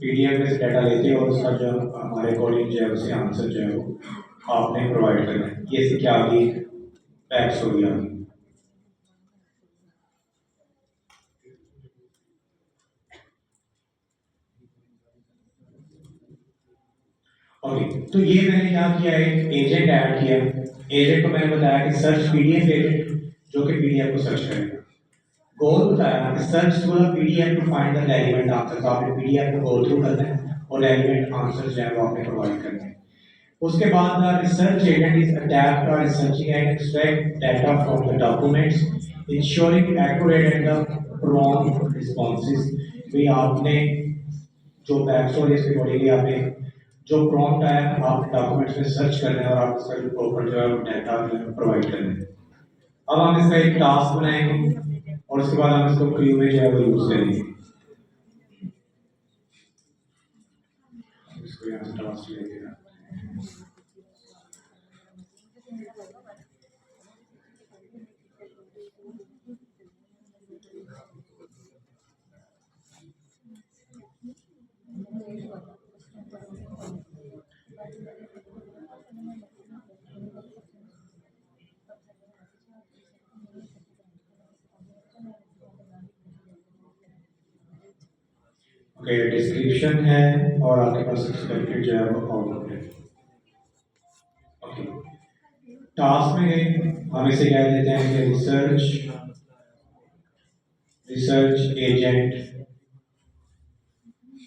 पीडीएफ में से डाटा लेते हैं और उसका जो हमारे अकॉर्डिंग जो है उसे आंसर जो है वो आपने प्रोवाइड करना है। ये से क्या आ गई, बैक स्टोरी आ गई। ओके, तो ये मैंने क्या किया, एक एजेंट ऐड किया। एजेंट को मैंने बताया कि सर्च पीडीएफ एजेंट, जो कि पीडीएफ को सर्च करेगा। गोल बताया कि search through the PDF to find the relevant answer. आपने पीडीएफ को गो थ्रू करना है और रेलेवेंट आंसर्स जो है वो आपने प्रोवाइड करने हैं। उसके बाद the research agent is attached और researching and extract data from the documents ensuring accurate and the prompt responses. भी आपने जो बैक स्टोरी इसके अकॉर्डिंगली आपने जो प्रॉम्प्ट आया आप डॉक्यूमेंट्स में सर्च करना है और आप उसका जो प्रॉपर जो है डाटा प्रोवाइड करना है। अब हम इसका एक टास्क बनाएंगे और उसके बाद हम इसको क्यू में जो है वो यूज करेंगे। इसको यहाँ से टास्क लेके ओके, डिस्क्रिप्शन है और आपके पास एक्सपेक्टेड जो है वो आउटपुट है। ओके, टास्क में गए, हम इसे कह देते हैं कि रिसर्च एजेंट,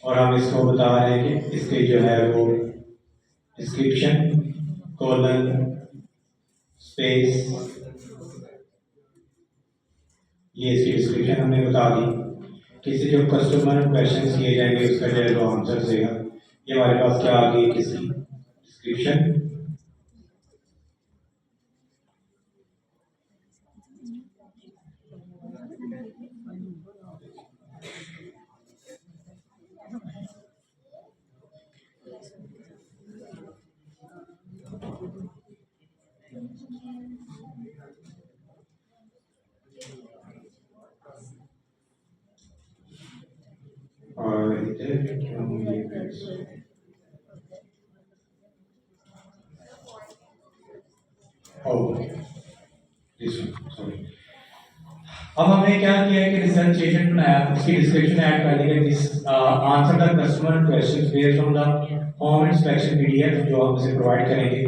और हम इसको बता रहे हैं कि इसके जो है वो डिस्क्रिप्शन कोलन स्पेस, ये इसकी डिस्क्रिप्शन हमने बता दी। किसी जो कस्टमर क्वेश्चन किए जाएंगे उसका जो है वो आंसर देगा। ये हमारे पास क्या आ गई, किसी डिस्क्रिप्शन और इधर हम ये सॉरी। अब हमने क्या किया है कि रिसर्च एजेंट बनाया, उसकी डिस्क्रिप्शन ऐड कर दी this answer the customer questions based on the home inspection PDF जो हम उसे प्रोवाइड करेंगे।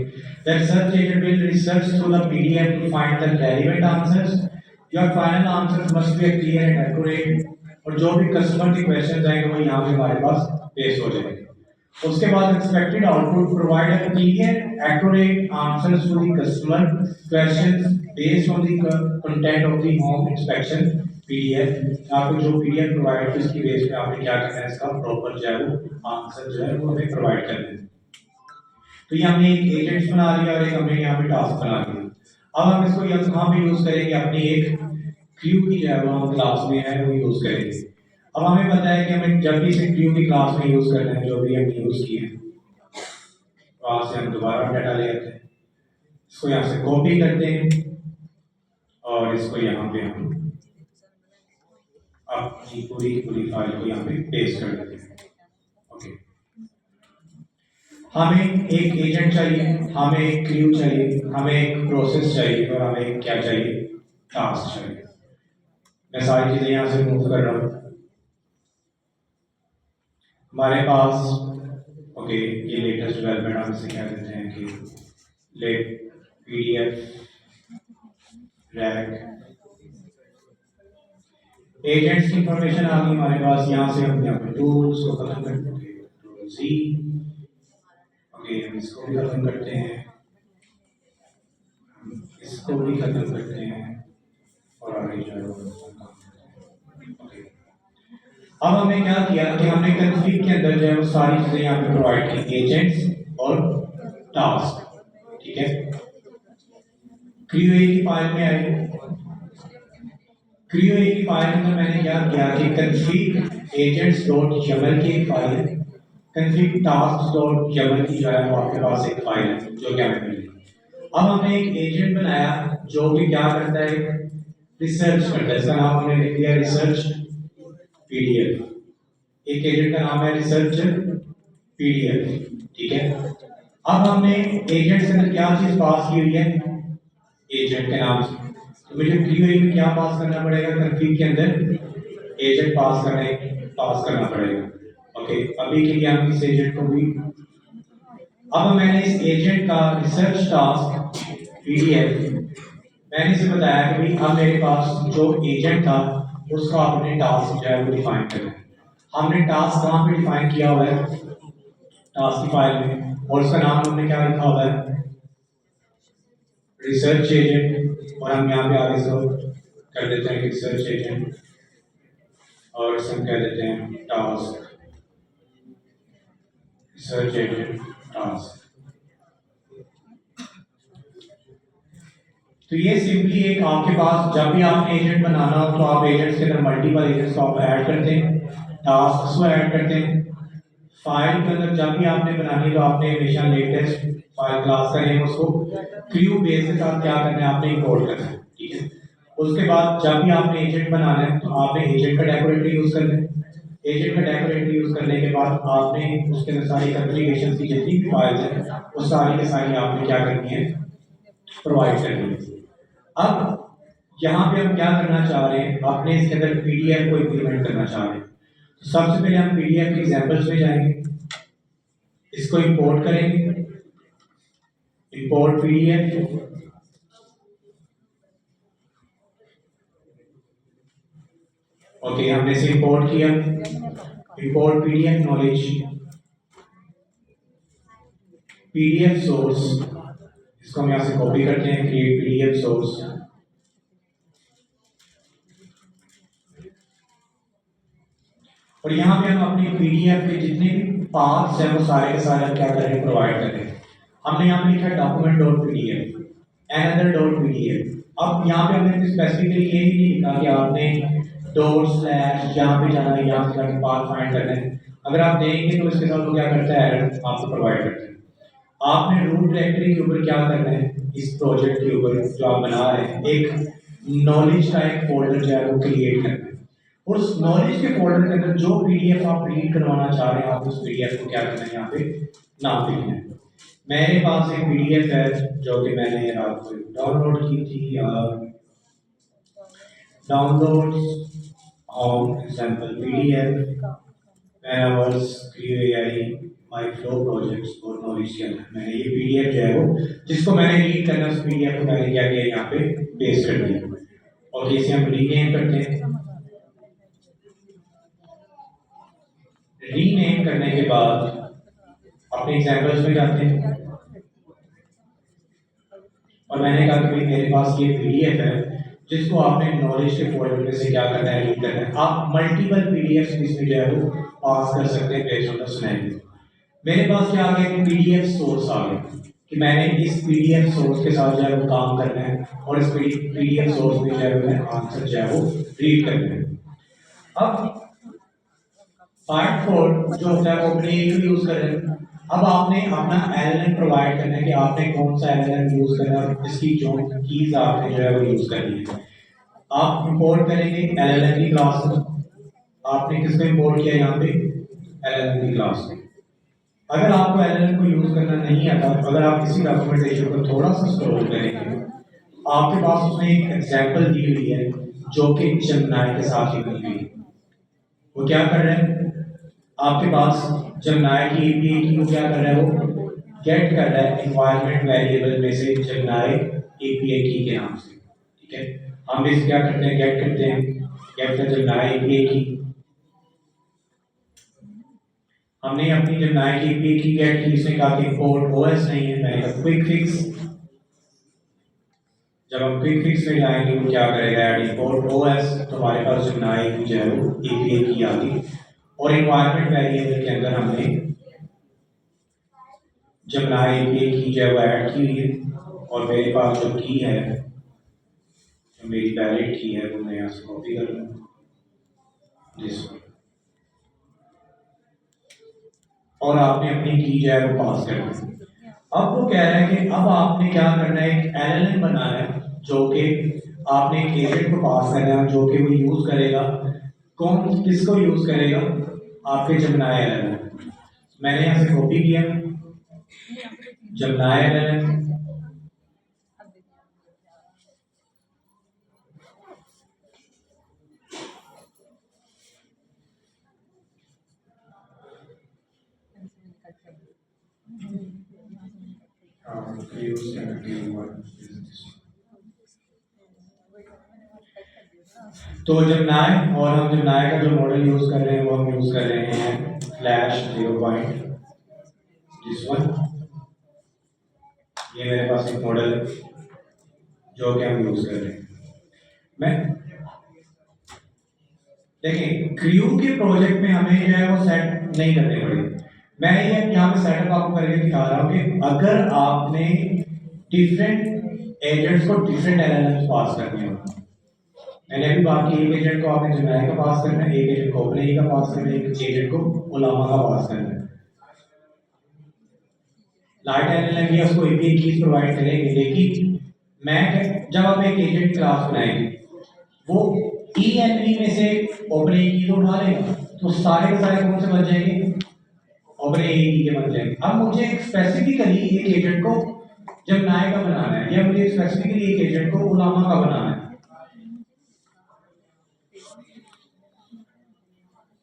The research agent will research through the PDF to find the relevant answers. Your final answers must be clear and accurate. और जो भी कस्टमर के क्वेश्चंस आएंगे वो यहाँ पे हमारे पास पेश हो जाएंगे। उसके बाद expected output provide a clear accurate answers to the customer questions based on the content of the home inspection PDF. आपको जो पीडीएफ प्रोवाइड की उसकी बेस पे आपने क्या करना है, इसका प्रॉपर जो है वो आंसर जो है वो हमें प्रोवाइड करना है। तो ये हमने एक एजेंट्स बना लिया और एक हमने यहाँ पे टास्क बना लिया। अब हम इसको यहाँ पे यूज करेंगे, अपनी एक क्यू की जो है वो हम क्लास में है वो यूज करेंगे। अब हमें पता है कि हमें जब भी इसे क्यू की क्लास में यूज करना है, जो भी हमने यूज किए हैं वहां से हम दोबारा डाटा ले आते हैं, इसको यहाँ से कॉपी करते हैं और इसको यहाँ पे हम अपनी पूरी पूरी फाइल को यहाँ पे पेस्ट कर देते हैं। ओके, हमें एक एजेंट चाहिए, हमें एक क्यू चाहिए, हमें एक प्रोसेस चाहिए और हमें क्या चाहिए, टास्क चाहिए। मैं सारी चीजें यहाँ से मूव कर रहा हूँ। हमारे पास ओके ये लेटेस्ट डेवलपमेंट हम इसे क्या देते हैं कि लेट पीडीएफ रैक एजेंट्स की इंफॉर्मेशन आ गई हमारे पास। यहाँ से हम यहाँ पे टूल्स को खत्म करते हैं, टूल सी। ओके, हम इसको भी खत्म करते हैं, इसको भी खत्म करते हैं और आगे जो है ओके। अब हमने क्या किया कि हमने कॉन्फ़िग के अंदर जो है वो सारी चीजें यहाँ पे प्रोवाइड की, एजेंट्स और टास्क। ठीक है, क्यूए की फाइल में आई, क्यूए की फाइल में मैंने क्या किया कि config agents.yaml की एक फाइल है, config tasks.yaml की जो है वो आपके पास एक फाइल है जो क्या मिली। अब हमने एक एजेंट बनाया जो कि क्या करता है, रिसर्च करता है। इसका नाम हमने लिख दिया रिसर्च पीडीएफ। एक एजेंट का नाम है रिसर्च पीडीएफ। ठीक है, अब हमने एजेंट के अंदर क्या चीज पास की हुई है, एजेंट के नाम से। तो मुझे क्यूए में क्या पास करना पड़ेगा, config के अंदर एजेंट पास करना पड़ेगा। ओके, अभी के लिए हम इस एजेंट को भी, अब मैंने इस एजेंट का रिसर्च टास्क पीडीएफ, मैंने इसे बताया कि भाई अब मेरे पास जो एजेंट था उसका अपने टास्क जो है वो डिफाइन करना है। हमने टास्क कहाँ पे डिफाइन किया हुआ है, टास्क की फाइल में, और उसका नाम हमने क्या लिखा हुआ है, रिसर्च एजेंट। और हम यहाँ पे आगे से कर देते हैं रिसर्च एजेंट और इसे हम कह देते हैं टास्क, रिसर्च एजेंट टास्क। तो ये सिंपली एक आपके पास जब भी आपने एजेंट बनाना हो तो आप एजेंट्स के अंदर मल्टीपल एजेंट्स को आप ऐड करते हैं, टास्क को ऐड करते हैं। फाइल के अंदर जब भी आपने बनानी है तो आपने हमेशा लेटेस्ट फाइल क्लास का नेम उसको क्यू बेस के साथ क्या करना है, आपने इंपोर्ट करना है। ठीक है, उसके बाद जब भी आपने एजेंट बनाना है तो आपने एजेंट का डेकोरेटर यूज करना है। एजेंट का डेकोरेटर यूज करने के बाद आपने उसके अंदर सारी कॉन्फ़िगरेशन की जितनी भी फाइल्स हैं वो सारी के सारी आपने क्या करनी है, प्रोवाइड करनी है। अब यहाँ पे हम क्या करना चाह रहे हैं, आपने इसके अंदर पीडीएफ को इंप्लीमेंट करना चाह रहे हैं। तो सबसे पहले हम पीडीएफ के एग्जांपल्स में जाएंगे, इसको इंपोर्ट करेंगे, इंपोर्ट पीडीएफ। ओके, हमने इसे इंपोर्ट किया, import PDF knowledge, PDF source, इसको हम यहाँ से कॉपी करते हैं, क्रिएट पीडीएफ सोर्स। और यहाँ पे हम अपनी पीडीएफ के जितने भी पार्ट्स हैं वो सारे के सारे क्या कर रहे हैं, प्रोवाइड कर रहे हैं। हमने यहाँ पे लिखा है document.pdf, another.pdf। अब यहाँ पे हमने स्पेसिफिकली ये भी नहीं लिखा कि आपने डॉट स्लैश यहाँ पे जाना है, यहाँ से जाके पाथ फाइंड करना है। अगर आप देखेंगे तो इसके साथ वो क्या करता है, एरर आपको प्रोवाइड करता है। आपने रूट डायरेक्टरी के ऊपर क्या करना है, इस प्रोजेक्ट के ऊपर जो आप बना रहे हैं एक नॉलेज का एक फोल्डर जो है वो क्रिएट करना है। उस नॉलेज के फोल्डर के अंदर जो पीडीएफ आप रीड करवाना चाह रहे हैं, आप उस पीडीएफ को क्या करना है, यहाँ पे नाम लिखना है। मेरे पास एक पीडीएफ है जो कि मैंने रात को डाउनलोड की थी, download on example PDF my flow projects और नॉलेज के अंदर मैंने ये पीडीएफ जो है वो जिसको मैंने रीड करना, उस पीडीएफ को मैंने क्या किया, यहाँ पे पेस्ट कर दिया। और इसे हम रीनेम करते हैं। रीनेम करने के बाद अपने एग्जाम्पल्स में जाते हैं और मैंने कहा कि भाई मेरे पास ये पीडीएफ है जिसको आपने नॉलेज के फोल्डर में से क्या करना है, रीड करना है। आप मल्टीपल पीडीएफ इसमें जो है वो पास कर सकते हैं बेस्ड ऑन द सिनेरियो। मेरे पास क्या आ गया, पीडीएफ सोर्स आ गया कि मैंने इस पीडीएफ सोर्स के साथ जो है वो काम करना है और इस पीडीएफ सोर्स में जो है वो आंसर जो है वो रीड करना है। अब पार्ट 4 जो होता है वो अपने यूज कर रहे हैं। अब आपने अपना एलएलएम प्रोवाइड करना है कि आपने कौन सा एलएलएम यूज करना है और इसकी जो कीज आपने जो है वो यूज करनी है। आप इंपोर्ट करेंगे एलएलएम की क्लास में। आपने किसको इंपोर्ट किया यहाँ पे, एलएलएम की क्लास में। अगर आपको एलएलएम को यूज करना नहीं आता, अगर आप किसी डॉक्यूमेंटेशन को थोड़ा सा स्क्रॉल करेंगे, आपके पास उसमें एक एग्जांपल दी हुई है जो कि जेमिनी के साथ लिखी हुई है। वो क्या कर रहे हैं, आपके पास जेमिनी की एपीआई की वो क्या कर रहा है, वो गेट कर रहा है एनवायरनमेंट वेरिएबल में से जेमिनी एपीआई की के नाम से। ठीक है, हम इस क्या करते हैं, गेट करते हैं, गेट कर जेमिनी एपीआई की। हमने अपनी जेमिनी की एपीआई की गेट की, इसने कहा कि इंपोर्ट ओएस नहीं है, मैंने कहा क्विक फिक्स। जब हम क्विक फिक्स में जाएंगे वो क्या करेगा, ऐड इंपोर्ट ओएस, तो हमारे पास जेमिनी की जो है वो एपीआई की आ गई और एनवायरनमेंट वेरिएबल के अंदर हमने जेमिनी एपीआई की जो है वो ऐड की हुई है। और मेरे पास जो की है, जो मेरी वैलिड की है, वो मैं यहाँ से कॉपी कर लूँ दिस, और आपने अपनी की जो है वो पास कर दी। अब वो कह रहा है कि अब आपने क्या करना है, एक एलएलएम बनाना है जो कि आपने एक एजेंट को पास करना है जो कि वो यूज करेगा, कौन किसको यूज करेगा, आपके जेमिनी एलएलएम। मैंने यहाँ से कॉपी किया जेमिनी एलएलएम, तो जेमिनी, और हम जेमिनी का जो मॉडल यूज कर रहे हैं वो हम यूज कर रहे हैं फ्लैश 0. दिस वन, ये मेरे पास एक मॉडल है जो कि हम यूज कर रहे हैं। मैं देखिए क्रू के प्रोजेक्ट में हमें जो है वो सेट नहीं करने पड़े। मैं ये यहाँ पे सेटअप आपको करके दिखा रहा हूँ कि अगर आपने डिफरेंट एजेंट्स को डिफरेंट एलएलएम्स पास करने हो, मैंने अभी बात की, एक एजेंट को आपने जेमिनी का पास करना है, एक एजेंट को ओपनएआई का पास करना है, एक एजेंट को उलामा का पास करना है। लाइट एलएलएम भी उसको एपीआई कीज प्रोवाइड करेंगे, लेकिन मैं जब आप एक एजेंट क्लास बनाएंगे वो ईएनवी में से ओपनएआई की तो उठा लेगा, तो सारे के सारे कौन से बन जाएंगे, ओपनएआई की के बन जाएंगे। अब मुझे स्पेसिफिकली एक एजेंट को जेमिनी का बनाना है, या मुझे स्पेसिफिकली एक एजेंट को उलामा का बनाना है,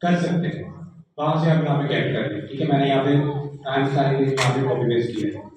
कर सकते हैं। वहां से आप यहाँ पे गेट कर लें। ठीक है, मैंने यहाँ पे टाइम सारी यहाँ पे कॉपी पेस्ट किया है।